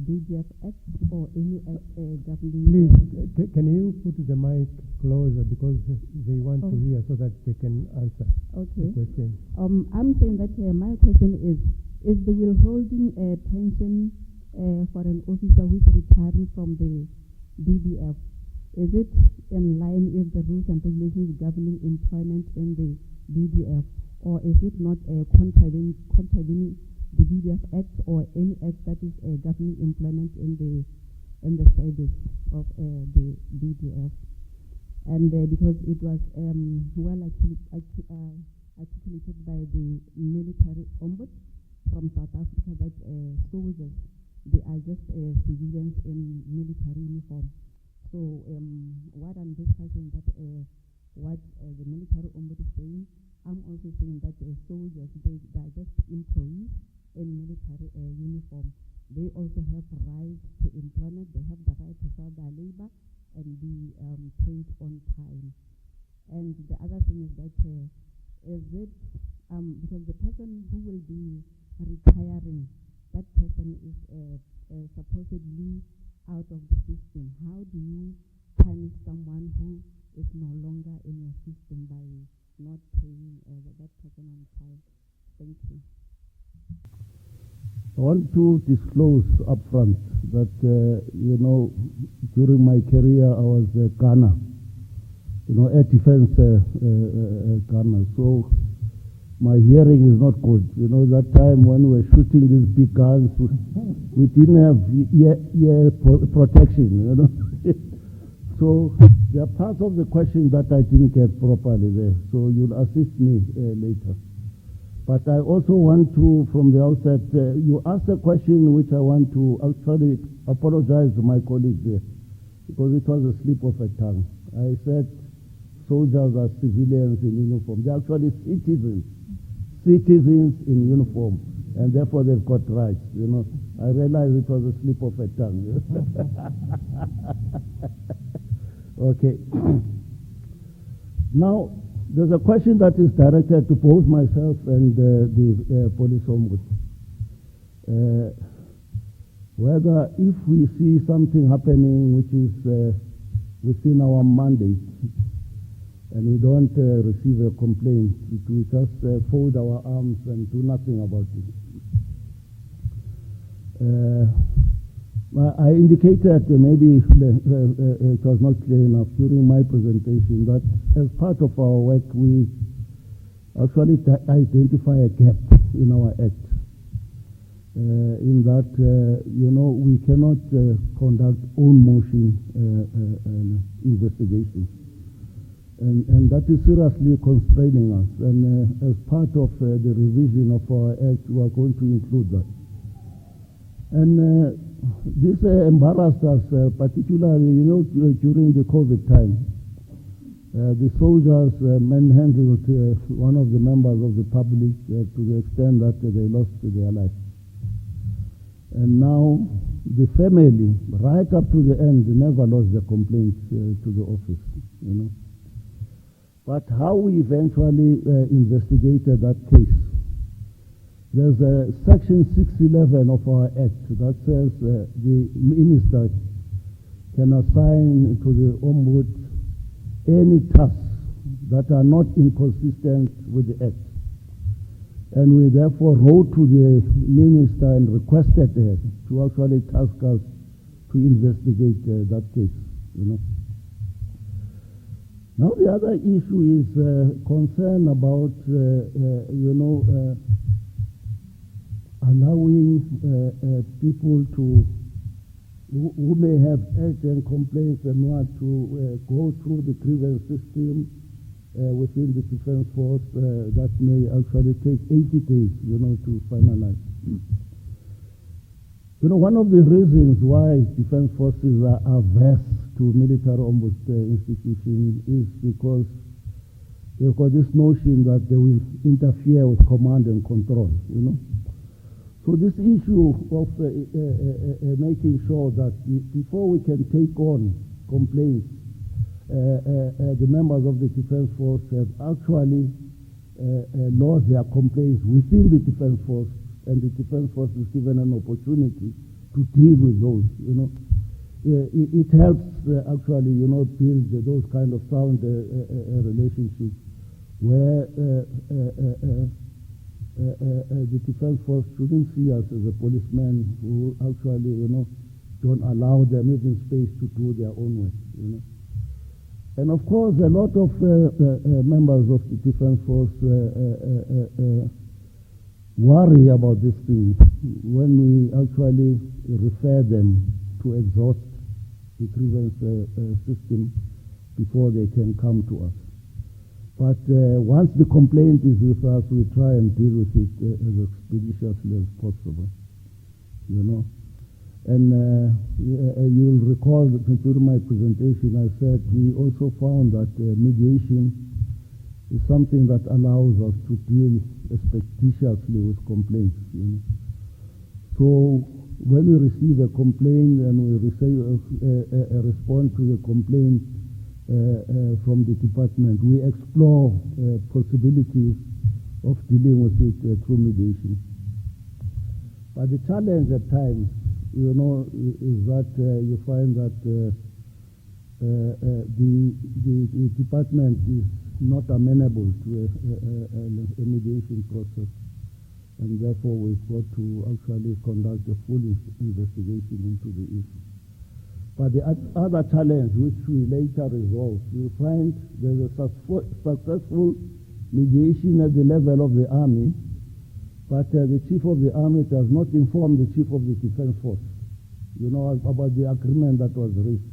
BDF Act or any act governing? Please, can you put the mic closer because they want to hear so that they can answer the question. I'm saying that my question is the withholding pension for an officer who is retiring from the BDF, is it in line with the rules and regulations governing employment in the BDF, or is it not contravening the BDF Act or any act that is governing employment in the service of the BDF? And because it was well articulated by the military ombuds from South Africa that soldiers, they are just civilians in military uniform. So what I'm discussing that what the military ombuds is saying, I'm also saying that soldiers, they are just employees in military uniform. They also have rights to employment. They have the right to sell their labor and be paid on time. And the other thing is that is it because the person who will be retiring, that person is supposedly out of the system. How do you punish someone who is no longer in your system by not paying that person on time? Thank you. I want to disclose upfront that, during my career I was a gunner, air defense gunner. So my hearing is not good. That time when we were shooting these big guns, we didn't have ear protection, So there are parts of the question that I didn't get properly there. So you'll assist me later. But I also want to, from the outset, you asked a question which I want to actually apologize to my colleagues there, because it was a slip of a tongue. I said soldiers are civilians in uniform. They're actually citizens in uniform, and therefore they've got rights. I realized it was a slip of a tongue. Okay. Now, there's a question that is directed to both myself and the police ombuds. Whether if we see something happening which is within our mandate and we don't receive a complaint, we just fold our arms and do nothing about it. I indicated, maybe it was not clear enough during my presentation, that as part of our work we actually identify a gap in our act, in that we cannot conduct own motion investigations, and that is seriously constraining us, and as part of the revision of our act we are going to include that. And this embarrassed us, particularly, during the COVID time. The soldiers manhandled one of the members of the public to the extent that they lost their life. And now the family, right up to the end, never lost the complaint to the office, you know. But how we eventually investigated that case, there's a section 611 of our act that says the minister can assign to the Ombuds any tasks that are not inconsistent with the act. And we therefore wrote to the minister and requested her to actually task us to investigate that case, you know. Now the other issue is concern about, you know, allowing people to who may have urgent complaints and want to go through the grievance system within the defense force that may actually take 80 days, you know, to finalize. You know, one of the reasons why defense forces are averse to military ombuds institution is because they've got this notion that they will interfere with command and control, you know. So this issue of making sure that before we can take on complaints, the members of the defense force have actually lodged their complaints within the defense force, and the defense force is given an opportunity to deal with those, you know. It helps actually, you know, build those kind of sound relationships where the defense force shouldn't see us as a policeman who actually, you know, don't allow them even space to do their own work, you know. And of course, a lot of members of the defense force worry about this thing when we actually refer them to exhaust the grievance system before they can come to us. But once the complaint is with us, we try and deal with it as expeditiously as possible, you know. And you'll recall that during my presentation I said we also found that mediation is something that allows us to deal expeditiously with complaints, you know. So when we receive a complaint and we receive a response to the complaint from the department, we explore possibilities of dealing with it through mediation. But the challenge at times, you know, is that you find that the department is not amenable to a mediation process, and therefore we've got to actually conduct a full investigation into the issue. But the other challenge, which we later resolved, you find there's a successful mediation at the level of the army, but the chief of the army does not inform the chief of the defense force, you know, about the agreement that was reached.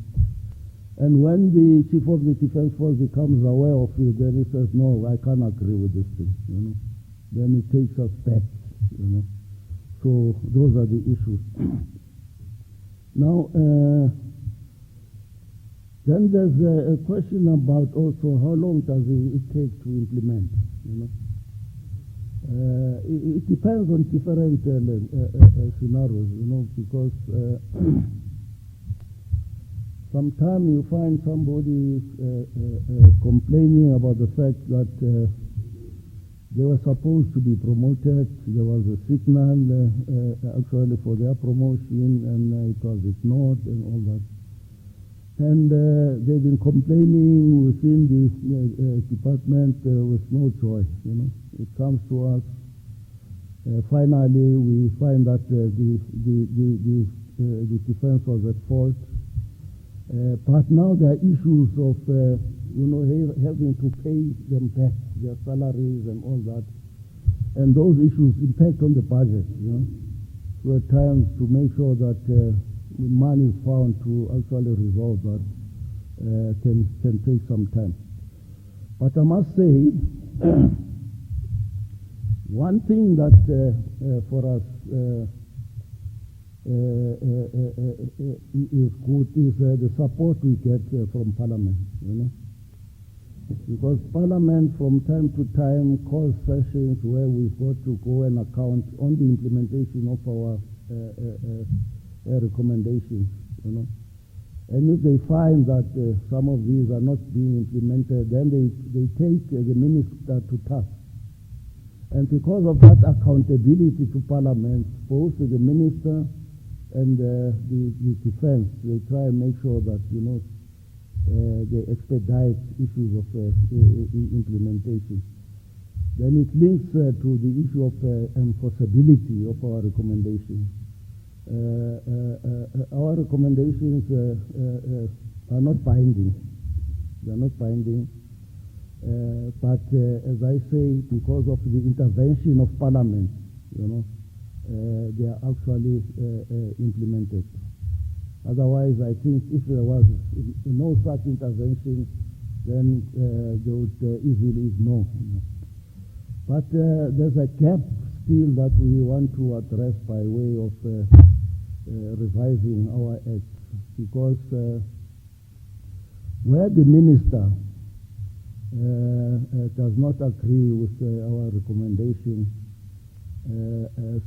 And when the chief of the defense force becomes aware of it, then he says, no, I can't agree with this thing, you know. Then it takes us back, you know. So those are the issues. Now, then there's a question about also how long does it take to implement, you know. It depends on different scenarios, you know, because sometimes you find somebody complaining about the fact that they were supposed to be promoted. There was a signal actually for their promotion, and it was ignored and all that. And they've been complaining within the department with no joy, you know. It comes to us. Finally, we find that the defense was at fault. But now there are issues of, you know, having to pay them back their salaries and all that. And those issues impact on the budget, you know. So at times to make sure that money is found to actually resolve that can take some time. But I must say, one thing that for us is good is the support we get from Parliament, you know. because Parliament from time to time calls sessions where we've got to go and account on the implementation of our recommendations, you know. And if they find that some of these are not being implemented, then they take the minister to task. And because of that accountability to Parliament, both the minister and the defense, they try and make sure that, you know, they expedite issues of implementation. Then it links to the issue of enforceability of our recommendations. Our recommendations are not binding. They are not binding. But as I say, because of the intervention of Parliament, you know, they are actually implemented. Otherwise, I think if there was no such intervention, then they would easily ignore. But there's a gap still that we want to address by way of revising our act, because where the minister does not agree with our recommendation,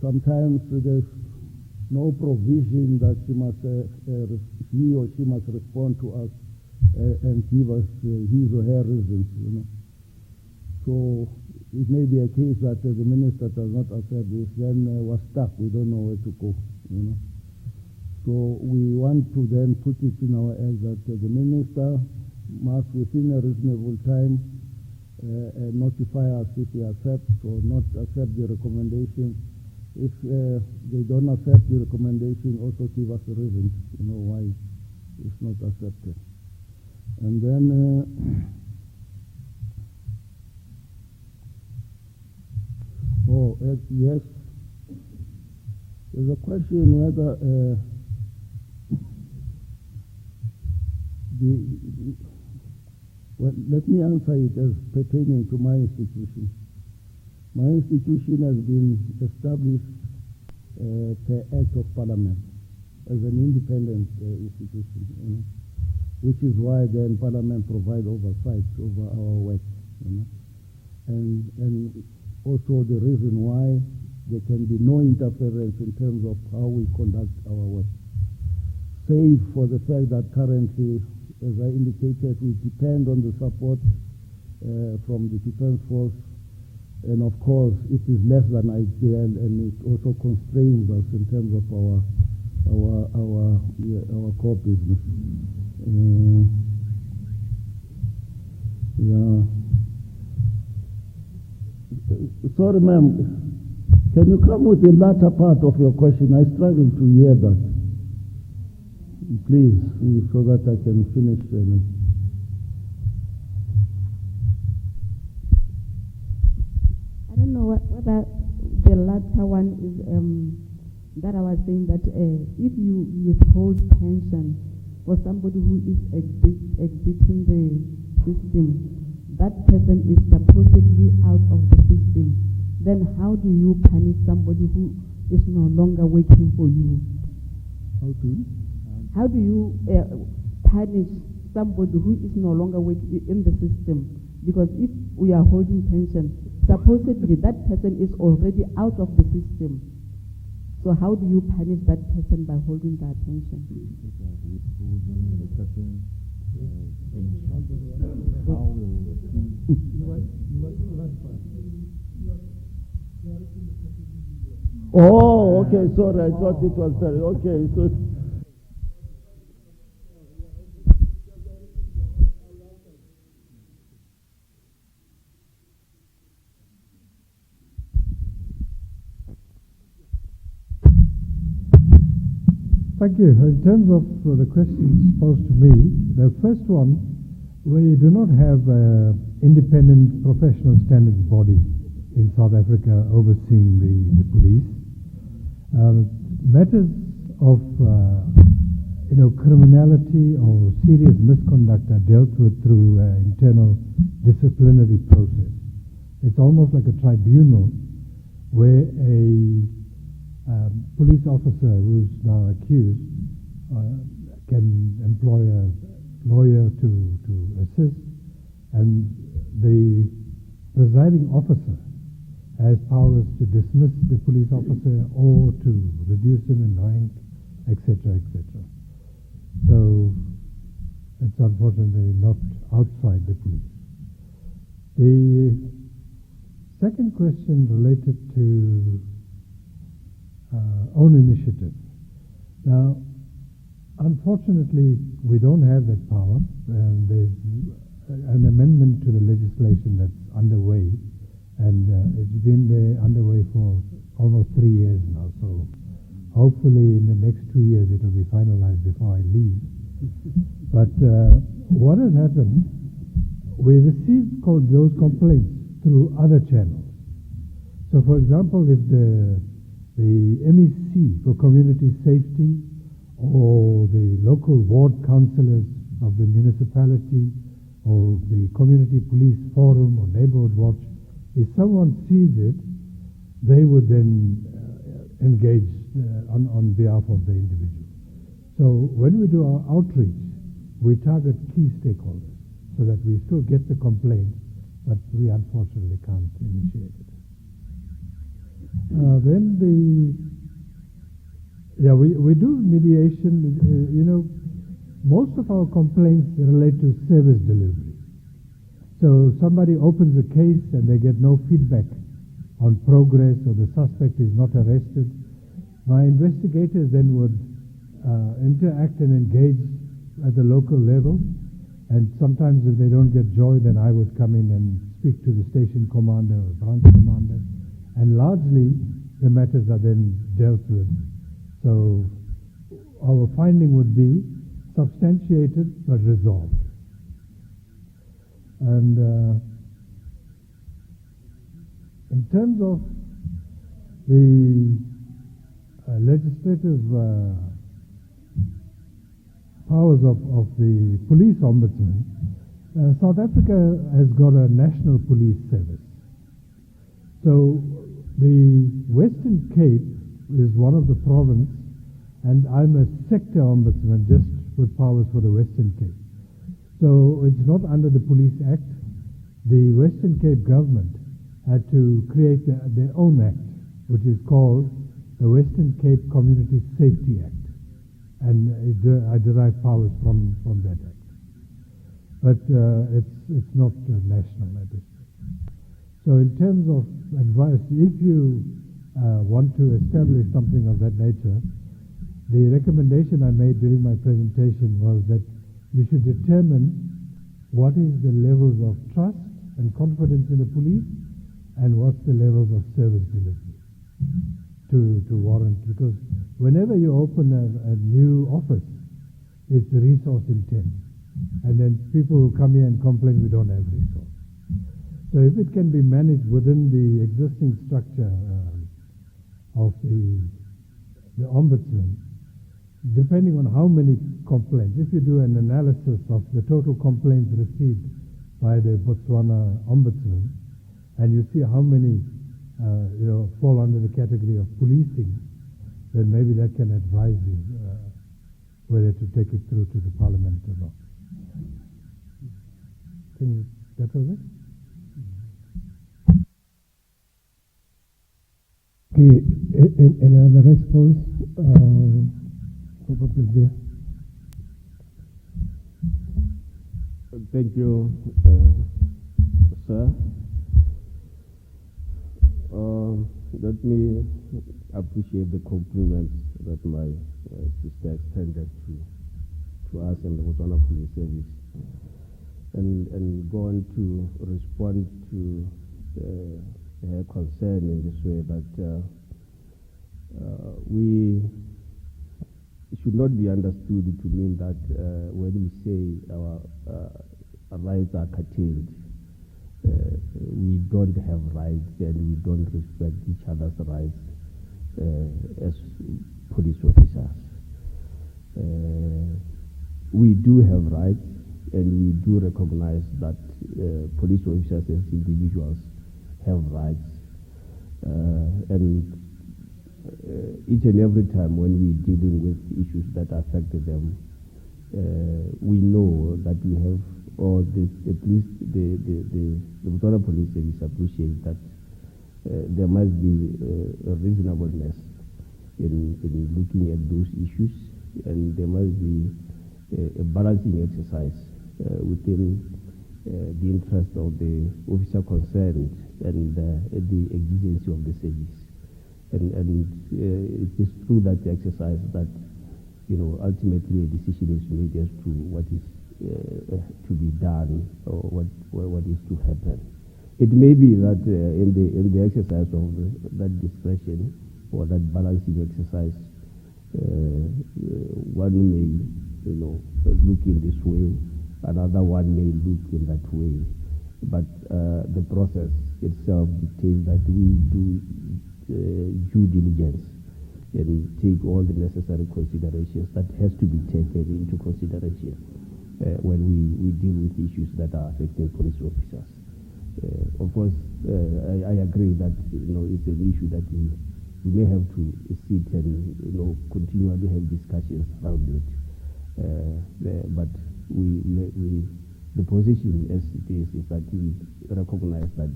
sometimes there's no provision that he or she must respond to us and give us his or her reasons, you know. So it may be a case that the minister does not accept this, then we're stuck, we don't know where to go, you know. So we want to then put it in our act that the minister must, within a reasonable time, notify us if he accepts or not accept the recommendation. If they don't accept the recommendation, also give us a reason, you know, why it's not accepted. And then yes, there's a question whether well, let me answer it as pertaining to my institution. My institution has been established per Act of Parliament as an independent institution, you know, which is why then Parliament provides oversight over our work, you know, and also the reason why there can be no interference in terms of how we conduct our work, save for the fact that currently, as I indicated, we depend on the support from the Defense Force, and of course it is less than ideal, and it also constrains us in terms of our core business. Yeah. Sorry, ma'am. Can you come with the latter part of your question? I struggle to hear that. Please, so that I can finish. I don't know whether the latter one is that I was saying that if you withhold pension for somebody who is exiting the system, that person is supposedly out of the system. Then how do you punish somebody who is no longer working for you? How do you punish somebody who is no longer working in the system? Because if we are holding pension, supposedly that person is already out of the system. So how do you punish that person by holding that pension? Oh, okay, sorry, I thought it was very, okay, so thank you. In terms of the questions posed to me, the first one, we do not have an independent professional standards body in South Africa overseeing the police. Matters of criminality or serious misconduct are dealt with through internal disciplinary process. It's almost like a tribunal where a police officer who's now accused can employ a lawyer to assist, and the presiding officer has powers to dismiss the police officer or to reduce him in rank, etc., etc. So it's unfortunately not outside the police. The second question related to own initiative. Now, unfortunately, we don't have that power. There's an amendment to the legislation that's underway, and it's been underway for almost 3 years now. So hopefully in the next 2 years it will be finalized before I leave. But what has happened, we received those complaints through other channels. So for example, if the MEC for community safety or the local ward councillors of the municipality or the community police forum or neighborhood watch, if someone sees it, they would then engage on behalf of the individual. So when we do our outreach, we target key stakeholders so that we still get the complaint, but we unfortunately can't initiate it. Then we do mediation. Most of our complaints relate to service delivery. So somebody opens a case and they get no feedback on progress, or the suspect is not arrested. My investigators then would interact and engage at the local level, and sometimes if they don't get joy, then I would come in and speak to the station commander or branch commander, and largely the matters are then dealt with. So our finding would be substantiated but resolved. And in terms of the legislative powers of the police ombudsman, South Africa has got a national police service. So the Western Cape is one of the province, and I'm a sector ombudsman just with powers for the Western Cape. So it's not under the Police Act. The Western Cape government had to create their own act, which is called the Western Cape Community Safety Act. And I derive powers from that act. But it's not national at this stage. So in terms of advice, if you want to establish something of that nature, the recommendation I made during my presentation was that you should determine what is the levels of trust and confidence in the police, and what's the levels of service delivery to warrant. Because whenever you open a new office, it's resource intense. And then people who come here and complain we don't have resource. So if it can be managed within the existing structure of the ombudsman, depending on how many complaints, if you do an analysis of the total complaints received by the Botswana ombudsman, and you see how many fall under the category of policing, then maybe that can advise you whether to take it through to the parliament or not. That was it? Okay, another response? There. Thank you, sir. Let me appreciate the compliments that my sister extended to us and the Botswana Police Service, and go on to respond to her concern in this way that we should not be understood to mean that when we say our rights are curtailed, we don't have rights and we don't respect each other's rights as police officers. We do have rights, and we do recognize that police officers as individuals have rights, and each and every time when we're dealing with issues that affect them, we know that we have or at least the Botswana Police Service appreciate that there must be a reasonableness in looking at those issues, and there must be a balancing exercise within the interest of the officer concerned and the exigency of the service. And it is through that exercise that, ultimately a decision is made as to what is to be done or what is to happen. It may be that in the exercise of that discretion or that balancing exercise, one may, look in this way, another one may look in that way. But the process itself dictates that we do due diligence and take all the necessary considerations that has to be taken into consideration when we deal with issues that are affecting police officers. Of course, I agree that it's an issue that we may have to sit and continually have discussions around it. But the position as it is that we recognize that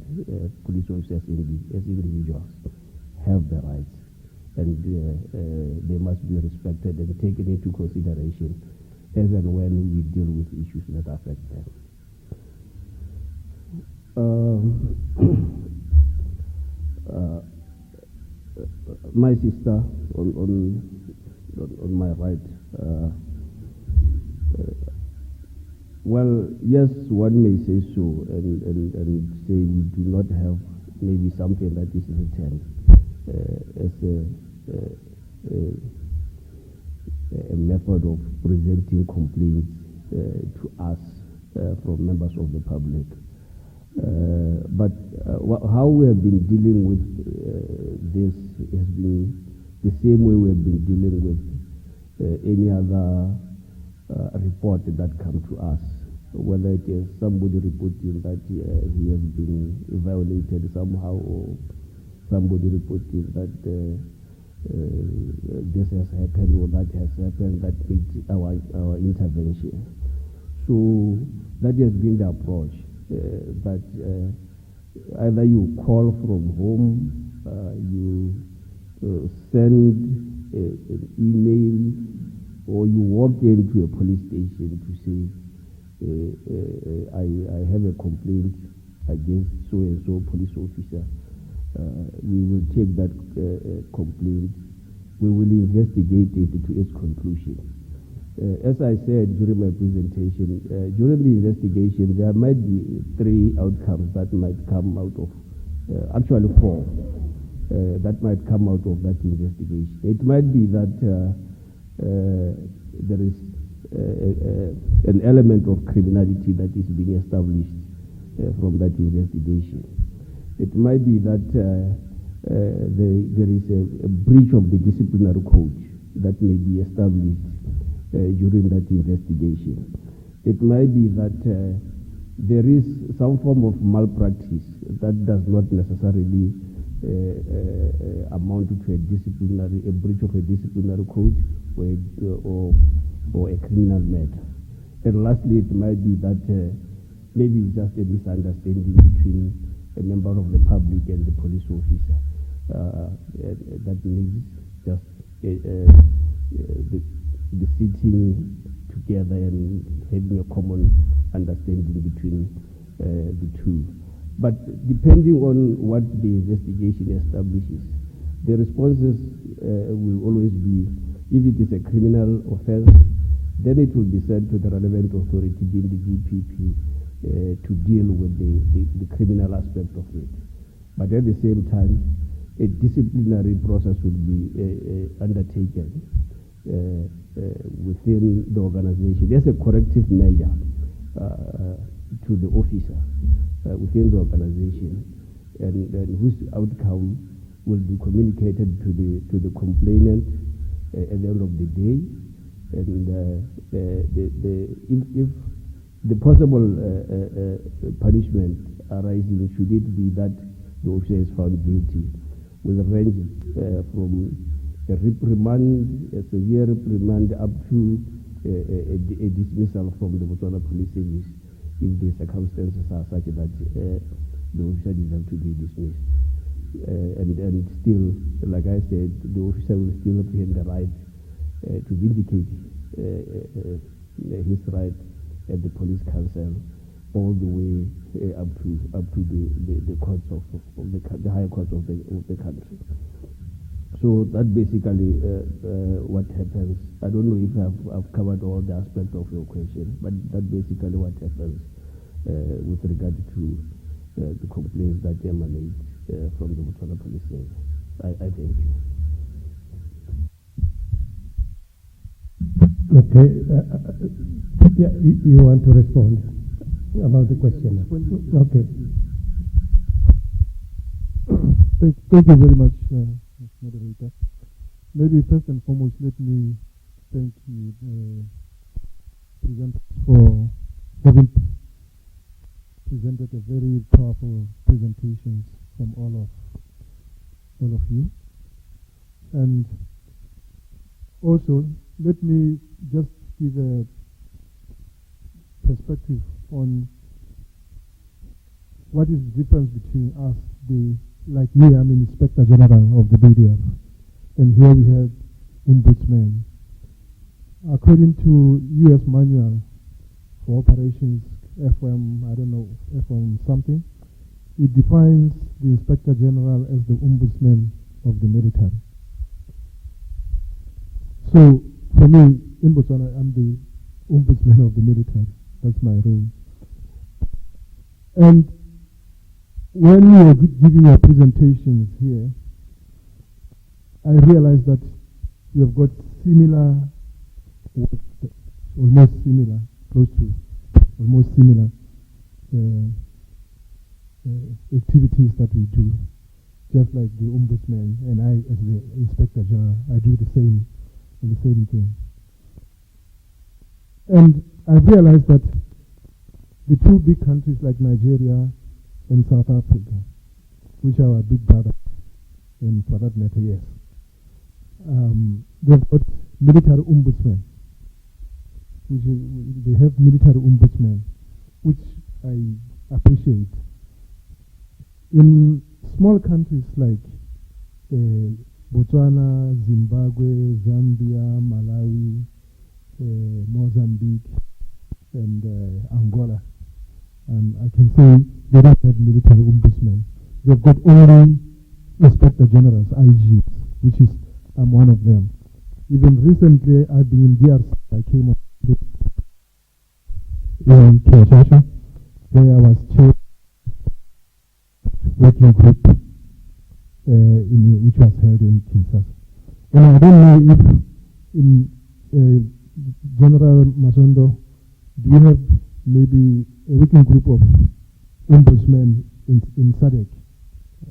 police officers as individuals have the rights, and they must be respected and taken into consideration as and when we deal with issues that affect them. My sister on my right, well, yes, one may say so, and say we do not have maybe something that is written as a method of presenting complaints to us from members of the public. But how we have been dealing with this has been the same way we have been dealing with any other report that come to us, whether it is somebody reporting that he has been violated somehow, or somebody reporting that this has happened or that has happened that needs our intervention. So that has been the approach. That either you call from home, you send an email, or you walk into a police station to say, I have a complaint against so-and-so police officer. We will take that complaint. We will investigate it to its conclusion. As I said during my presentation, during the investigation, there might be 3 outcomes that might come out of, actually 4, that might come out of that investigation. It might be that there is an element of criminality that is being established from that investigation. It might be that there is a breach of the disciplinary code that may be established during that investigation. It might be that there is some form of malpractice that does not necessarily amount to a breach of a disciplinary code or a criminal matter. And lastly, it might be that maybe it's just a misunderstanding between a member of the public and the police officer that needs just the sitting together and having a common understanding between the two. But depending on what the investigation establishes, the responses will always be, if it is a criminal offense, then it will be sent to the relevant authority, being the DPP, to deal with the criminal aspect of it. But at the same time, a disciplinary process will be undertaken within the organization. There's a corrective measure to the officer within the organization, and whose outcome will be communicated to the complainant at the end of the day. And if the possible punishment arising, should it be that the officer is found guilty, will range from a reprimand, a severe reprimand, up to a dismissal from the Botswana Police Service if the circumstances are such that the officer deserves to be dismissed. And still, like I said, the officer will still retain the right to vindicate his right at the police council all the way up to the courts of the higher courts of the country. So that basically what happens. I don't know if I've covered all the aspects of your question, but that basically what happens with regard to the complaints that emanate from the Botswana Police Service. I thank you. Okay. Yeah, you want to respond about the question? Okay. Thank you very much, moderator. Maybe first and foremost, let me thank you, presenters, for having presented a very powerful presentations from all of you. And also, let me just give a perspective on what is the difference between us, like me, I'm Inspector General of the BDF, and here we have Ombudsman. According to U.S. Manual for Operations FM something, it defines the Inspector General as the Ombudsman of the military. So, for me, in Botswana, I'm the Ombudsman of the military. That's my role. And when you are giving your presentations here, I realized that we have got similar, almost similar, close to almost similar activities that we do. Just like the Ombudsman and I, as the Inspector General, I do the same thing. And I realized that the two big countries like Nigeria and South Africa, which are our big brothers, and for that matter, yes, they've got military ombudsmen, they have military ombudsmen, which I appreciate. In small countries like Botswana, Zimbabwe, Zambia, Malawi, Mozambique, and Angola, I can say they don't have military ombudsmen. They've got only Inspector Generals, IGs, which is, I'm one of them. Even recently, I've been in DRC. I came on in Kinshasa, where I was chair working group which was held in Kinshasa. And I don't know if in General Masondo, do you have maybe a working group of ombudsmen in SADC?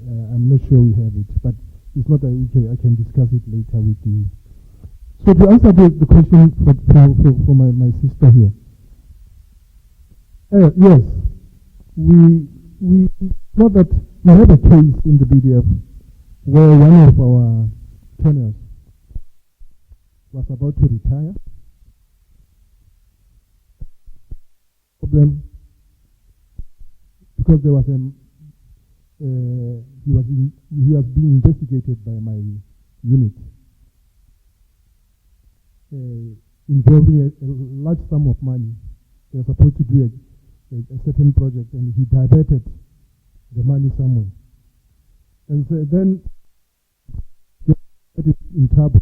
I'm not sure we have it, but it's not that I can discuss it later with you. So to answer the question for my sister here, yes, we know that we have a case in the BDF where one of our colonels was about to retire. Problem because there was he was being investigated by my unit involving a large sum of money. They were supposed to do a certain project, and he diverted the money somewhere. And so then he got in trouble.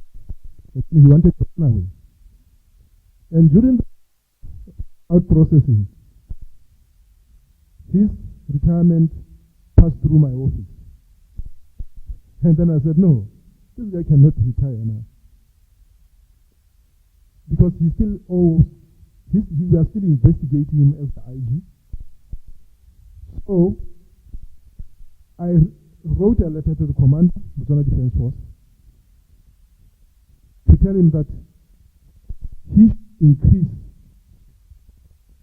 He wanted to run away. And during the out processing, his retirement passed through my office. And then I said, no, this guy cannot retire now. Because he still owes, we are still investigating him as the IG. So, I wrote a letter to the commander, Botswana Defense Force, to tell him that he should increase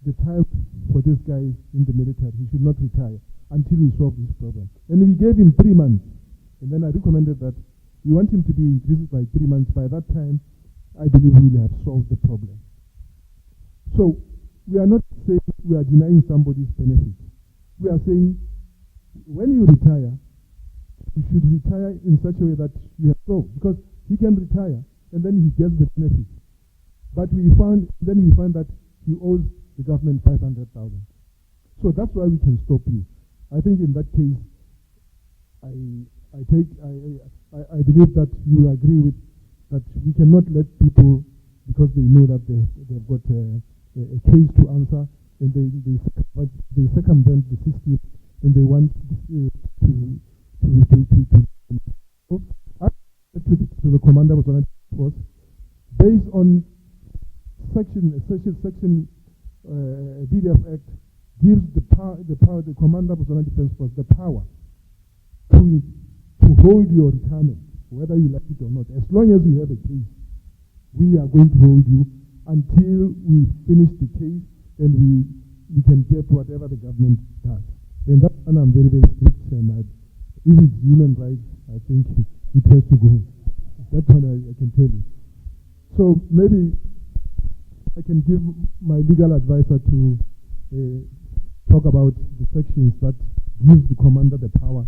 the time for this guy in the military. He should not retire until we solve this problem. And we gave him 3 months. And then I recommended that we want him to be increased by 3 months. By that time, I believe we will have solved the problem. So we are not saying we are denying somebody's benefit. We are saying when you retire, you should retire in such a way that you have so, because he can retire and then he gets the benefit. But we find that he owes the government 500,000. So that's why we can stop you. I think in that case, I believe that you will agree with that we cannot let people, because they know that they've got a case to answer, and they circumvent the system, and they want to the commander of the force based on section BDF Act gives the commander of the defense force the power to hold your retirement, whether you like it or not. As long as you have a case, we are going to hold you until we finish the case and we can get whatever the government does. And that one I'm very, very strict, and if it's human rights, I think it has to go. That one I can tell you. So maybe I can give my legal advisor to talk about the sections that gives the commander the power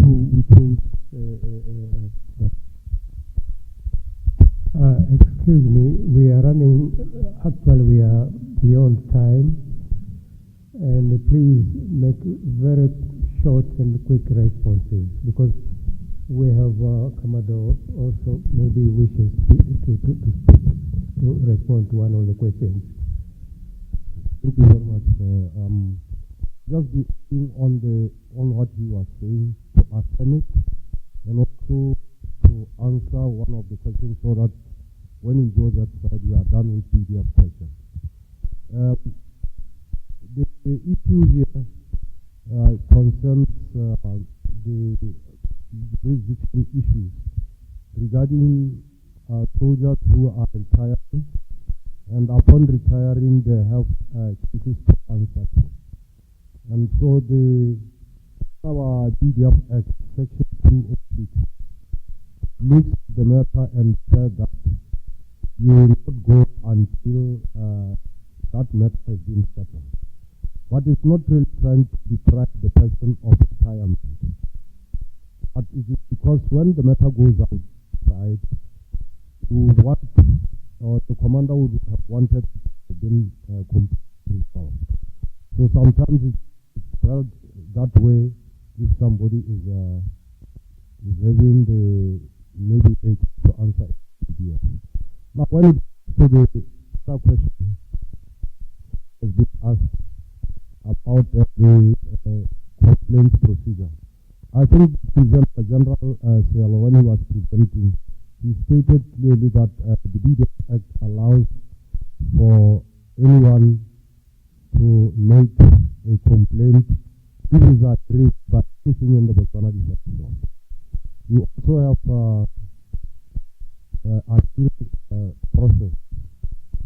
to withhold that. Excuse me, we are running, actually we are beyond time, and please make very short and quick responses, because we have Commodore also maybe wishes to respond to one of the questions. Thank you very much. Just on what you were saying, to affirm it, and also to answer one of the questions, so that when we go that side, we are done with PDF questions. The issue here concerns the jurisdiction issues regarding soldiers who are retiring, and upon retiring they have cases to answer to. And so our PDF Act, Section 206, looks at the matter and said that you will not go until that matter has been settled. But it's not really trying to deprive the person of retirement. But it is because when the matter goes outside, the commander would have wanted it to be completely resolved. So sometimes it's felt that way if somebody is having maybe to answer it. Now, when it comes to the other question has been asked about the complaint procedure, I think the General Selo, when he was presenting, he stated clearly that the BDF Act allows for anyone to make a complaint if it is agreed by anything in the Botswana Defense Force. We also have appeal process.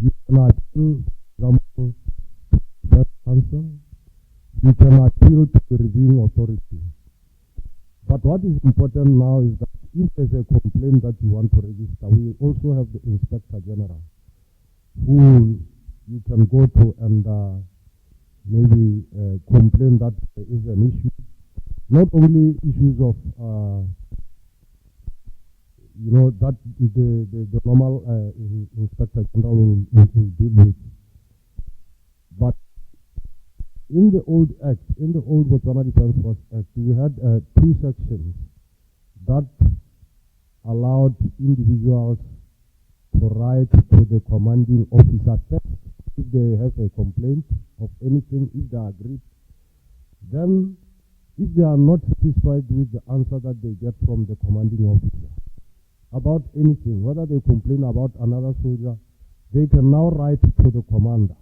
You can appeal, for example, to the council. You can appeal to the reviewing authority. But what is important now is that if there's a complaint that you want to register, we also have the Inspector General, who you can go to and maybe complain that there is an issue. Not only issues of, that the normal Inspector General will deal with. But in the old Act, in the old Botswana Defense Force Act, we had two sections that allowed individuals to write to the commanding officer first if they have a complaint of anything, if they agree. Then, if they are not satisfied with the answer that they get from the commanding officer about anything, whether they complain about another soldier, they can now write to the commander.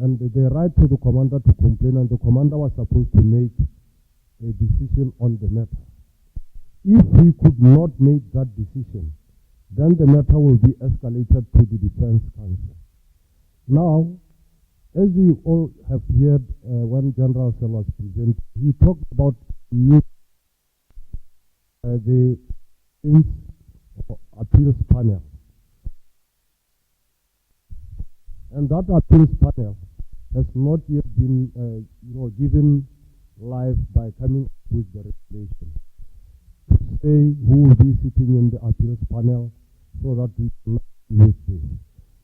And they write to the commander to complain, and the commander was supposed to make a decision on the matter. If he could not make that decision, then the matter will be escalated to the Defense Council. Now, as we all have heard when General Sel was presenting, he talked about the appeals panel. And that appeals panel has not yet been given life by coming up with the regulation. To say who will be sitting in the appeals panel so that we can deal with this.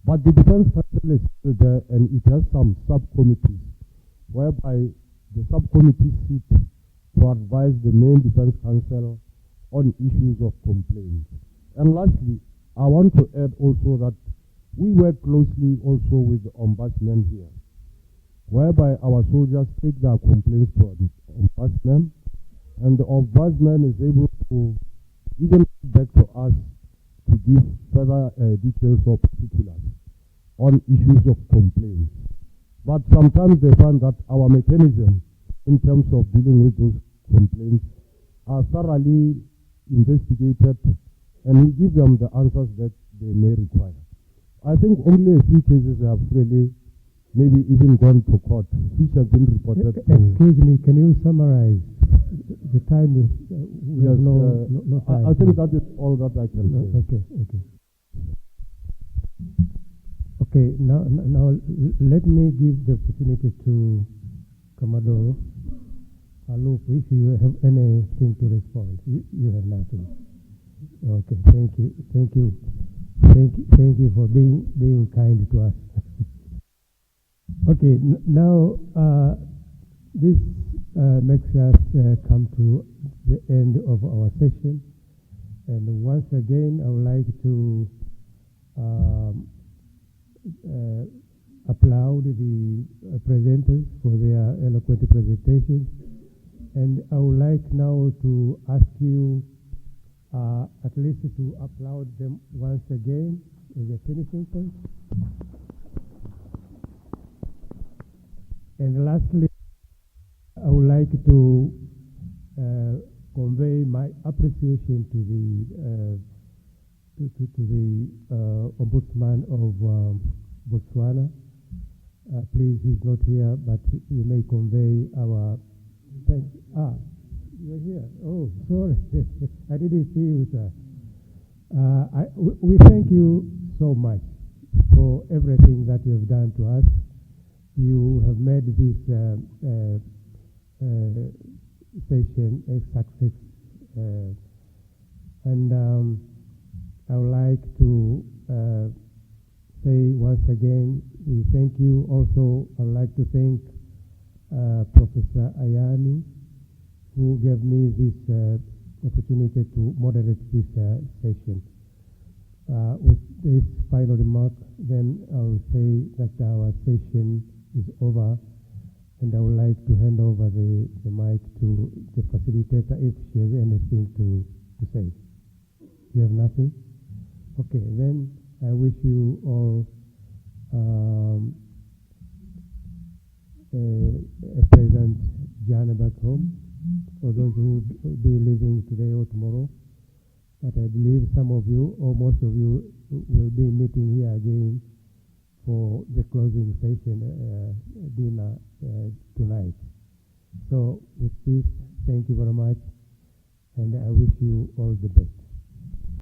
But the defense council is still there, and it has some subcommittees whereby the subcommittees sit to advise the main defense counsel on issues of complaints. And lastly, I want to add also that we work closely also with the ombudsman here, whereby our soldiers take their complaints to the ombudsman, and the ombudsman is able to even back to us to give further details or particulars on issues of complaints. But sometimes they find that our mechanism in terms of dealing with those complaints are thoroughly investigated, and we give them the answers that they may require. I think only a few cases have really maybe even gone to court, which have been reported. Excuse me, can you summarize the time? We yes, have no time. I think that is all that I can say. Okay, okay. Okay, now let me give the opportunity to Commodore Alup. If you have anything to respond, you have nothing. Okay, thank you for being kind to us. Okay, now this makes us come to the end of our session, and once again I would like to applaud the presenters for their eloquent presentations, and I would like now to ask you at least to applaud them once again as a finishing point. And lastly, I would like to convey my appreciation to the Ombudsman of Botswana. Please, he's not here, but you may convey our thanks. You're here. Oh, sorry. I didn't see you, sir. We thank you so much for everything that you have done to us. You have made this session a success. And I would like to say once again, we thank you. Also, I would like to thank Professor Ayani, who gave me this opportunity to moderate this session. With this final remark, then I will say that our session is over, and I would like to hand over the mic to the facilitator if she has anything to say. You have nothing? Okay, then I wish you all a pleasant journey back home, for those who will be leaving today or tomorrow. But I believe some of you, or most of you, will be meeting here again for the closing session dinner tonight. So with this, thank you very much, and I wish you all the best.